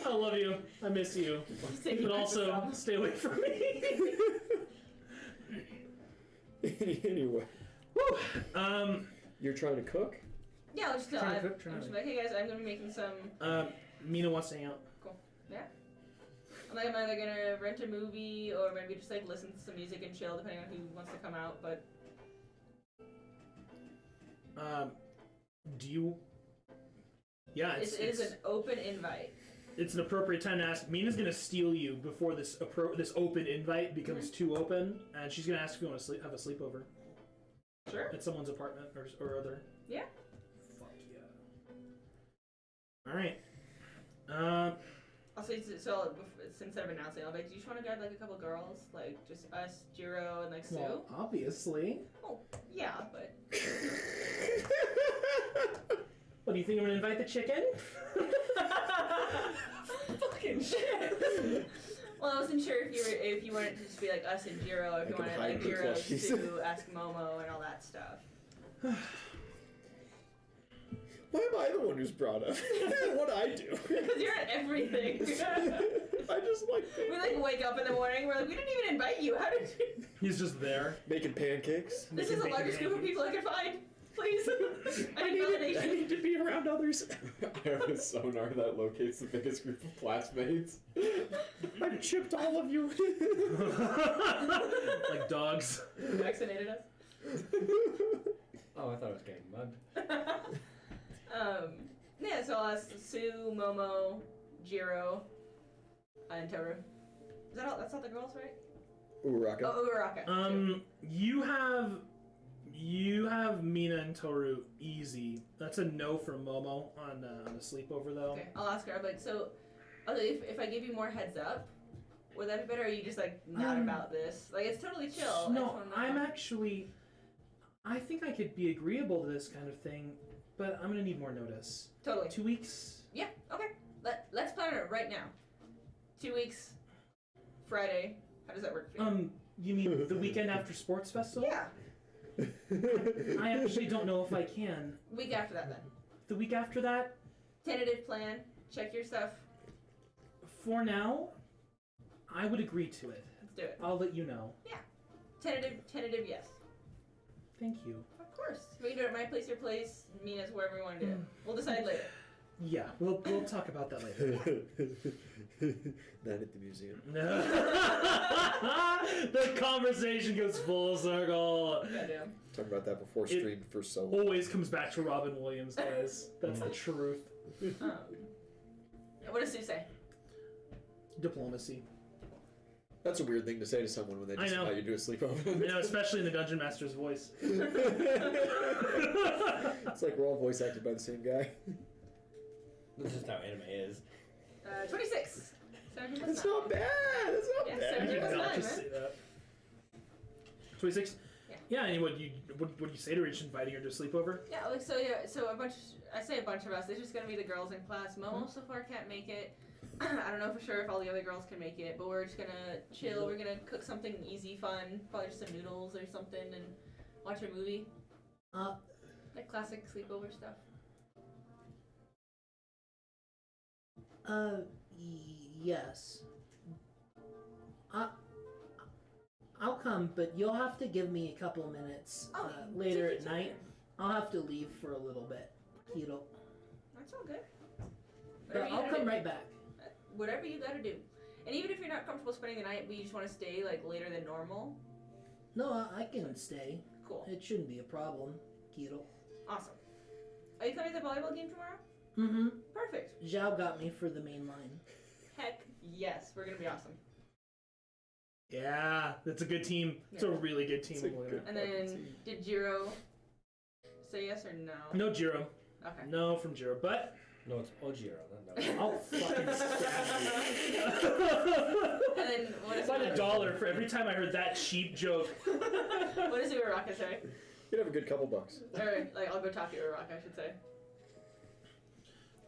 love you. I miss you. But also, stay away from me. Anyway. Woo! You're trying to cook? Yeah, let's just Trying to I'm just like, hey guys, I'm gonna be making some. Mina wants to hang out. Cool. Yeah. I'm either gonna rent a movie or maybe just like listen to some music and chill, depending on who wants to come out. But do you? Yeah, it is an open invite. It's an appropriate time to ask. Mina's gonna steal you before this open invite becomes too open, and she's gonna ask if you want to have a sleepover. Sure. At someone's apartment or other. Yeah. Fuck yeah. All right. I'll say so. Instead of announcing, I'll be like, do you just want to grab like a couple girls, like just us, Jiro, and like Sue? Well, obviously. Oh, yeah, but. What do you think I'm gonna invite the chicken? Fucking shit. Well, I wasn't sure if you wanted to just be like us and Jiro, or if you wanted like Jiro, Sue, Ask Momo, and all that stuff. Why am I the one who's brought up? What I do? Because you're at everything. I just like. We like wake up in the morning. We're like, we didn't even invite you. How did you? He's just there Making pancakes. This is the largest group of people I could find. Please. I need validation. I need to be around others. I have a sonar that locates the biggest group of classmates. I've chipped all of you. like dogs. Vaccinated us. Oh, I thought I was getting mugged. Yeah, so I'll ask Sue, Momo, Jiro, and Toru. Is that all? That's not the girls, right? Uraraka. Oh, Uraraka. You have Mina and Toru easy. That's a no for Momo on a sleepover though. Okay, I'll ask her. I'm like, so, if I give you more heads up, would that be better? Or are you just like not about this? Like, it's totally chill. I just No, wanna know. I'm actually. I think I could be agreeable to this kind of thing, but I'm gonna need more notice. Totally. 2 weeks. Yeah. Okay. Let's plan it right now. 2 weeks. Friday. How does that work for you? You mean the weekend after sports festival? Yeah. I actually don't know if I can. Week after that, then. The week after that, Tentative plan. Check your stuff. for now, I would agree to it. Let's do it. I'll let you know. Tentative, yes. Thank you. Of course. We can do it at my place, your place, Mina's, wherever we want to do it. We'll decide later. Yeah, we'll talk about that later. Not at the museum. The conversation goes full circle. Goddamn. Talk about that before stream for so long. Always comes back to Robin Williams, guys. That's the truth. What does Sue say? Diplomacy. That's a weird thing to say to someone when they just I know. invite you to a sleepover. You know, especially in the Dungeon Master's voice. It's like we're all voice acted by the same guy. This is how anime is. 26. 17 plus That's 9. not bad. That's not Yeah, bad. 17 plus I'll 9, just man. say that. 26? Yeah. Yeah, and what do you say to her? Just inviting her to a sleepover? Yeah, like, so a bunch, I say a bunch of us, it's just gonna be the girls in class. Momo so far can't make it. I don't know for sure if all the other girls can make it, but we're just gonna chill. We're gonna cook something easy, fun, probably just some noodles or something, and watch a movie. Like classic sleepover stuff. Yes. I'll come, but you'll have to give me a couple minutes Oh, later take at your night. time. I'll have to leave for a little bit. You know, That's all good. but Whatever you I'll gotta come do. right back. Whatever you gotta do. And even if you're not comfortable spending the night, but you just want to stay like later than normal, No, I can stay. cool. It shouldn't be a problem, Kiro. Awesome. Are you coming to the volleyball game tomorrow? Mm-hmm. Perfect. Zhao got me for the main line. Heck yes, we're gonna be awesome. Yeah, that's a good team. It's a really good team. It's a I'm looking good- at. And then, did Jiro say yes or no? No Jiro. Okay. No from Jiro, but No, it's Ojiro. No. I'll fucking stab And then, what you. is Find $1 for every time I heard that cheap joke. What does Uraraka say? You'd have a good couple bucks. Or, like, I'll go talk to Uraraka, I should say.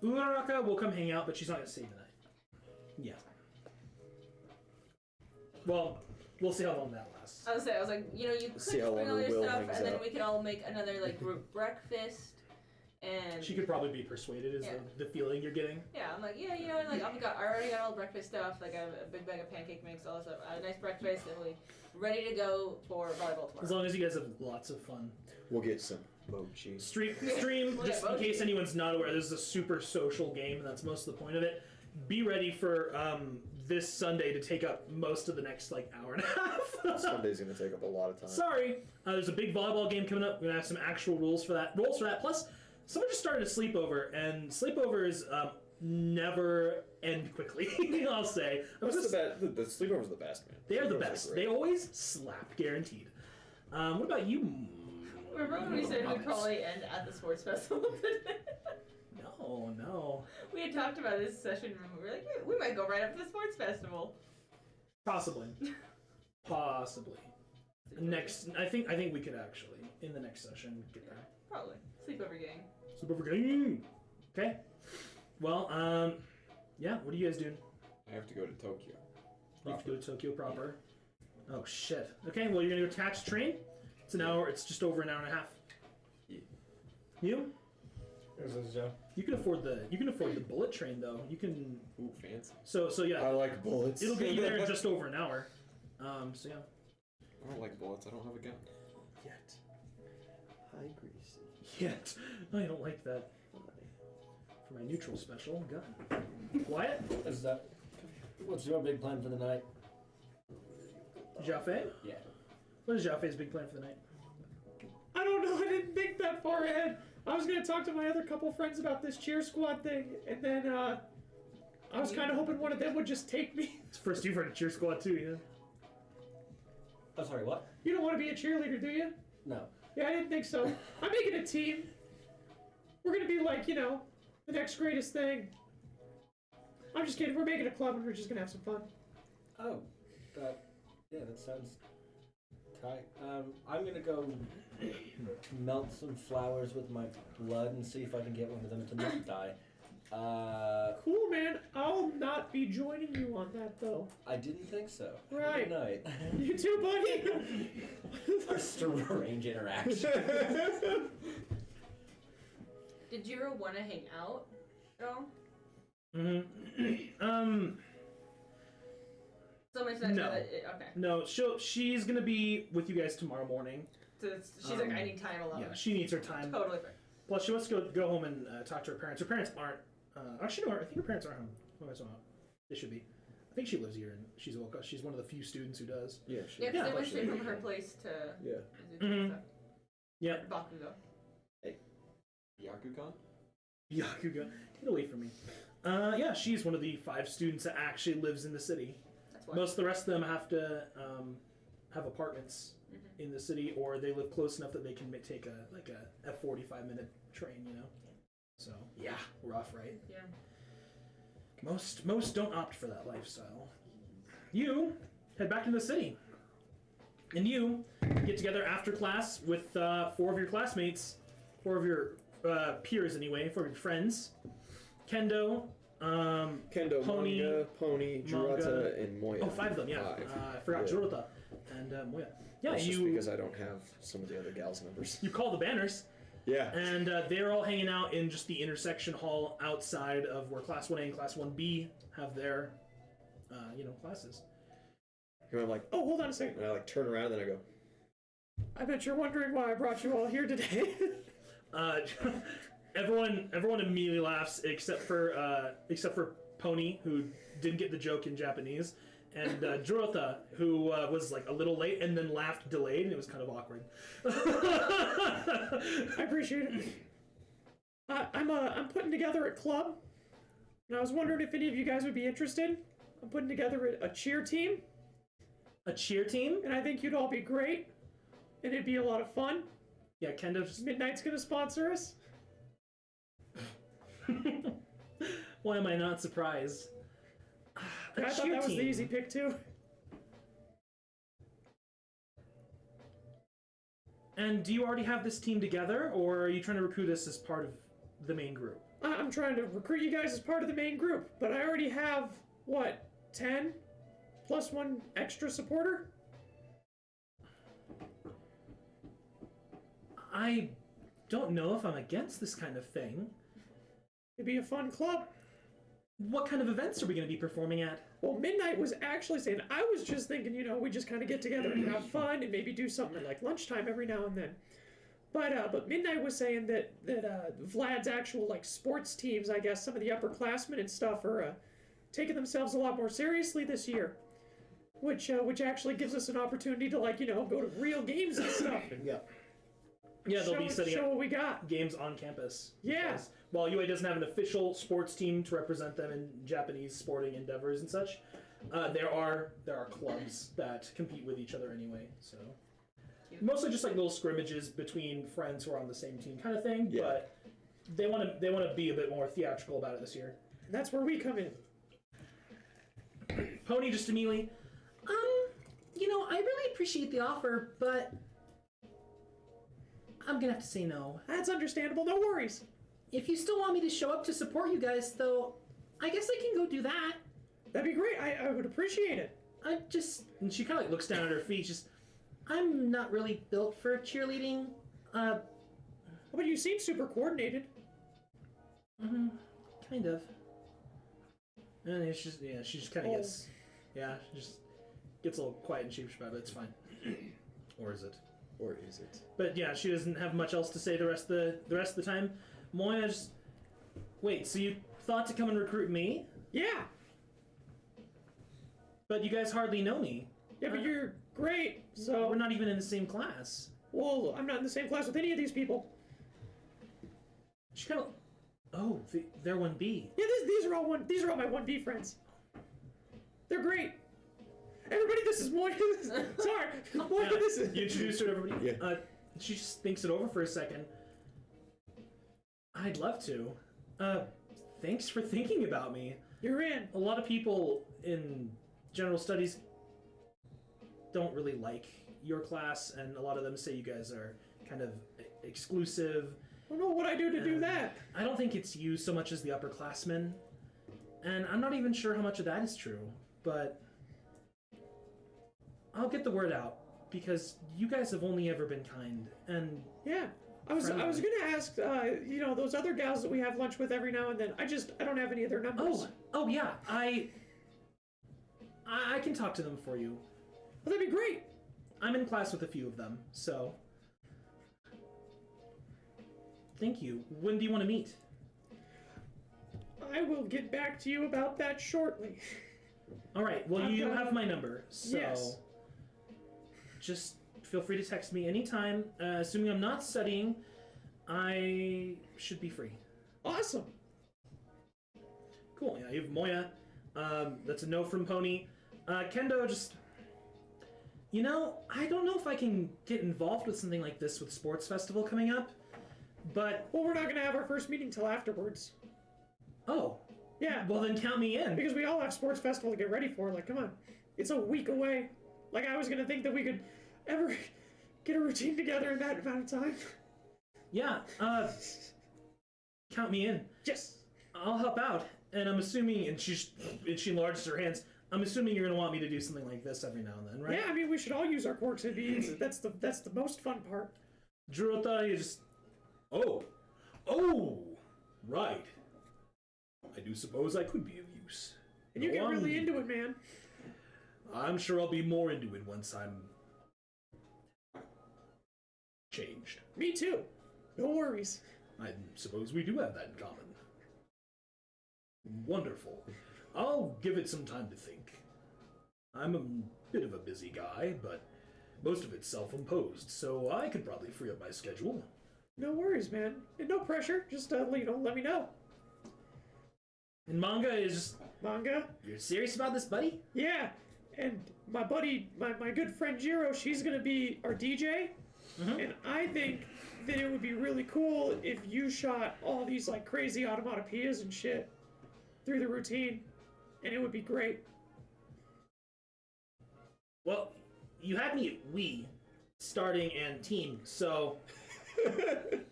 Uraraka will come hang out, but she's not gonna stay tonight. Yeah. Well, we'll see how long that lasts. I was like, you could See how bring long all your Will stuff, hangs and then out. we could all make another, like, group breakfast, and... She could probably be persuaded, is Yeah. the feeling you're getting. Yeah, I'm like, yeah, like, I already got all the breakfast stuff, like a big bag of pancake mix, all that stuff, a nice breakfast, and we ready to go for volleyball As tomorrow. long as you guys have lots of fun. We'll get some mochi. Stream, Well, just yeah, in case mochi. anyone's not aware, this is a super social game, and that's most of the point of it. Be ready for this Sunday to take up most of the next, like, hour and a half. Sunday's gonna take up a lot of time. Sorry, there's a big volleyball game coming up. We're gonna have some actual roles for that. Plus, someone just started a sleepover, and sleepovers never end quickly. I'll say. The sleepover's the best, man. They are the Sleepovers best. great. They always slap, guaranteed. What about you? Remember when we said we'd Muppets? probably end at the sports festival today? No. We had talked about this session, remember? We were like, we might go right up to the sports festival. Possibly. Next, I think we could actually in the next session get there. Probably. Sleepover gang. Sleepover game. Okay. Well, yeah. What are you guys doing? I have to go to Tokyo. You have to go to Tokyo proper. Oh shit. Okay. Well, you're gonna go catch a train. It's an hour. It's just over an hour and a half. Yeah. You? This is Joe. You can afford the bullet train though. You can. Ooh, fancy. So yeah. I like bullets. It'll get you there in just over an hour. So yeah. I don't like bullets. I don't have a gun. Yet. Hi, Greasy. Yet. I don't like that. For my neutral special, gun. Wyatt? What's your big plan for the night? Jaffe? Yeah. What is Jaffe's big plan for the night? I don't know. I didn't think that far ahead. I was gonna talk to my other couple friends about this cheer squad thing, and then I was kind of hoping one of them would just take me. It's the first you've heard of Cheer Squad too, yeah? I'm sorry, what? You don't want to be a cheerleader, do you? No. Yeah, I didn't think so. I'm making a team. We're gonna be like, the next greatest thing. I'm just kidding. We're making a club and we're just gonna have some fun. Oh, that sounds tight. I'm gonna go melt some flowers with my blood and see if I can get one of them to not die. Cool, man. I'll not be joining you on that, though. I didn't think so. Right. Good night. You too, buddy. Our strange interaction. Did Jiro want to hang out at all? So much that No. okay. No, she's gonna be with you guys tomorrow morning. So she's like, I need time alone. Yeah, she needs her time. Totally fair. Plus, she wants to go home and talk to her parents. Her parents aren't. Actually, no. I think her parents are home. What am I talking about? They should be. I think she lives here, and she's one of the few students who does. Yeah, Yeah, because Yeah, they went she- straight from her place to Yeah. Mhm. Yeah. Bakugo. Yakugan? Yakuga, get away from me. Yeah, she's one of the 5 students that actually lives in the city. That's why. Most of the rest of them have to have apartments in the city, or they live close enough that they can take a 45-minute train. So yeah, rough, right? Yeah. Most don't opt for that lifestyle. You head back into the city, and you get together after class with 4 of your classmates, 4 of your peers anyway, 4 of your friends. Kendo, Kendo, Pony, Manga, Pony, Jurata, Manga. and Moya. Oh, 5 of them, yeah. 5. I forgot Yeah. Jurota and Moya. Yeah, That's just you because I don't have some of the other gals' numbers. you call the banners, Yeah. and they're all hanging out in just the intersection hall outside of where Class 1A and Class 1B have their, classes. And I'm like, Oh, hold on a second. and I turn around and then I go, I bet you're wondering why I brought you all here today. Everyone immediately laughs except for Pony, who didn't get the joke in Japanese, and Jurota, who was like a little late and then laughed delayed, and it was kind of awkward. I appreciate it. I'm putting together a club, and I was wondering if any of you guys would be interested. I'm putting together a cheer team, A cheer team? and I think you'd all be great, and it'd be a lot of fun. Yeah, Kendo just. Midnight's gonna sponsor us. Why am I not surprised? A I thought cheer that was the team. easy pick too. And do you already have this team together, or are you trying to recruit us as part of the main group? I'm trying to recruit you guys as part of the main group, but I already have, 10? Plus 1 extra supporter? I don't know if I'm against this kind of thing. It'd be a fun club. What kind of events are we going to be performing at? Well, Midnight was actually saying, I was just thinking, we just kind of get together and have fun and maybe do something at like lunchtime every now and then. But Midnight was saying that Vlad's actual like sports teams, I guess some of the upperclassmen and stuff are taking themselves a lot more seriously this year, which actually gives us an opportunity to go to real games and stuff. Yeah, they'll be setting show up what we got. games on campus. Yeah. Because while UA doesn't have an official sports team to represent them in Japanese sporting endeavors and such, there are clubs that compete with each other anyway. So mostly just like little scrimmages between friends who are on the same team, kind of thing. Yeah. But they want to be a bit more theatrical about it this year. And that's where we come in. Pony just immediately. I really appreciate the offer, but I'm gonna have to say no. That's understandable. No worries. If you still want me to show up to support you guys, though, I guess I can go do that. That'd be great. I would appreciate it. And she kind of like looks down at her feet, just. I'm not really built for cheerleading. But you seem super coordinated. Kind of. And it's just she just kind of gets a little quiet and sheepish about it. It's fine. Or is it? or is it? But yeah, she doesn't have much else to say the rest of the time. Moya just wait. So you thought to come and recruit me? Yeah. But you guys hardly know me. Yeah, but you're great. So We're not even in the same class. Well, I'm not in the same class with any of these people. She kind of. Oh, they're 1B. Yeah, these are all my 1B friends. They're great. Everybody, this is Moya. Sorry, Moya. This is. You introduced her to everybody. Yeah. She just thinks it over for a second. I'd love to. Thanks for thinking about me. You're in. A lot of people in general studies don't really like your class, and a lot of them say you guys are kind of exclusive. I don't know what I do to do that. I don't think it's you so much as the upperclassmen, and I'm not even sure how much of that is true, but I'll get the word out, because you guys have only ever been kind, and Yeah. I was gonna ask, those other gals that we have lunch with every now and then. I don't have any of their numbers. oh yeah, I can talk to them for you. Well, that'd be great. I'm in class with a few of them, so thank you. When do you want to meet? I will get back to you about that shortly. All right. Well, you have my number, so Yes. just feel free to text me anytime. Assuming I'm not studying, I should be free. Awesome. Cool. Yeah, you have Moya. That's a no from Pony. Kendo, just... I don't know if I can get involved with something like this with Sports Festival coming up, but... Well, we're not going to have our first meeting till afterwards. Oh. Yeah. Well, then count me in. Because we all have Sports Festival to get ready for. Like, come on. It's a week away. Like, I was going to think that we could ever get a routine together in that amount of time. Yeah, count me in. Yes. I'll help out. And I'm assuming, and she enlarges her hands, I'm assuming you're going to want me to do something like this every now and then, right? Yeah, I mean, we should all use our quirks and beans. That's the most fun part. Jurota, you just... Oh, right. I do suppose I could be of use. And you get really into it, man. I'm sure I'll be more into it once I'm... changed. Me too. No worries. I suppose we do have that in common. Wonderful. I'll give it some time to think. I'm a bit of a busy guy, but most of it's self-imposed, so I could probably free up my schedule. No worries, man. And no pressure. Just, let me know. And manga is... Manga? You're serious about this, buddy? Yeah. And my buddy, my good friend Jiro, she's gonna be our DJ. Mm-hmm. And I think that it would be really cool if you shot all these, like, crazy automatopoeias and shit through the routine. And it would be great. Well, you had me at we, starting and team, so...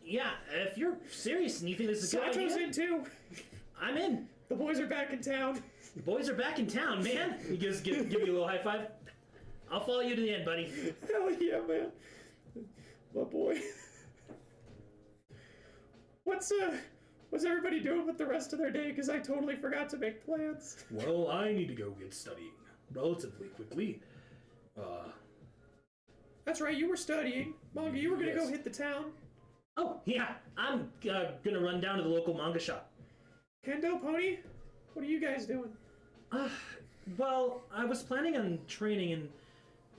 yeah, if you're serious and you think this is a good Sato's idea... in too. I'm in. The boys are back in town. The boys are back in town, man. He give you a little high five. I'll follow you to the end, buddy. Hell yeah, man. My boy. What's everybody doing with the rest of their day? Because I totally forgot to make plans. Well, I need to go get studying relatively quickly. That's right, you were studying. Manga, you were gonna Yes. go hit the town. Oh, yeah. I'm gonna run down to the local manga shop. Kendo, Pony, what are you guys doing? Well, I was planning on training and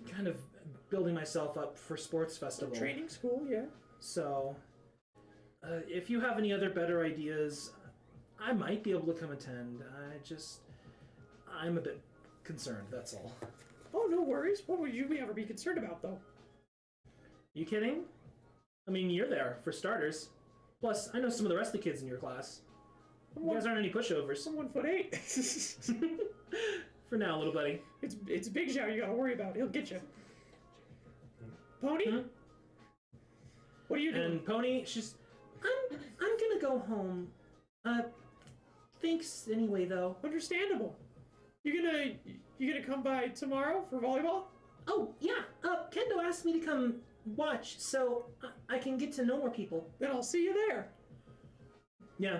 kind of building myself up for Sports Festival. Training school, yeah. So, if you have any other better ideas, I might be able to come attend. I'm a bit concerned, that's all. Oh, no worries. What would you ever be concerned about, though? You kidding? I mean, you're there, for starters. Plus, I know some of the rest of the kids in your class. You guys aren't any pushovers. I'm 1'8". For now, little buddy. It's Big Zhao you gotta worry about. He'll get you. Pony? Hmm? What are you doing? And Pony, I'm gonna go home. Thanks anyway, though. Understandable. You gonna come by tomorrow for volleyball? Oh, yeah. Kendo asked me to come watch, so I can get to know more people. Then I'll see you there. Yeah.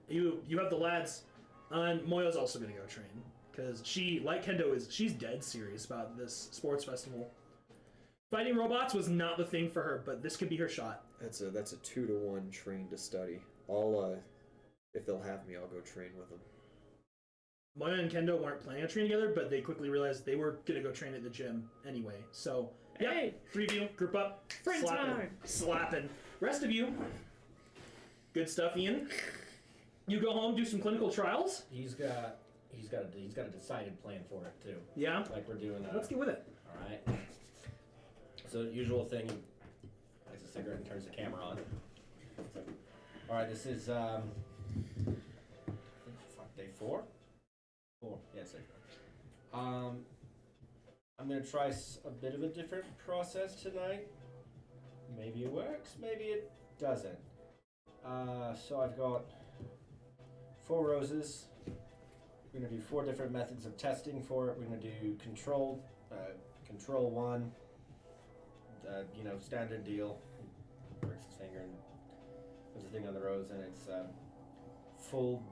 You have the lads. And Moya's also gonna go train. Because she, like Kendo, she's dead serious about this sports festival. Fighting robots was not the thing for her, but this could be her shot. That's a 2-to-1 train to study. I'll if they'll have me, I'll go train with them. Moya and Kendo weren't planning on training together, but they quickly realized they were gonna go train at the gym anyway. So, yeah, Hey. 3 of you, group up, Friend time. slapping. Rest of you, good stuff, Ian. You go home, do some clinical trials. He's got a decided plan for it too. Yeah. Like we're doing. Let's get with it. All right. So usual thing, likes to cigarette and turns the camera on. So, all right, this is day 4. 4, yeah, it's day 4. I'm gonna try a bit of a different process tonight. Maybe it works, maybe it doesn't. So I've got 4 roses. We're gonna do 4 different methods of testing for it. We're gonna do control 1. Standard deal. He breaks his finger and puts a thing on the rose, and it's full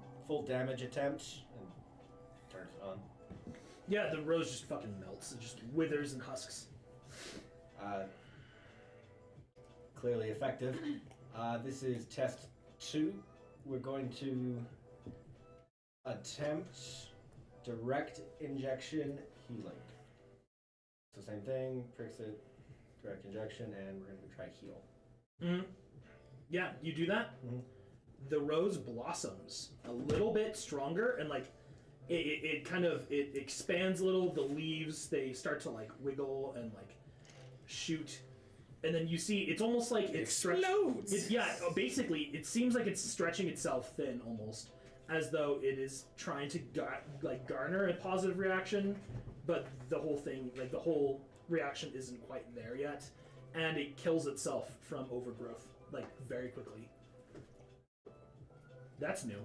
damage attempt, and turns it on. Yeah, the rose just fucking melts. It just withers and husks. Clearly effective. This is test 2. We're going to attempt direct injection healing. So same thing, pricks it, direct injection, and we're going to try heal. Mm-hmm. Yeah, you do that. Mm-hmm. The rose blossoms a little bit stronger, and like it kind of expands a little. The leaves, they start to like wiggle and like shoot, and then you see it's almost like it explodes. Basically, it seems like it's stretching itself thin, almost as though it is trying to garner a positive reaction, but the whole thing, like the whole reaction, isn't quite there yet, and it kills itself from overgrowth like very quickly. That's new.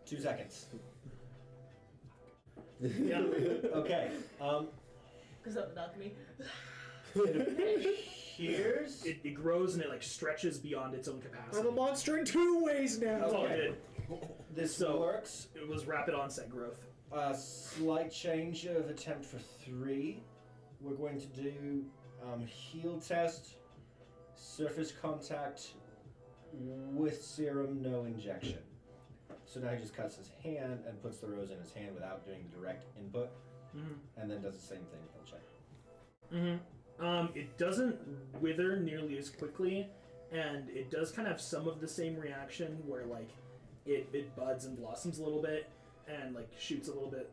2 seconds. Yeah. Okay. Goes up with alchemy. Here's It grows and it like stretches beyond its own capacity. I'm a monster in 2 ways now. That's all it Okay. did. this So- works. It was rapid onset growth. A slight change of attempt for 3. We're going to do heal test, surface contact with serum, no injection. So now he just cuts his hand and puts the rose in his hand without doing the direct input, and then does the same thing. He'll check. It doesn't wither nearly as quickly, and it does kind of have some of the same reaction where like it buds and blossoms a little bit and like shoots a little bit.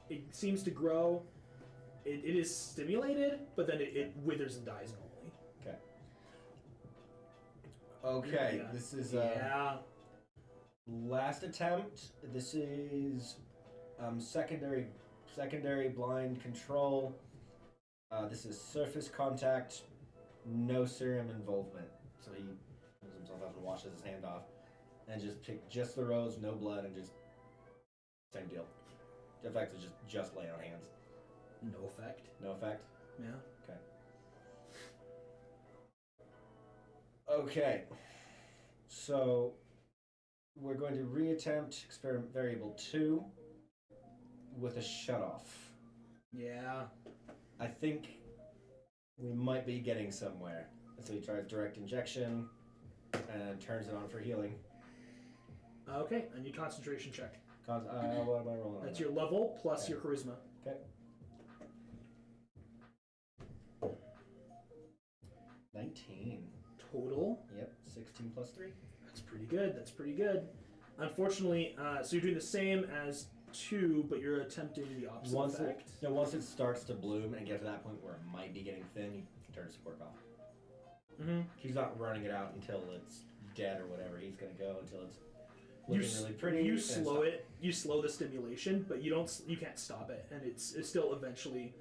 It seems to grow. It is stimulated, but then it withers and dies normally. Okay, Yeah. this is Yeah. last attempt. This is secondary blind control. This is surface contact, no serum involvement. So he pulls himself out and washes his hand off, and just pick just the rose, no blood, and just same deal. The effect is just lay on hands. No effect. No effect. Yeah. Okay. So we're going to reattempt experiment variable 2 with a shutoff. Yeah. I think we might be getting somewhere. So he tries direct injection and turns it on for healing. Okay, and you concentration check. What am I rolling on? That's your level plus Okay. your charisma. Okay. 19. Total. Yep, 16 plus 3. That's pretty good. That's pretty good. Unfortunately, so you're doing the same as 2, but you're attempting the opposite effect. Once it starts to bloom and get to that point where it might be getting thin, he turns the quirk off. Mm-hmm. He's not running it out until it's dead or whatever. He's gonna go until it's looking really pretty. You and slow stop. it. You slow the stimulation, but you can't stop it, and it's still eventually.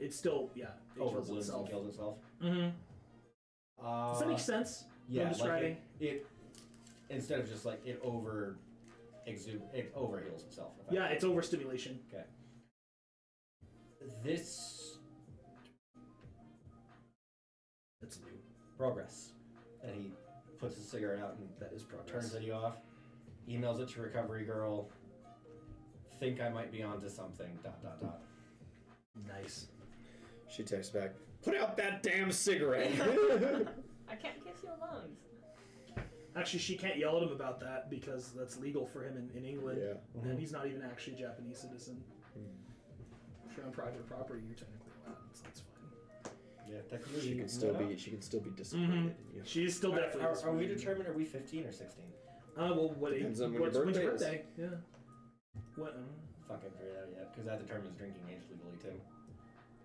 It kills Overblooms itself. and kills itself. Mm-hmm. Does that make sense? Yeah, I'm describing. it instead of just like it overheals itself. Yeah, it's overstimulation. Okay. This That's new. progress, and he puts his cigarette out and That is progress. turns it off. Emails it to recovery girl. Think I might be onto something. ... Nice. She texts back, "Put out that damn cigarette." I can't kiss your lungs. Actually, she can't yell at him about that because that's legal for him in England, Yeah. and he's not even actually a Japanese citizen. If you're on private property, you're technically allowed, so that's fine. Yeah, technically She can still be disappointed in you. She's still definitely. Are we disappointed. determined? Are we 15 or 16? Well, what Depends age? on when your When's your birthday is. birthday? Yeah. What? Fucking figure that out yet, because that determines drinking age legally too.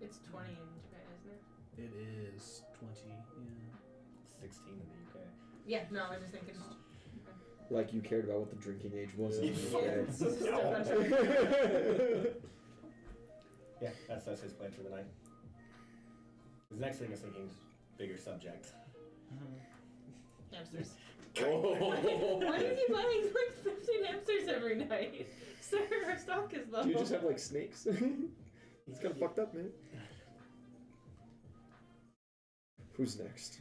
It's 20 in Japan, isn't it? It is 20. Yeah. 16 in the UK. Yeah, no, I was just thinking. Like you cared about what the drinking age was. In the It's UK. just a bunch of Yeah, that's his plan for the night. His next thing I was thinking is bigger subject. hamsters. Oh. Why do you keep buying like 15 hamsters every night? Sir, our stock is low. Do you just have like snakes? It's kind of fucked up, man. Who's next?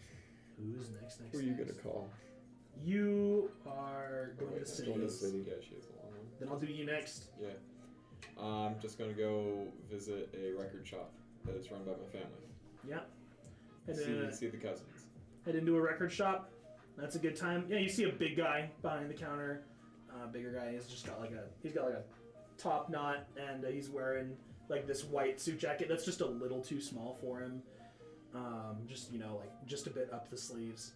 Who's next? Who are you gonna call? You are going to the city. Going to the city. Yeah, she has a long one. Then I'll do you next. Yeah. I'm just gonna go visit a record shop that is run by my family. Yeah. Head, See the cousins. head into a record shop. That's a good time. Yeah, you see a big guy behind the counter. Bigger guy. He's got like a top knot, and he's wearing like this white suit jacket that's just a little too small for him. Just like just a bit up the sleeves.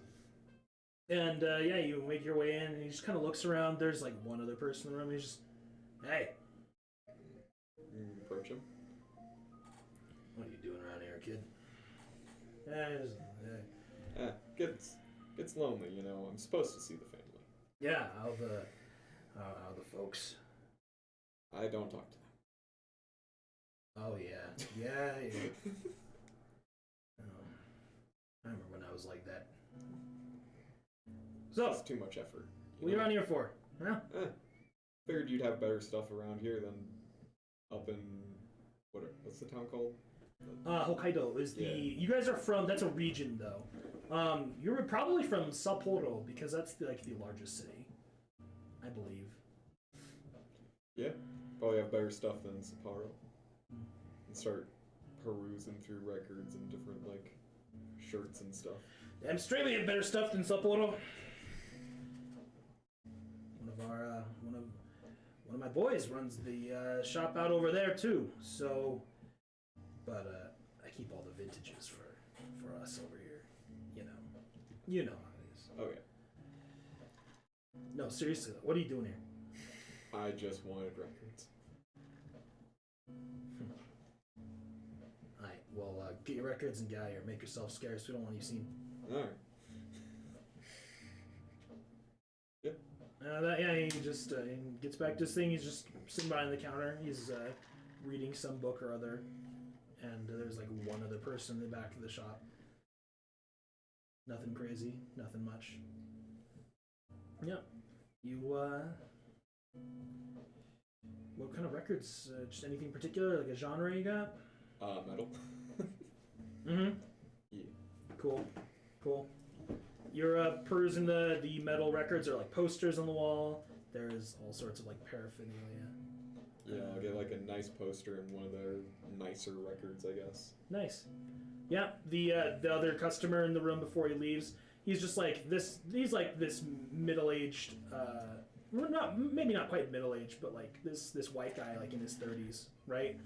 And yeah, you make your way in, and he just kind of looks around. There's like one other person in the room. He's just, hey, Approach him. what are you doing around here, kid? Gets lonely, you know. I'm supposed to see the family. Yeah, how the folks? I don't talk to them. Oh yeah. I remember when I was like that. So, It's too much effort. what are you around here for? Huh? Figured you'd have better stuff around here than up in what's the town called? Hokkaido is the. Yeah. You guys are from. That's a region though. You're probably from Sapporo because that's the largest city, I believe. Yeah, probably have better stuff than Sapporo. And start perusing through records and different like shirts and stuff. I'm straight have better stuff than Sapporo. One of my boys runs the shop out over there too. So, but I keep all the vintages for us over here. You know how it is. Oh yeah. No, seriously though, what are you doing here? I just wanted records. Alright, well, get your records and get out of here. Make yourself scarce. We don't want you seen. Alright. He just he gets back to his thing. He's just sitting behind the counter. He's reading some book or other. And there's like one other person in the back of the shop. Nothing crazy. Nothing much. Yeah. You, what kind of records? Just anything particular? Like a genre you got? Metal. Mm-hmm. Yeah. Cool. You're perusing the metal records. There are like posters on the wall. There's all sorts of like paraphernalia. Yeah, I'll get like a nice poster and one of their nicer records, I guess. Nice. Yeah, the other customer in the room before he leaves, he's just like this. He's like this middle-aged, maybe not quite middle-aged, but like this white guy like in his 30s, right?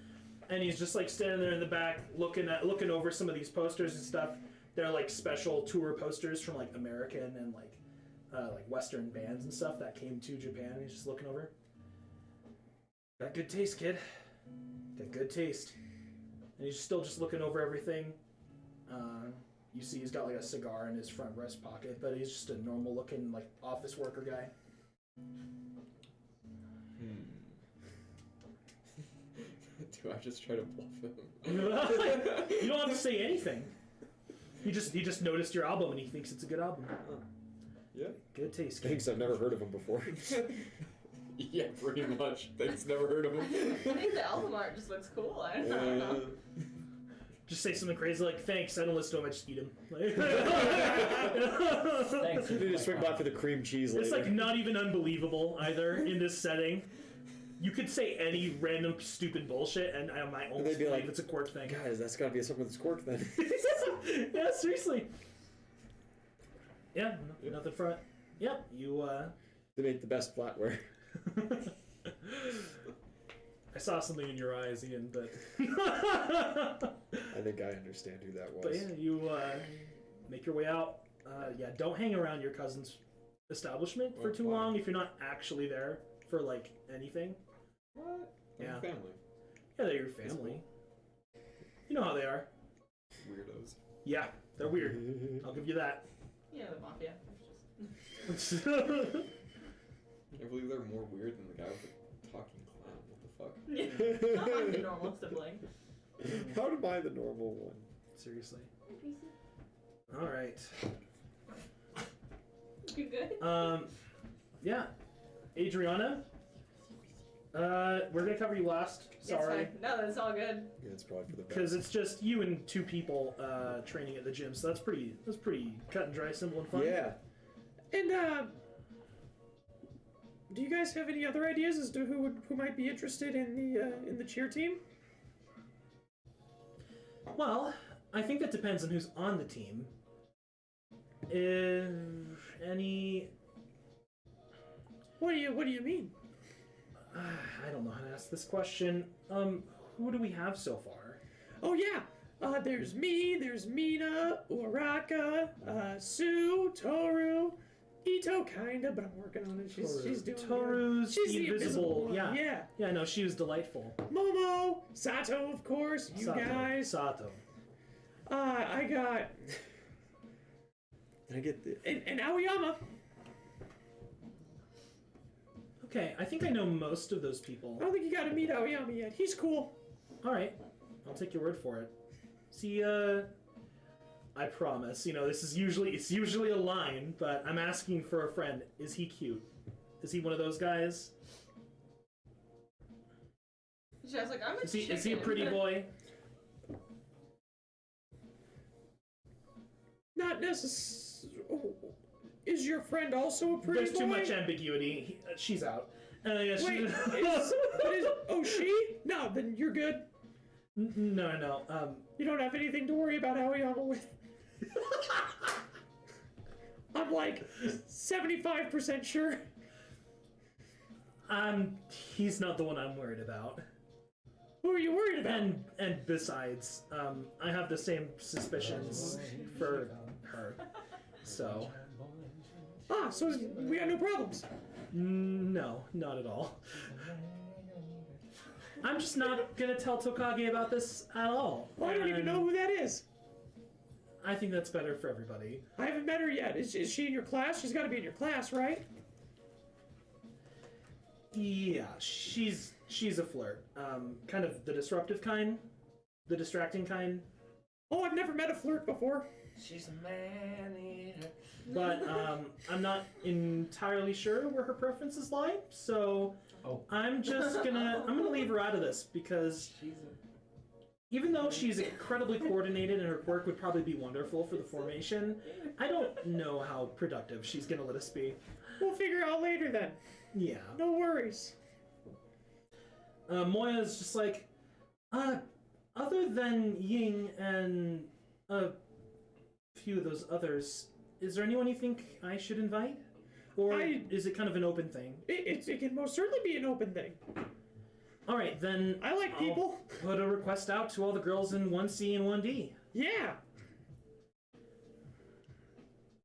And he's just like standing there in the back, looking over some of these posters and stuff. They're like special tour posters from like American and like Western bands and stuff that came to Japan. And he's just looking over. Got good taste, kid. Got good taste. And he's still just looking over everything. You see he's got like a cigar in his front breast pocket, but he's just a normal looking like office worker guy. Do I just try to bluff him? You don't have to say anything. He just noticed your album and he thinks it's a good album. Yeah. Good taste, kid. Thanks, I've never heard of him before. Yeah, pretty much. Thanks, never heard of him. I think the album art just looks cool. I don't know. Just say something crazy like, thanks, I don't listen to him, I just eat him. Thanks. You need to swing by for the cream cheese later. It's like not even unbelievable either in this setting. You could say any random stupid bullshit and I might almost they'd be believe like, it's a quirk thing. Guys, that's gotta be something that's quirk then. Yeah, seriously. Yeah, nothing for it. Yep, you They make the best flatware. I saw something in your eyes, Ian, but I think I understand who that was. but yeah, you make your way out. Yeah, don't hang around your cousin's establishment for too Why? long if you're not actually there for like anything. What? Yeah. I'm family. Yeah, they're your family. You know how they are. Weirdos. Yeah, they're weird. I'll give you that. Yeah, the mafia. I can't believe they're more weird than the guy with the talking clown. What the fuck? I'm the normal sibling. How am I the normal one? Seriously. All right. You good? Yeah. Adriana, we're gonna cover you last. Sorry. It's fine. No, that's all good. Yeah, it's probably for the best. Because it's just you and 2 people training at the gym, so that's pretty cut and dry, simple and fun. Yeah. And do you guys have any other ideas as to who might be interested in the cheer team? Well, I think that depends on who's on the team. If any, What do you mean? I don't know how to ask this question. Who do we have so far? Oh yeah. There's me, there's Mina, Uraka, Sue, Toru, Ito kinda, but I'm working on it. She's doing Toru's good. She's the invisible one. Yeah. Yeah, no, she was delightful. Momo, Sato, of course, you guys. Sato. I got Did I get the... and Aoyama. Okay, I think I know most of those people. I don't think you got to meet Aoyama yet. He's cool. All right, I'll take your word for it. See, I promise. This is usually a line, but I'm asking for a friend. Is he cute? Is he one of those guys? She was like, I'm a Is he a chicken. pretty boy? Not necessarily. Is your friend also a pretty There's boy? too much ambiguity. She's out. Yeah, Wait, she? No, then you're good. No. You don't have anything to worry about Aoyama with. I'm like 75% sure. He's not the one I'm worried about. Who are you worried about? And besides, I have the same suspicions for her. So. So we got no problems. No, not at all. I'm just not gonna tell Tokage about this at all. Well, I don't even know who that is. I think that's better for everybody. I haven't met her yet. Is she in your class? She's got to be in your class, right? Yeah, she's a flirt. Kind of the disruptive kind, the distracting kind. Oh, I've never met a flirt before. She's a man-eater. But I'm not entirely sure where her preferences lie, so I'm gonna leave her out of this because even though she's incredibly coordinated and her work would probably be wonderful for the formation, I don't know how productive she's gonna let us be. We'll figure out later then. Yeah. No worries. Moya's just like, other than Ying and a few of those others, is there anyone you think I should invite? Or is it kind of an open thing? It can most certainly be an open thing. All right, then I like people. Put a request out to all the girls in 1C and 1D. Yeah.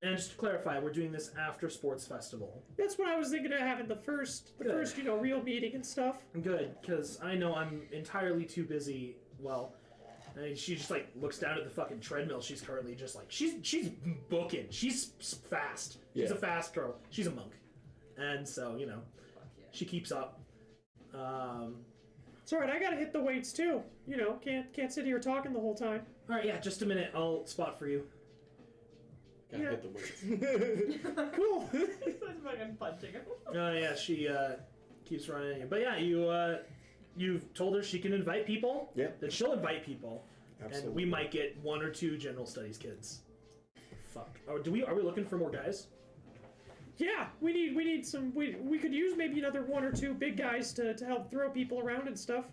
And just to clarify, we're doing this after sports festival. That's what I was thinking of having the first, real meeting and stuff. Good, because I know I'm entirely too busy. Well, I mean, she just like looks down at the fucking treadmill. She's currently just like she's booking. She's fast. She's a fast girl. She's a monk, and so she keeps up. It's alright. I gotta hit the weights too. Can't sit here talking the whole time. All right, yeah, just a minute. I'll spot for you. Gotta hit the weights. Cool. He's fucking punching him. Oh yeah, she keeps running at you. But yeah, you've told her she can invite people. Yeah. That she'll invite people. Absolutely. And we might get 1 or 2 general studies kids. Fuck. Are we looking for more guys? Yeah, we need some. We could use maybe another 1 or 2 big guys to help throw people around and stuff.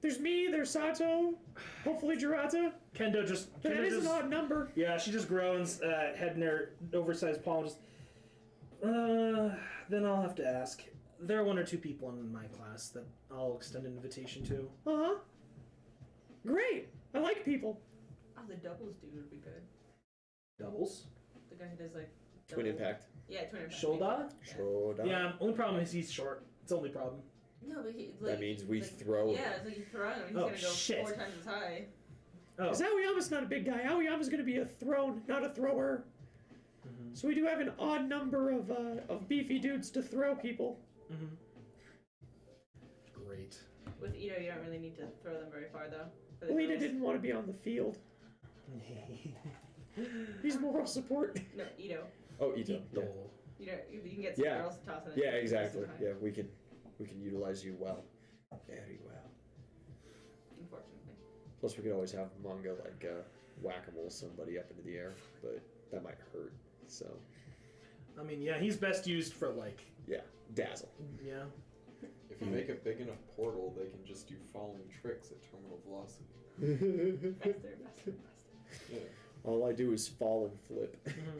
There's me. There's Sato. Hopefully Jurata. Kendo just. That is an odd number. Yeah, she just groans, head in her oversized palm. Just. Then I'll have to ask. There are 1 or 2 people in my class that I'll extend an invitation to. Uh-huh. Great. I like people. Oh, the doubles dude would be good. Doubles? The guy who does like Twin double- impact. Yeah, twin impact. Shoulder? Shoda. Yeah, only problem is he's short. It's the only problem. No, but he, That means we throw him. Yeah, it's like you throw him. He's Oh, gonna go shit. 4 times as high. Oh. Because Aoyama's not a big guy. Aoyama's going to be a thrown, not a thrower. Mm-hmm. So we do have an odd number of beefy dudes to throw people. Mm-hmm. Great. With Ito, you don't really need to throw them very far, though. For the Alita girls. didn't want to be on the field. He's moral support. No, Ito. Oh, Ito. Yeah. You can get some Yeah. girls to toss it. Yeah, exactly. Yeah, we can utilize you well. Very well. Unfortunately. Plus, we could always have manga like whack-a-mole somebody up into the air, but that might hurt. So. I mean, yeah, he's best used for like. Yeah, dazzle. Yeah. If you make a big enough portal, they can just do falling tricks at terminal velocity. Faster. Yeah. All I do is fall and flip. Mm-hmm.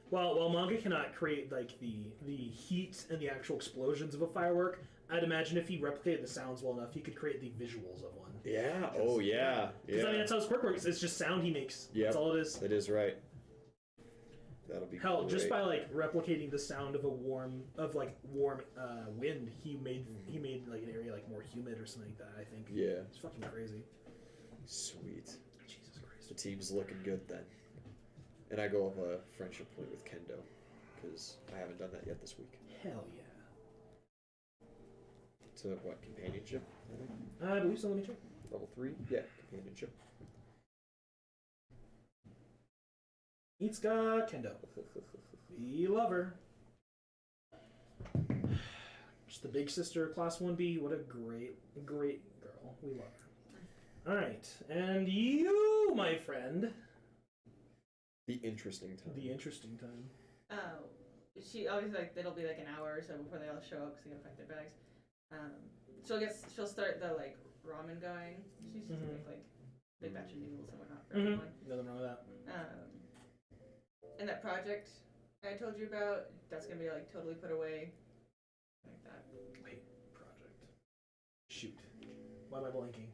Well, while manga cannot create like the heat and the actual explosions of a firework, I'd imagine if he replicated the sounds well enough, he could create the visuals of one. Yeah. Oh yeah. Because I mean, that's how his quirk works. It's just sound he makes. Yep. That's all it is. That is right. That'll be Hell, just great. by like replicating the sound of warm wind, he made like an area like more humid or something like that. I think. Yeah. It's fucking crazy. Sweet. Jesus Christ. The team's looking good then. And I go up a friendship point with Kendo, because I haven't done that yet this week. Hell yeah. To what, companionship? I think? I believe so. Let me check. Level 3? Yeah, companionship. Itsuka Kendo. We love her. Just the big sister, class 1B. What a great girl. We love her. Alright. And you, my friend. The interesting time. The interesting time. Oh, she always like it'll be like an hour or so before they all show up because they gotta pack their bags. She'll start the like ramen going. She's just make like big batch of noodles and whatnot for everyone. Nothing wrong with that. And that project I told you about, that's gonna be like totally put away, like that. Wait, project. Shoot. Why am I blanking?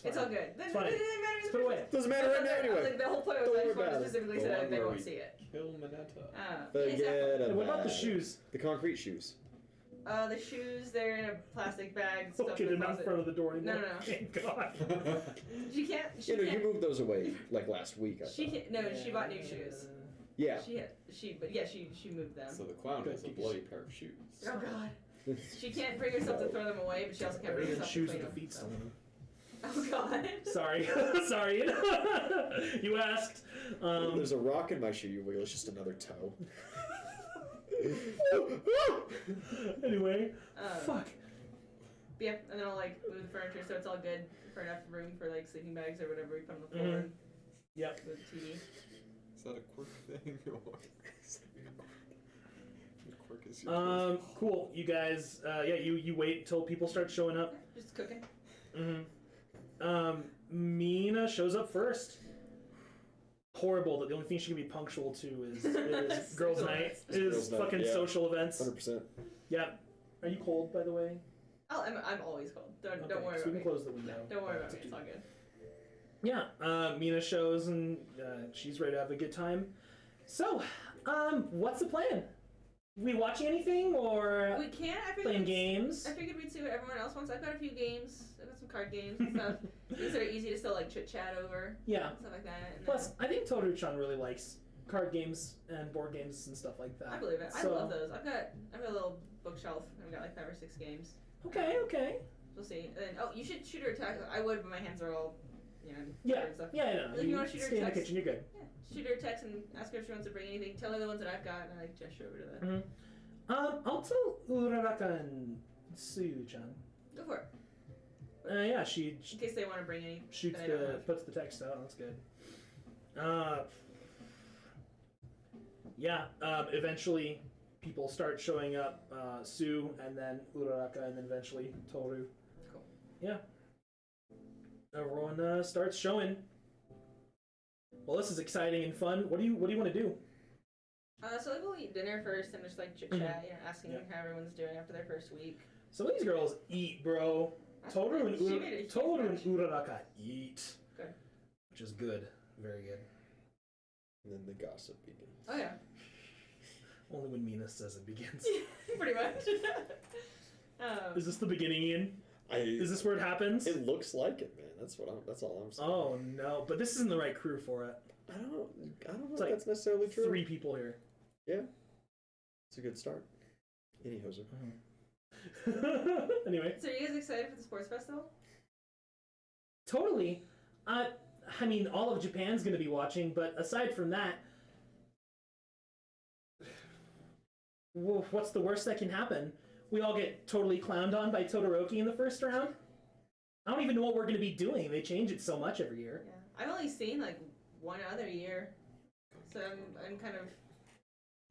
It's all good. It's fine. Let's put it away. Doesn't matter right now anyway. Like the whole point was Don't I worry just wanted about to it. specifically The say one that they where won't we see it. Kill Mineta. Forget Hey, what about the it. shoes? The concrete shoes. The shoes, they're in a plastic bag. Stuffed Okay, in they're the not in closet. front of the door anymore. No. Thank God. She can't. She You know, you can't. moved those away like last week. I She thought. can't. No, she bought new shoes. Yeah. She moved them. So the clown has a bloody pair of shoes. Oh God. She can't bring herself to throw them away, but she also can't bring Better than herself shoes to with clean the them. feet still in them. Oh God. Sorry. Sorry. You asked. There's a rock in my shoe you wiggle. It's just another toe. Anyway. Fuck. But yeah, and then I'll like move the furniture so it's all good for enough room for like sleeping bags or whatever we put on the floor. And Yep. with the TV. Is that a quirk thing or the quirk is your Cool. You guys, you wait until people start showing up. Just cooking. Mina shows up first. Horrible that the only thing she can be punctual to is girls' night. Is Girls' night, fucking yeah. social events. 100%. Yeah. Are you cold, by the way? I'm always cold. Don't worry so about we me. can close the window. Don't worry about me. It's all good. Yeah. Mina shows and she's ready to have a good time. So, what's the plan? We watching anything or We can't. I figured playing games? I figured we'd see what everyone else wants. I've got a few games. I've got some card games and stuff. These are easy to still like chit chat over. Yeah. Stuff like that. And Plus, I think Toru-chan really likes card games and board games and stuff like that. I believe it. I So- love those. I've got a little bookshelf and I've got like 5 or 6 games. Okay. We'll see. And then, you should shoot or attack. I would, but my hands are all, Yeah. tired and stuff. Yeah, I know. If you wanna shoot her stay in the text- kitchen, you're good. Yeah. Shoot her a text and ask her if she wants to bring anything. Tell her the ones that I've got, and I gesture over to them. I'll tell Uraraka and Suyu-chan. Go for it. Yeah, she In case they want to bring any. shoots that I don't have. puts the text out. That's good. Eventually, people start showing up. Sue, and then Uraraka, and then eventually Toru. Cool. Yeah. Everyone starts showing. Well, this is exciting and fun. What do you want to do? So like we'll eat dinner first and just like chit chat, asking how everyone's doing after their first week. Some of these girls eat, bro. Toru and She made a huge batch. Uraraka eat. Good. Which is good. Very good. And then the gossip begins. Oh yeah. Only when Mina says it begins. Pretty much. Is this the beginning, Ian? Is Is this where it happens? It looks like it, man. That's all I'm saying. Oh no, but this isn't the right crew for it. I don't know It's if like that's necessarily true. 3 people here. Yeah. It's a good start. Any hoser. Anyway. So are you guys excited for the sports festival? Totally. I mean, all of Japan's going to be watching, but aside from that, what's the worst that can happen? We all get totally clowned on by Todoroki in the first round? I don't even know what we're going to be doing. They change it so much every year. Yeah. I've only seen like one other year, so I'm kind of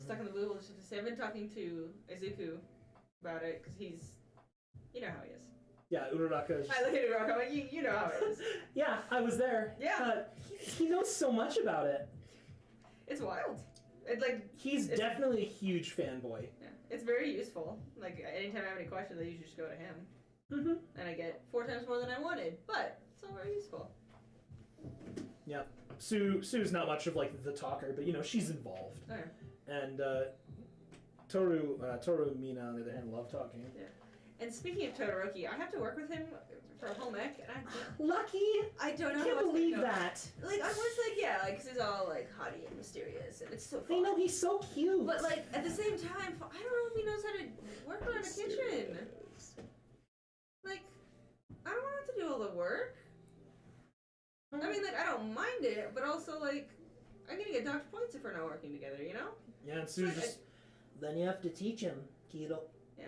stuck in the blue. I've been talking to Izuku about it because you know how he is. Yeah, Uraraka is just... I look at Uraraka, I'm like, you know how it is. Yeah, I was there. Yeah. He knows so much about it. It's wild. It's like He's definitely a huge fanboy. yeah, it's very useful. Like anytime I have any questions, I usually just go to him, Mm-hmm. and I get 4 times more than I wanted. But it's all very useful. Yeah. Sue's not much of like the talker, but you know she's involved. Okay. And Toru and Mina on the other hand love talking. Yeah. And speaking of Todoroki, I have to work with him for home ec, and Lucky! I don't know I can't how it's believe gonna go. that. Like I was like, yeah, like 'cause he's all like haughty and mysterious, and it's so I fun. know he's so cute. But like at the same time, I don't know if he knows how to work around a kitchen. Like, I don't want to have to do all the work. I mean, like I don't mind it, but also like I'm gonna get docked points if we're not working together, you know? Yeah, and Sue's just Then you have to teach him, Kiro. Yeah.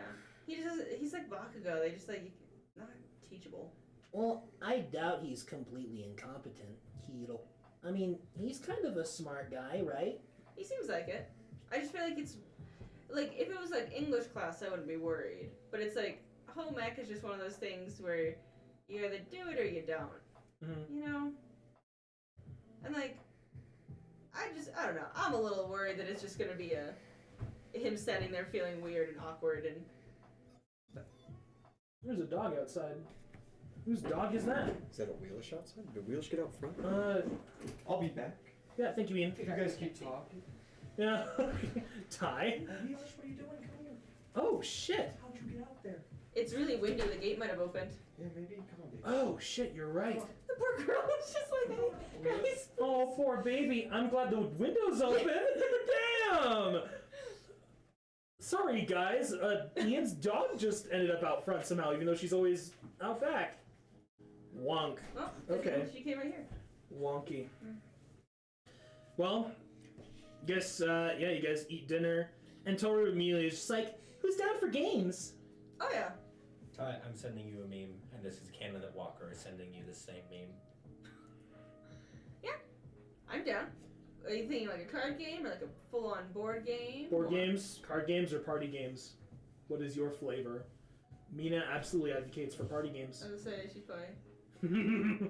He just doesn't. He's like Bakugo. They just like not teachable. Well, I doubt he's completely incompetent, Kiro. I mean, he's kind of a smart guy, right? He seems like it. I just feel like it's like if it was like English class, I wouldn't be worried. But it's like home ec is just one of those things where you either do it or you don't. Mhm. You know. And like, I don't know. I'm a little worried that it's just gonna be him standing there feeling weird and awkward and. There's a dog outside. Whose dog is that? Is that a Wheelish outside? Did Wheelish get out front? I'll be back. Yeah, thank you, Ian. You guys keep talking. Yeah. Ty. Wheelish, what are you doing? Come here. Oh shit. How'd you get out there? It's really windy. The gate might have opened. Yeah, maybe. Come on, baby. Oh shit, you're right. The poor girl was just like, guys. Oh, poor baby. I'm glad the window's open. Damn. Sorry, guys. Ian's dog just ended up out front somehow, even though she's always out back. Wonk. Oh, Okay. She came right here. Wonky. Well, guess, yeah, you guys eat dinner, and Toru immediately is just like, who's down for games? Oh yeah. Ty, I'm sending you a meme, and this is canon that Walker is sending you the same meme. I'm down. Are you thinking like a card game or like a full-on board game? Board or- games, card games, or party games? What is your flavor? Mina absolutely advocates for party games. I was gonna say she's probably.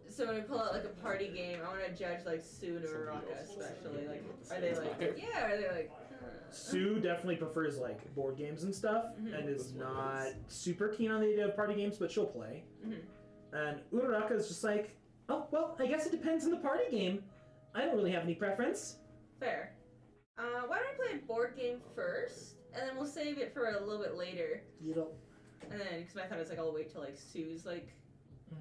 So when we pull out like a party game, I want to judge like Sue and Uraraka especially. Like, are they like yeah? Are they like? Sue definitely prefers like board games and stuff, Mhm. and is not super keen on the idea of party games, but she'll play. Mhm. And Uraraka is just like, oh well, I guess it depends on the party game. I don't really have any preference. Fair. Why don't we play a board game first, and then we'll save it for a little bit later. Kiro. And then, because my thought is like I'll wait till like Sue's like,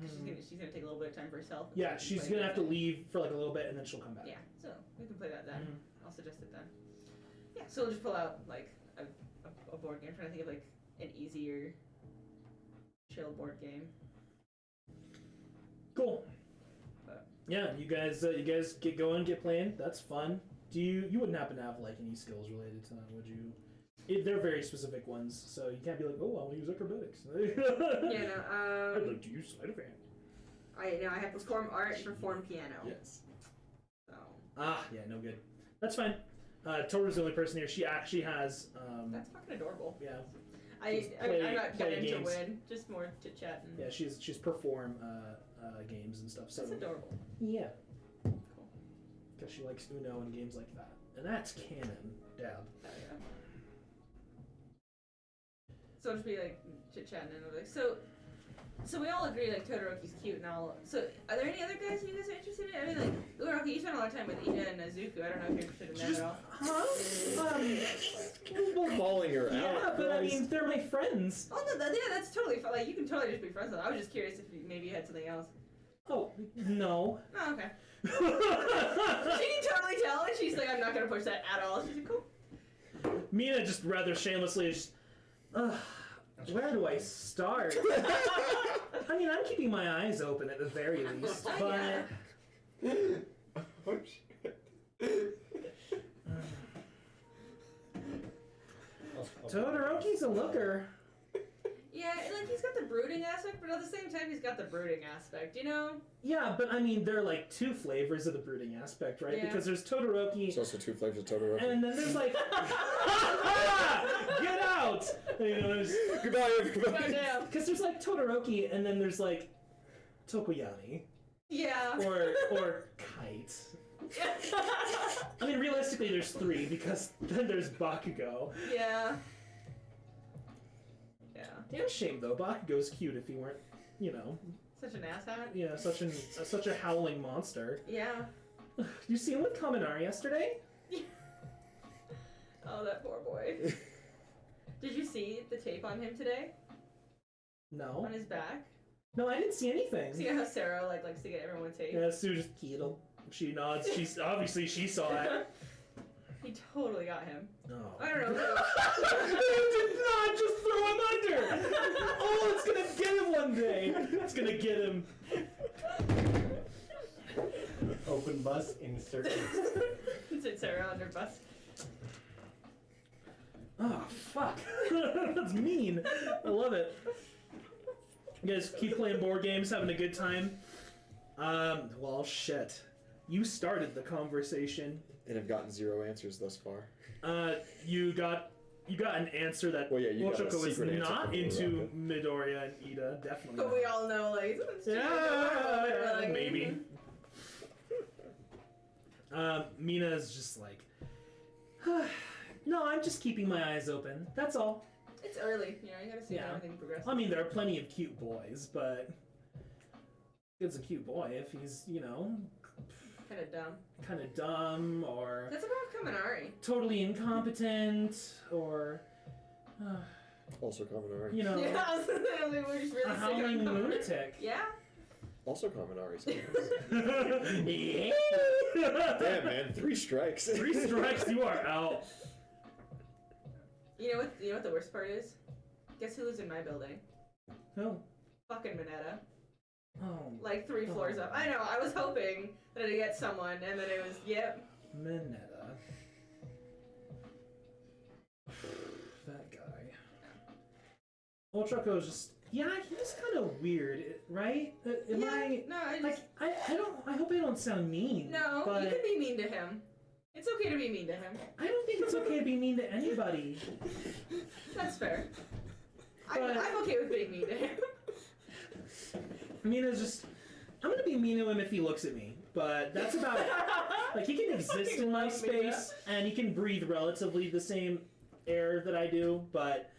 'cause she's gonna take a little bit of time for herself. and Yeah, so we she's can gonna play have to that. leave for like a little bit, and then she'll come back. Yeah, so we can play that then. Mhm. I'll suggest it then. Yeah, so we'll just pull out like a board game. I'm trying to think of like an easier, chill board game. Cool. But- Yeah, you guys get going, get playing. That's fun. Do you wouldn't happen to have like any skills related to that, would you? They're very specific ones, so you can't be like, oh, I'll use acrobatics. Yeah, no. I'd like to use sleight of hand. I have perform art and perform piano. Yes. So Ah, yeah, no good. That's fine. Toru's the only person here. She actually has. that's fucking adorable. Yeah, I'm not play getting to games. win, just more chit chat and. yeah. She's perform games and stuff. So That's adorable. yeah, Cool. because she likes Uno and games like that, and that's canon. Dab. Oh, yeah. So it'll just be like chit chatting and like so. So we all agree like Todoroki's cute and all. So are there any other guys you guys are interested in? I mean, like, Todoroki, you spent a lot of time with Ida and Izuku. I don't know if you're interested in them at all. Calling her Yeah, out. but I Christ. mean, they're my friends. Oh no, yeah, that's totally fine. Like, you can totally just be friends with them. I was just curious if maybe you had something else. Oh, no. Oh, okay. She can totally tell, and she's like, I'm not gonna push that at all. She's like, cool. Mina just rather shamelessly is just, where do I start? I mean, I'm keeping my eyes open at the very least, but... Oh shit. Todoroki's a looker. Yeah, like he's got the brooding aspect, but at the same time, he's got the brooding aspect. You know? Yeah, but I mean, there are like two flavors of the brooding aspect, right? Yeah. Because there's Todoroki, There's also 2 flavors of Todoroki. and then there's like, get out! You know, there's, Goodbye, everybody. Goddamn. because there's like Todoroki, and then there's like Tokoyami Yeah. or Kite. I mean, realistically, there's 3 because then there's Bakugo. Yeah. Yeah. Damn shame though. Bakugo's cute if he weren't, you know, Such an asshat. such a howling monster. Yeah. You see him with Kaminari yesterday? Oh, that poor boy. Did you see the tape on him today? No. On his back? No, I didn't see anything. See how Sarah likes to get everyone tape? Yeah, Sue just Keto. She nods. She's obviously she saw it. He totally got him. No. I don't know. You did not just throw him under! Oh, it's gonna get him one day! It's gonna get him. Open bus, insert. Insert Sarah under bus. Oh, fuck. That's mean. I love it. You guys keep playing board games, having a good time? Well, shit. You started the conversation. And have gotten 0 answers thus far. You got an answer that Well, yeah, you got a Ochako is secret answer not from into Uraraka. Midoriya and Ida, definitely But not. we all know, like, it's Yeah, maybe. Mina's just like, no, I'm just keeping my eyes open. That's all. It's early, you know, you gotta see Yeah. how everything progresses. I mean, there are plenty of cute boys, but it's a cute boy if he's, you know, Kinda dumb. kind of dumb or That's about Kaminari. totally incompetent or, Also Kaminari. you know, Yeah, I was literally, we're just really a sick of howling Kaminari. lunatic. Yeah? Also Kaminari sometimes. Yeah. Damn, man. 3 strikes. 3 strikes, you are out. You know what the worst part is? Guess who lives in my building? Oh. Fucking Minetta. Oh. Like 3 floors up. I know, I was hoping that I'd get someone, and then it was, yep. Minetta. That guy. Ochako is just, yeah, he's kind of weird, right? Am Yeah, I, no, I like, just... I hope I don't sound mean. No, but you can be mean to him. It's okay to be mean to him. I don't think it's okay to be mean to anybody. That's fair. But- I'm okay with being mean to him. Mina's just, I'm gonna be mean to him if he looks at me, but that's about it. Like, he can exist in my space, and he can breathe relatively the same air that I do, but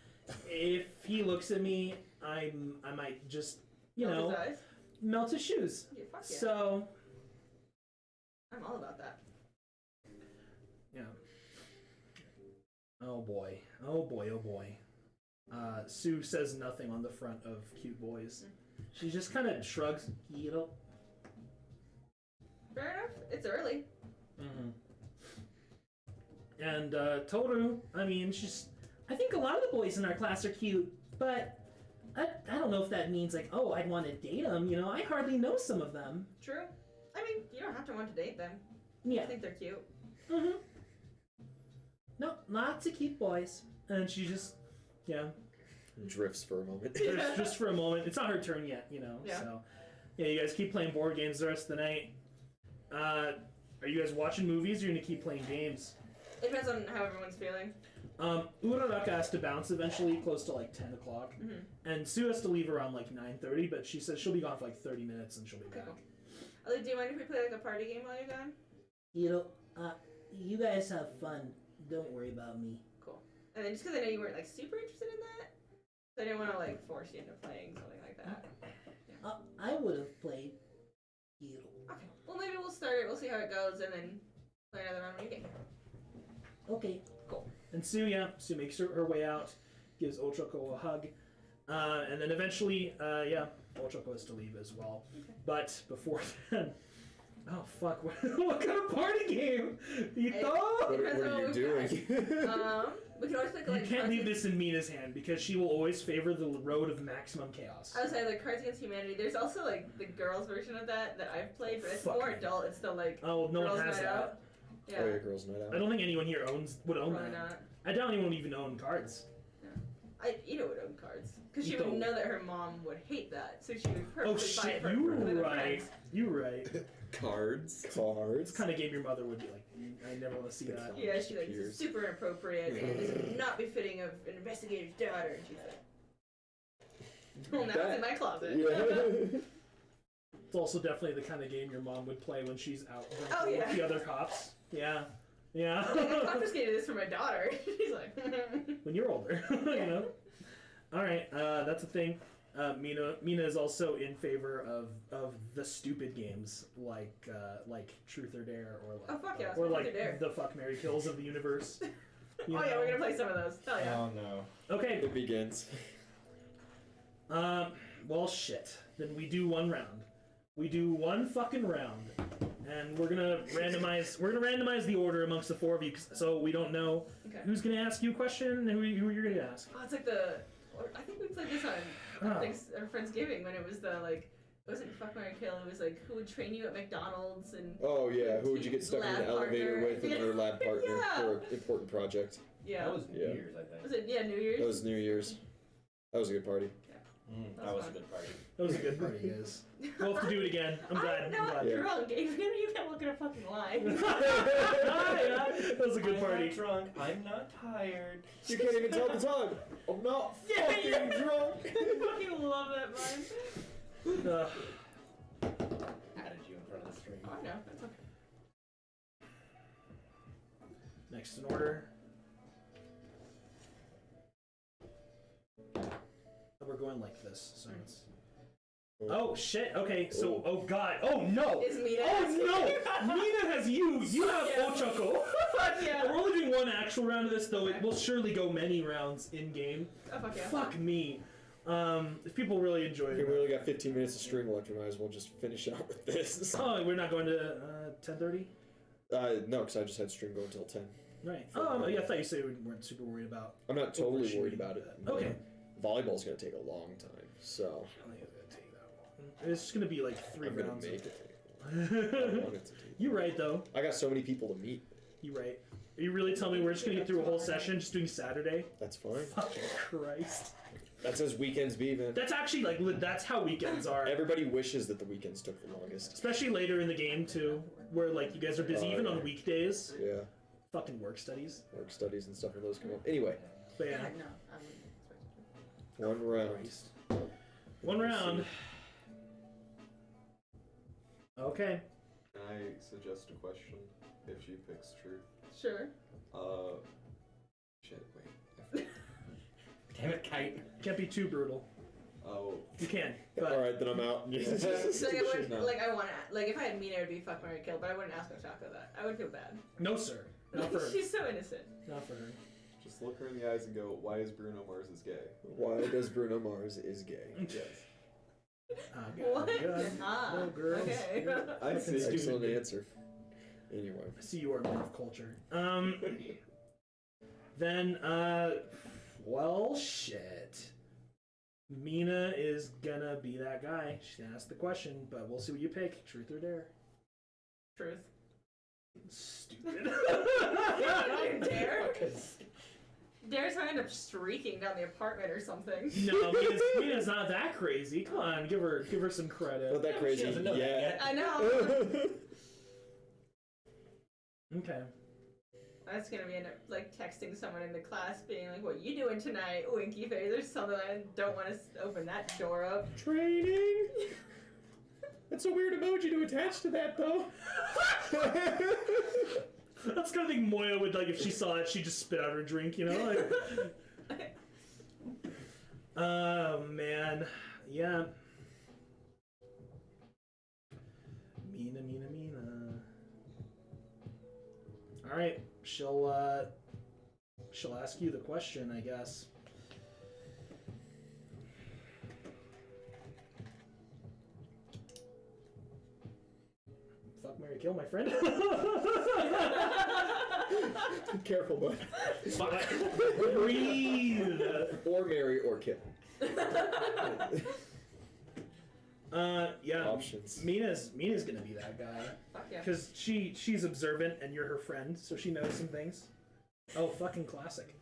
if he looks at me, I might just, you Melt know, his eyes. melt his shoes. Yeah, fuck yeah. So, I'm all about that. yeah. Oh boy. Oh boy, oh boy. Sue says nothing on the front of Cute Boys. She just kind of shrugs, you know. Fair enough. It's early. Mm-hmm. And Toru, I mean, I think a lot of the boys in our class are cute, but I don't know if that means like, oh, I'd want to date them. You know, I hardly know some of them. True. I mean, you don't have to want to date them. Yeah. I think they're cute. Mm-hmm. No, lots of cute boys. And she just, yeah, Drifts for a moment. just for a moment. It's not her turn yet, you know. Yeah. So, yeah, you guys keep playing board games the rest of the night. Are you guys watching movies or are you gonna keep playing games? It depends on how everyone's feeling. Uraraka has to bounce eventually, close to like 10 o'clock. Mm-hmm. And Sue has to leave around like 9:30, but she says she'll be gone for like 30 minutes and she'll be back. Cool. Ali, do you mind if we play like a party game while you're gone? You know, you guys have fun. Don't worry about me. Cool. And then just because I know you weren't like super interested in that, So I didn't want to like force you into playing something like that. I would have played Hero. Okay. Well, maybe we'll start it. We'll see how it goes, and then play another round when you get here. Okay. And Sue makes her way out, gives Ochoko a hug, and then eventually, Ochoko has to leave as well. Okay. But before then, oh fuck, what kind of party game? What are you doing? We can always play like You can't Cards leave Against- this in Mina's hand because she will always favor the road of maximum chaos. I would say like Cards Against Humanity. There's also like the girls' version of that I've played, but it's Fuck more me. adult. It's still like Oh, no girls' one has night that. out. Yeah. Oh yeah, girls' night I out. don't think anyone here would own Probably that. not. I doubt anyone would even own cards. Ida would own cards because she Ito. would know that her mom would hate that, so she would Oh purposely buy shit, it for you her right. friends. You right. Cards. Cards. It's the kind of game your mother would be like, I never want to see that. Yeah, she's like, this Peers. is super inappropriate and is not befitting of an investigator's daughter. And she's like, well, now it's in my closet. Yeah. It's also definitely the kind of game your mom would play when she's out drinking Oh, yeah. with the other cops. Yeah. Yeah. Like, I confiscated this for my daughter. She's like, When you're older, you know. All right, that's a thing. Mina is also in favor of the stupid games like Truth or Dare or like oh fuck yeah, let's or play like Truth or Dare. the Fuck Mary Kills of the universe. You Oh yeah, know? we're gonna play some of those. Hell yeah. Oh no. Okay. It begins. Well, shit. Then we do one round. We do one fucking round, and we're gonna randomize. We're gonna randomize the order amongst the four of you, so we don't know Okay. who's gonna ask you a question and who you're gonna ask. Oh, it's like the. I think we played this on Oh. Friendsgiving when it was the like. It wasn't Fuck Mary Kill. It was like who would train you at McDonald's and. Oh yeah, who would you get stuck in Lab the elevator partner. with and your lab partner Yeah. for an important project? Yeah. That was New Yeah. Year's, I think. Was it New Year's? That was New Year's. That was a good party. That was a good party. That was a good party, guys. We'll have to do it again. I'm glad. I'm not I'm glad. Yeah. drunk. You can't look at a fucking line. Yeah, that was a good I'm party. not drunk. I'm not tired. You can't even tell the time. I'm not Yeah, fucking yeah. drunk. I fucking love that line. Added you in front of the stream. Oh, I know. That's okay. Next in order. We're going like this, so it's. Oh shit! Okay, so oh god! Oh no! Is Mina Oh asking no! you? Mina has you. You have Yeah. Ochoko. Fuck yeah. We're only doing one actual round of this, though. It will surely go many rounds in game. Oh, fuck yeah. Fuck me. If people really enjoy Okay, it. we only got 15 minutes of string left. We might as well just finish out with this. Oh, we're not going to 10:30. No, because I just had string go until 10. Right. Oh, yeah. I thought you said we weren't super worried about. I'm not totally worried overshooting about it. Okay. Volleyball's gonna take a long time, so I don't think it's gonna take that long. It's just gonna be like 3 I'm gonna rounds. make it take long. I want it to take. You're right, though. I got so many people to meet. You're right. Are you really telling me we're just gonna get through a whole session just doing Saturday? That's fine. Fucking Christ. That's as weekends be, man. That's actually like that's how weekends are. Everybody wishes that the weekends took the longest. Especially later in the game too, where like you guys are busy even on weekdays. Yeah, Fucking work studies. work studies and stuff when those come up. Anyway, But yeah. No, I wouldn't expect it. one round. Christ. One round. Okay. Can I suggest a question if she picks truth? Sure. Shit, wait. I forgot. Damn it, Kite. Can't be too brutal. Oh, You can. All But right, then I'm out. So like, I would, No. like I want to, like if I had Mina, it would be fuck Mary Kill, but I wouldn't ask Ochako that. I would feel bad. no, sir. Not for her. She's so innocent. Not for her. just look her in the eyes and go, why is Bruno Mars is gay? Why does Bruno Mars is gay? Yes. Oh, God. What? God. Ah, No, girls. okay. I see. Stupid. Excellent answer. Anyway, I see you are a man of culture. Then, well, shit. Mina is gonna be that guy. She's gonna ask the question, but we'll see what you pick. Truth or dare? Truth. Stupid. You dare? Dare's gonna end up streaking down the apartment or something. No, Mina's not that crazy. Come on, give her some credit. not that crazy doesn't know that yet. yet. I know. Okay. That's gonna be end up like texting someone in the class, being like, "What you doing tonight, winky face?" Or something. I don't want to open that door up. Training. That's a weird emoji to attach to that, though. That's the kind of thing Moya would like if she saw it. She'd just spit out her drink, you know. Like, Oh man, yeah. Mina. All right, she'll ask you the question, I guess. Fuck, marry, kill, my friend. Be careful, bud. Breathe. Or marry or kill. Yeah. Options. Mina's gonna be that guy. Fuck yeah. Because she's observant and you're her friend, so she knows some things. Oh, fucking classic.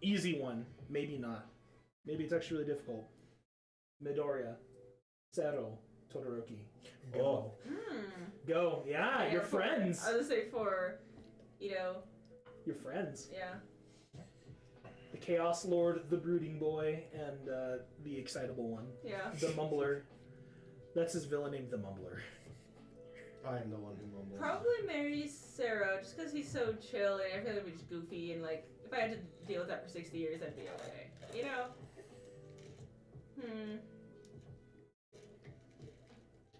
Easy one. Maybe not. Maybe it's actually really difficult. Midoriya. Zero. Todoroki. Go. Go. Yeah, you're friends. I was gonna say for, You're friends. yeah. The Chaos Lord, the Brooding Boy, and the Excitable One. Yeah. The Mumbler. That's his villain name, the Mumbler. I am the one who mumbles. Probably marry Sarah just because he's so chill and I feel like he's goofy and like if I had to deal with that for 60 years, I'd be okay.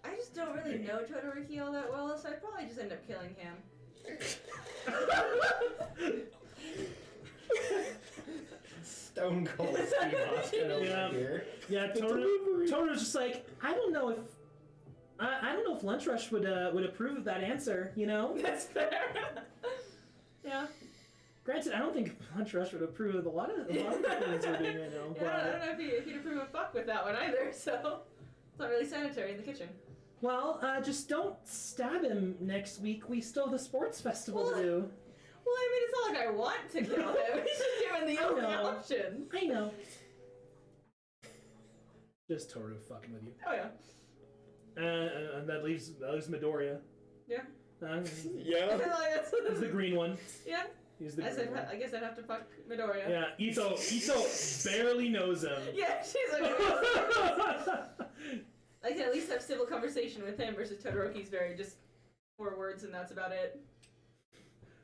I just don't really know Todoroki all that well, so I'd probably just end up killing him. Stone Cold Steve Austin over here. Yeah, Totoro's just like, I don't know if Lunch Rush would approve of that answer, That's fair. Yeah. Granted, I don't think Lunch Rush would approve of a lot of the things we're doing right now. Yeah, I don't know if he'd approve of fuck with that one either, so it's not really sanitary in the kitchen. Well, just don't stab him next week. We still have the sports festival to do. Well, I mean, it's not like I want to kill him. He's just given the only option. I know. Just Toru fucking with you. Oh yeah. And that leaves Midoriya. Yeah. Yeah. He's the green one. Yeah. He's the I green one. I guess I'd have to fuck Midoriya. Yeah, Ito barely knows him. Yeah, she's like. I can at least have civil conversation with him versus Todoroki's very just 4 words and that's about it.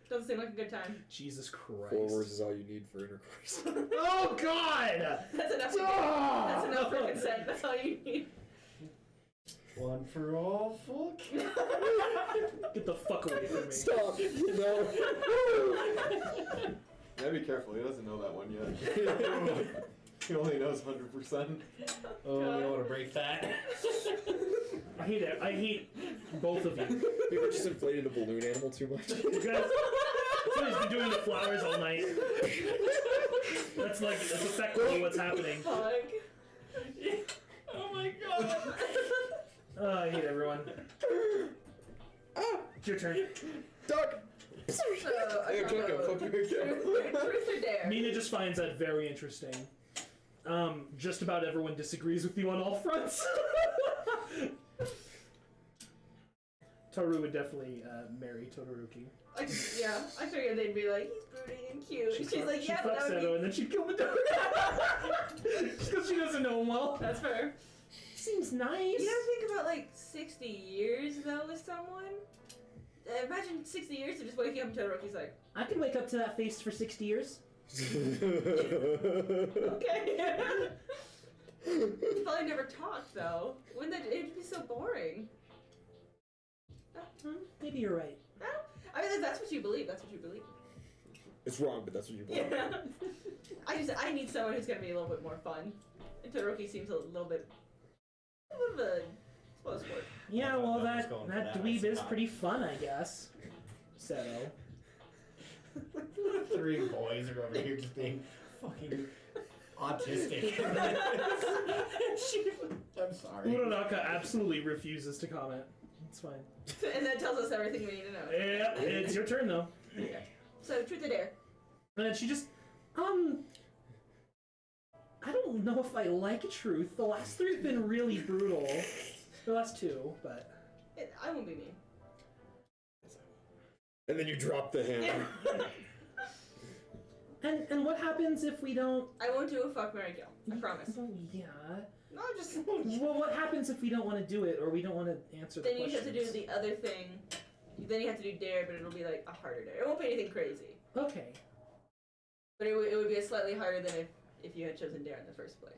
Doesn't seem like a good time. Jesus Christ. 4 words is all you need for intercourse. Oh God! That's enough. That's enough for consent. That's all you need. One for all, fuck. Get the fuck away from me. Stop! No! Yeah, be careful, he doesn't know that one yet. He only knows 100%. Oh, we don't want to break that. I hate it. I hate both of you. We ever just inflated a balloon animal too much? You guys, somebody's been doing the flowers all night. That's effectively what's happening. Fuck. Oh my god. Oh, I hate everyone. It's your turn. Duck! So, Hey, Jocko, fuck you again. Truth or dare? Mina just finds that very interesting. Just about everyone disagrees with you on all fronts. Toru would definitely marry Todoroki. I figured they'd be like, he's brooding and cute. She's like, yeah, but fucks that would Seto and then she'd kill Midoriya. Just because she doesn't know him well. That's fair. Seems nice. You gotta think about like 60 years though with someone. Imagine 60 years of just waking up and Todoroki's like, I could wake up to that face for 60 years. okay. Probably never talked though. Wouldn't that? It'd be so boring. Maybe you're right. I mean, if that's what you believe, that's what you believe. It's wrong, but that's what you believe. Yeah. I need someone who's gonna be a little bit more fun. And Todoroki seems a little bit of a spoil sport. Yeah, well, I was that going for that, dweeb I is forgot. pretty fun, I guess. Seto. 3 boys are over here just being fucking autistic. I'm sorry. Uranaka absolutely refuses to comment. It's fine. And that tells us everything we need to know. Yeah, it's your turn though. Okay. So, truth or dare? And she just, I don't know if I like truth. The last 3 have been really brutal. The last 2, but. I won't be mean. And then you drop the hammer. And what happens if we don't? I won't do a fuck, marry, kill. I promise. Yeah. No, just. Well, what happens if we don't want to do it, or we don't want to answer the Then you questions? have to do the other thing. Then you have to do dare, but it'll be like a harder dare. It won't be anything crazy. Okay. But it would be a slightly harder than if if you had chosen Dare in the first place?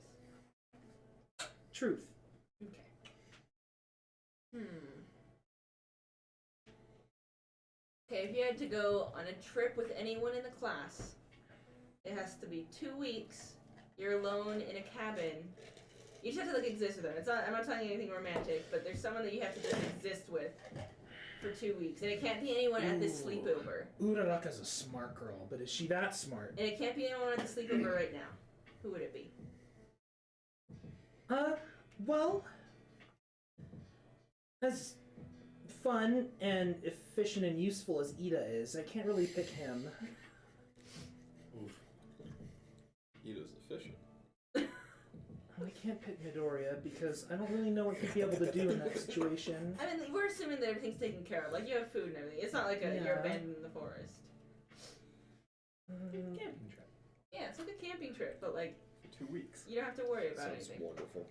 Truth. Okay. Okay, if you had to go on a trip with anyone in the class, it has to be 2 weeks. You're alone in a cabin. You just have to exist with them. It's not. I'm not telling you anything romantic, but there's someone that you have to just exist with for 2 weeks, and it can't be anyone at this sleepover. Uraraka's a smart girl, but is she that smart? And it can't be anyone at the sleepover right now. Who would it be? Well, as fun and efficient and useful as Ida is, I can't really pick him. Oof. Ida's efficient. I can't pick Midoriya because I don't really know what he'd be able to do in that situation. I mean, we're assuming that everything's taken care of. Like, you have food and everything. It's not like you're abandoned in the forest. Camping trip. Yeah, it's like a camping trip, but like, For 2 weeks. you don't have to worry about Sounds anything. wonderful.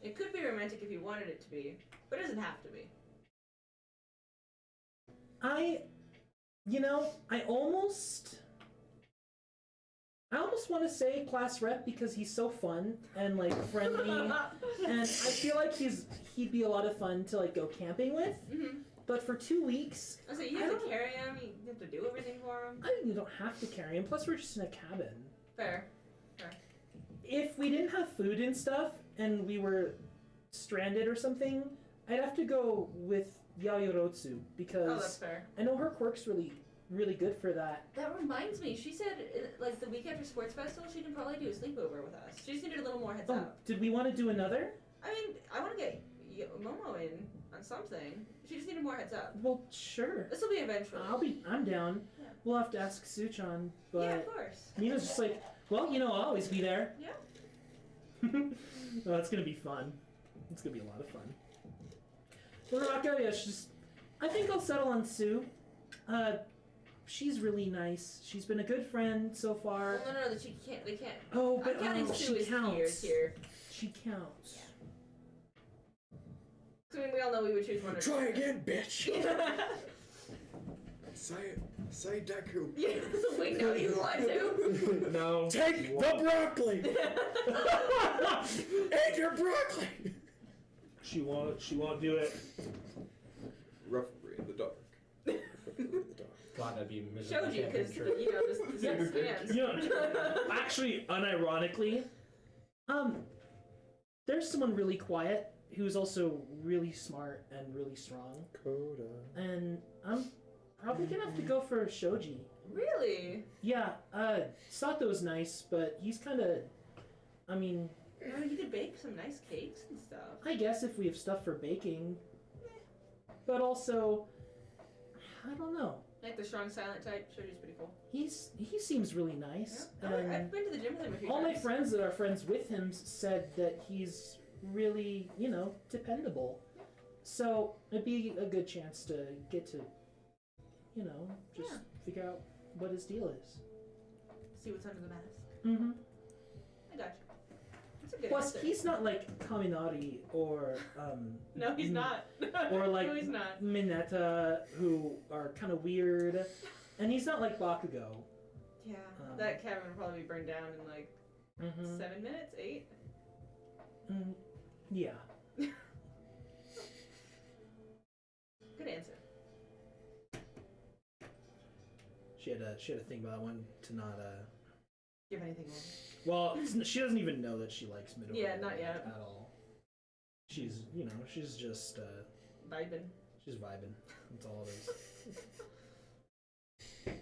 It could be romantic if you wanted it to be, but it doesn't have to be. I almost want to say class rep because he's so fun and like friendly, and I feel like he'd be a lot of fun to like go camping with. Mm-hmm. But for 2 weeks, So you have to carry him. You have to do everything for him. you don't have to carry him. Plus, we're just in a cabin. Fair. If we didn't have food and stuff, and we were stranded or something, I'd have to go with Yaoyorotsu Oh, that's because fair. I know her quirk's really good for that. That reminds me. She said, like, the week after Sports Festival, she can probably do a sleepover with us. She just needed a little more heads Oh, up. did we want to do another? I mean, I want to get Momo in on something. She just needed more heads up. Well, sure. This will be eventually. I'm down. Yeah. We'll have to ask Suchan, but Yeah, of course. Nina's just like, well, I'll always be there. Yeah. Oh, it's gonna be fun. It's gonna be a lot of fun. Uraraka, yeah, I think I'll settle on Sue. She's really nice. She's been a good friend so far. Well, no, they can't. Oh, but I'm counting Sue she as counts. peers here. She counts. So, I mean, we all know we would choose one or two. Try again, bitch. Say Deku. Yeah, we know you want to. No. Take the broccoli. Eat your broccoli. She won't do it. Referee in the dark. God, that'd be miserable. Showed you, camping because, trip. the six stands. You know, actually, unironically, there's someone really quiet who's also really smart and really strong. Coda. And I'm probably gonna have to go for Shoji. Really? Yeah, Sato's nice, but he's kinda, I mean, You could bake some nice cakes and stuff. I guess if we have stuff for baking. But also, I don't know. Like the strong silent type. Shoji's pretty cool. He seems really nice. Yeah. And I've been to the gym with him a few all times. my friends that are friends with him said that he's really, dependable. So it'd be a good chance to get to, just figure out what his deal is. See what's under the mask. Mm-hmm. I got you. That's a good Plus, answer. he's not like Kaminari or No, he's not. or like no, he's not. Mineta, who are kind of weird, and he's not like Bakugo. Yeah, that cabin will probably be burned down in like 7 minutes, 8. Yeah. Good answer. She had a thing about that one to not Give anything away. Well, she doesn't even know that she likes Midoriya. Yeah, not yet. At all. She's she's just Vibin'. she's vibing. That's all it is.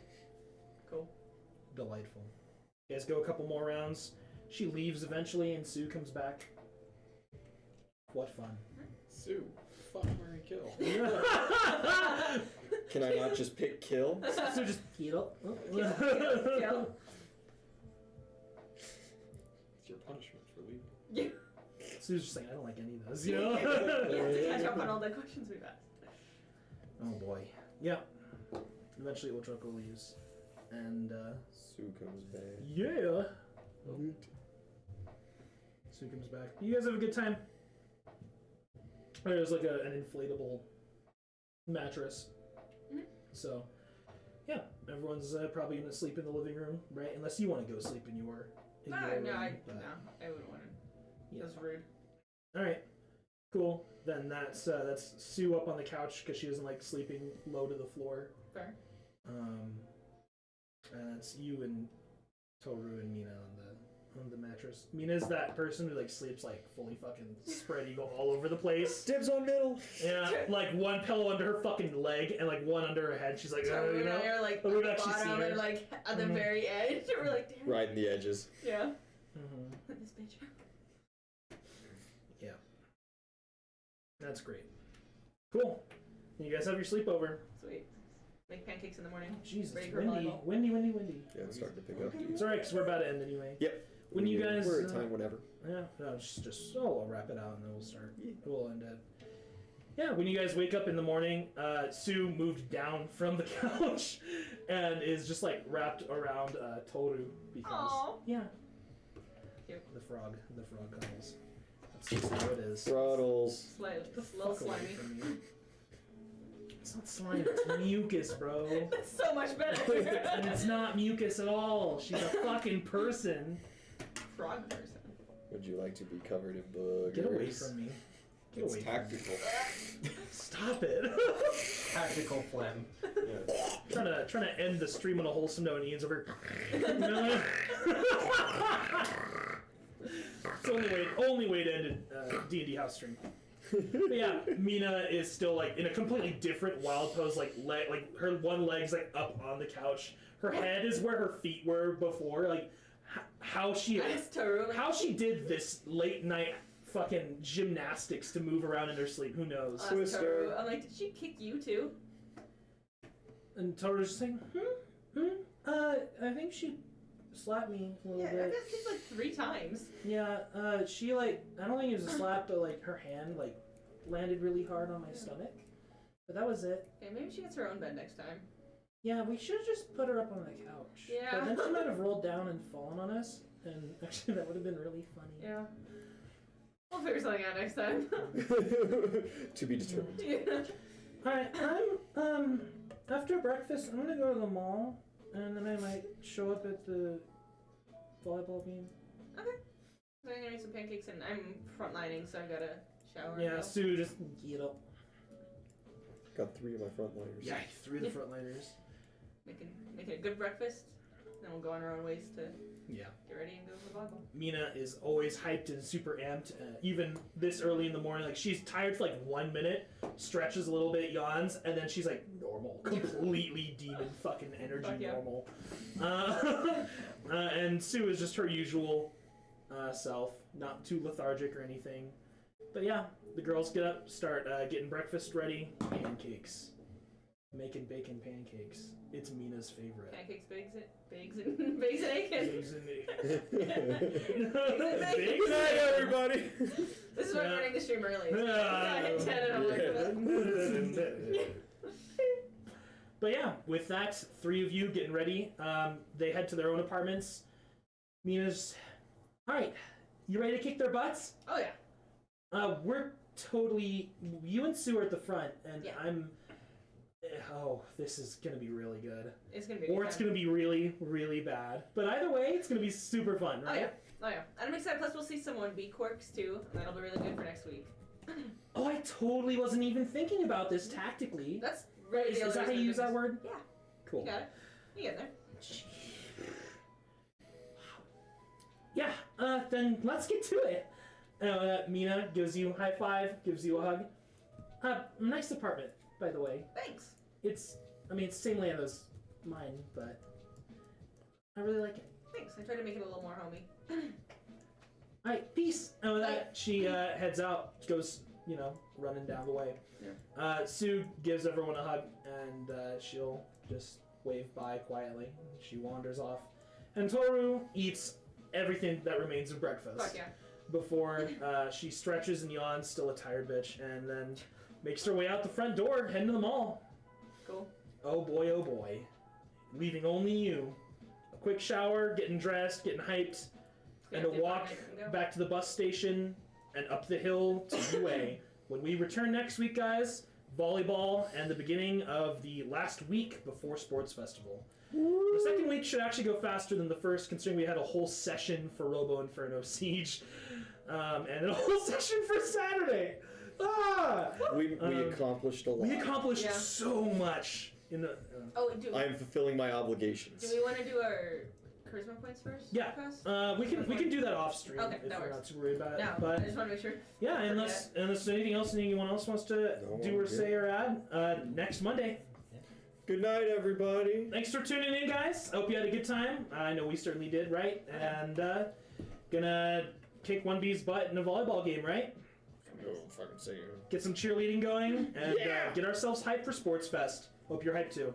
Cool. Delightful. You guys go a couple more rounds. She leaves eventually, and Sue comes back. What fun! Sue, fuck, Mary, kill. Can I not just pick kill? So just kill. Kill. It's your punishment for leaving. Yeah. Sue's just saying, I don't like any of those. You have to catch up on all the questions we've asked. Oh boy. Yeah. Eventually, Ochako leaves, and Sue comes back. yeah. Sue comes back. You guys have a good time. There's like an inflatable mattress. Mhm. So, yeah. Everyone's probably gonna sleep in the living room, right? Unless you want to go sleep in your No, room. I but- wouldn't want to. Yeah. That's rude. All right, cool. Then that's Sue up on the couch because she doesn't like sleeping low to the floor. Fair. And it's you and Toru and Mina on the mattress. Mina's that person who like sleeps like fully fucking spread eagle all over the place. Dibs on middle. Yeah, like one pillow under her fucking leg and like one under her head. She's like, So you and I know. are like But at we've the actually seen bottom her. and like at the Mhm. very edge. We're like, damn. Riding the edges. Yeah. Mm-hmm. This bitch. Yeah, that's great. Cool. You guys have your sleepover. Sweet. Make pancakes in the morning. Jesus, Ready for windy. volleyball. Yeah, it's starting to pick up. It's alright, because we're about to end anyway. Yep. When you guys... We're at time whenever. Yeah, no, I'll wrap it out and then we'll start. We'll end it. Yeah, when you guys wake up in the morning, Sue moved down from the couch and is just like wrapped around Toru because... Aww. Yeah. Cute. The frog cuddles. That's just how it is. Throttles. Get the A little fuck away slimy. from me. It's not slime, it's mucus, bro. That's so much better. And it's not mucus at all. She's a fucking person. Frog person. Would you like to be covered in boogers? Get away from me. Get It's away tactical. from me. Stop it. Tactical phlegm. Yeah. trying to end the stream on a wholesome note and Ian's over. It's the only way to end a D&D house stream. But yeah, Mina is still like in a completely different wild pose, like her one leg's like up on the couch. Her head is where her feet were before. Like how she did this late night fucking gymnastics to move around in her sleep. Who knows? Twister. I'm like, did she kick you too? And Toru's just saying, I think she slapped me a little Yeah, I bit. got kicked like 3 times. Yeah, she like, I don't think it was a slap, but like her hand like landed really hard on my stomach. But that was it. Okay, maybe she gets her own bed next time. Yeah, we should have just put her up on the couch. Yeah. But then she might have rolled down and fallen on us, and actually that would have been really funny. Yeah. We'll figure something out next time. To be determined. Yeah. Alright, I'm, after breakfast, I'm gonna go to the mall, and then I might show up at the volleyball game. Okay. So I'm gonna make some pancakes and I'm frontlining, so I've got to shower. and Yeah, go. Sue, just get up. Got 3 of my frontliners. Yeah, 3 of the frontliners. Making a good breakfast. Then we'll go on our own ways to Yeah. get ready and go to the volleyball. Mina is always hyped and super amped, even this early in the morning. Like, she's tired for like 1 minute, stretches a little bit, yawns, and then she's like normal. Completely demon fucking energy Fuck yeah. normal. And Sue is just her usual self, not too lethargic or anything. But yeah, the girls get up, start getting breakfast ready, pancakes. Making bacon pancakes. It's Mina's favorite. Pancakes, bakes and eggs. Eggs and Good night, everybody. This is why I'm Yeah. running the stream early. Yeah. I hit 10 and I'm like, But yeah, with that, 3 of you getting ready, they head to their own apartments. Mina's, all right, you ready to kick their butts? oh yeah. We're totally, you and Sue are at the front, and Yeah. this is gonna be really good. It's gonna be. Or it's gonna be really, really bad. But either way, it's gonna be super fun, Oh right? yeah. Oh yeah. And I'm excited. Plus, we'll see some 1B quirks too, and that'll be really good for next week. Oh, I totally wasn't even thinking about this tactically. That's really Is that how you use that word? Yeah. Cool. You got it. You get there. Yeah, then let's get to it. Mina gives you a high five, gives you a hug. Nice apartment, by the way. Thanks. It's the same land as mine, but I really like it. Thanks. I tried to make it a little more homey. Alright, peace. And with that, she heads out, goes, running down the way. Yeah. Sue gives everyone a hug, and she'll just wave bye quietly. She wanders off. And Toru eats everything that remains of breakfast. Fuck yeah. Before she stretches and yawns, still a tired bitch, and then makes her way out the front door, heading to the mall. Cool. Oh boy, leaving only you. A quick shower, getting dressed, getting hyped, and a Yeah, walk go. back to the bus station and up the hill to UA. When we return next week, guys, volleyball, and the beginning of the last week before Sports Festival. The second week should actually go faster than the first, considering we had a whole session for Robo Inferno Siege, and a whole session for Saturday. We accomplished a lot. We accomplished Yeah. so much in the. Oh, do I am fulfilling my obligations. we want to do our charisma points first? Yeah. Pass? We can do that off stream Okay, if that we're works. not too worried about it. No, I But just want to make sure. yeah, unless there's anything else anyone else wants to No, do I'm or good. say or add, next Monday. Good night, everybody. Thanks for tuning in, guys. I hope you had a good time. I know we certainly did, right? And gonna kick 1B's butt in a volleyball game, right? Oh, fucking say it. Get some cheerleading going and Yeah! get ourselves hyped for Sports Fest. Hope you're hyped too.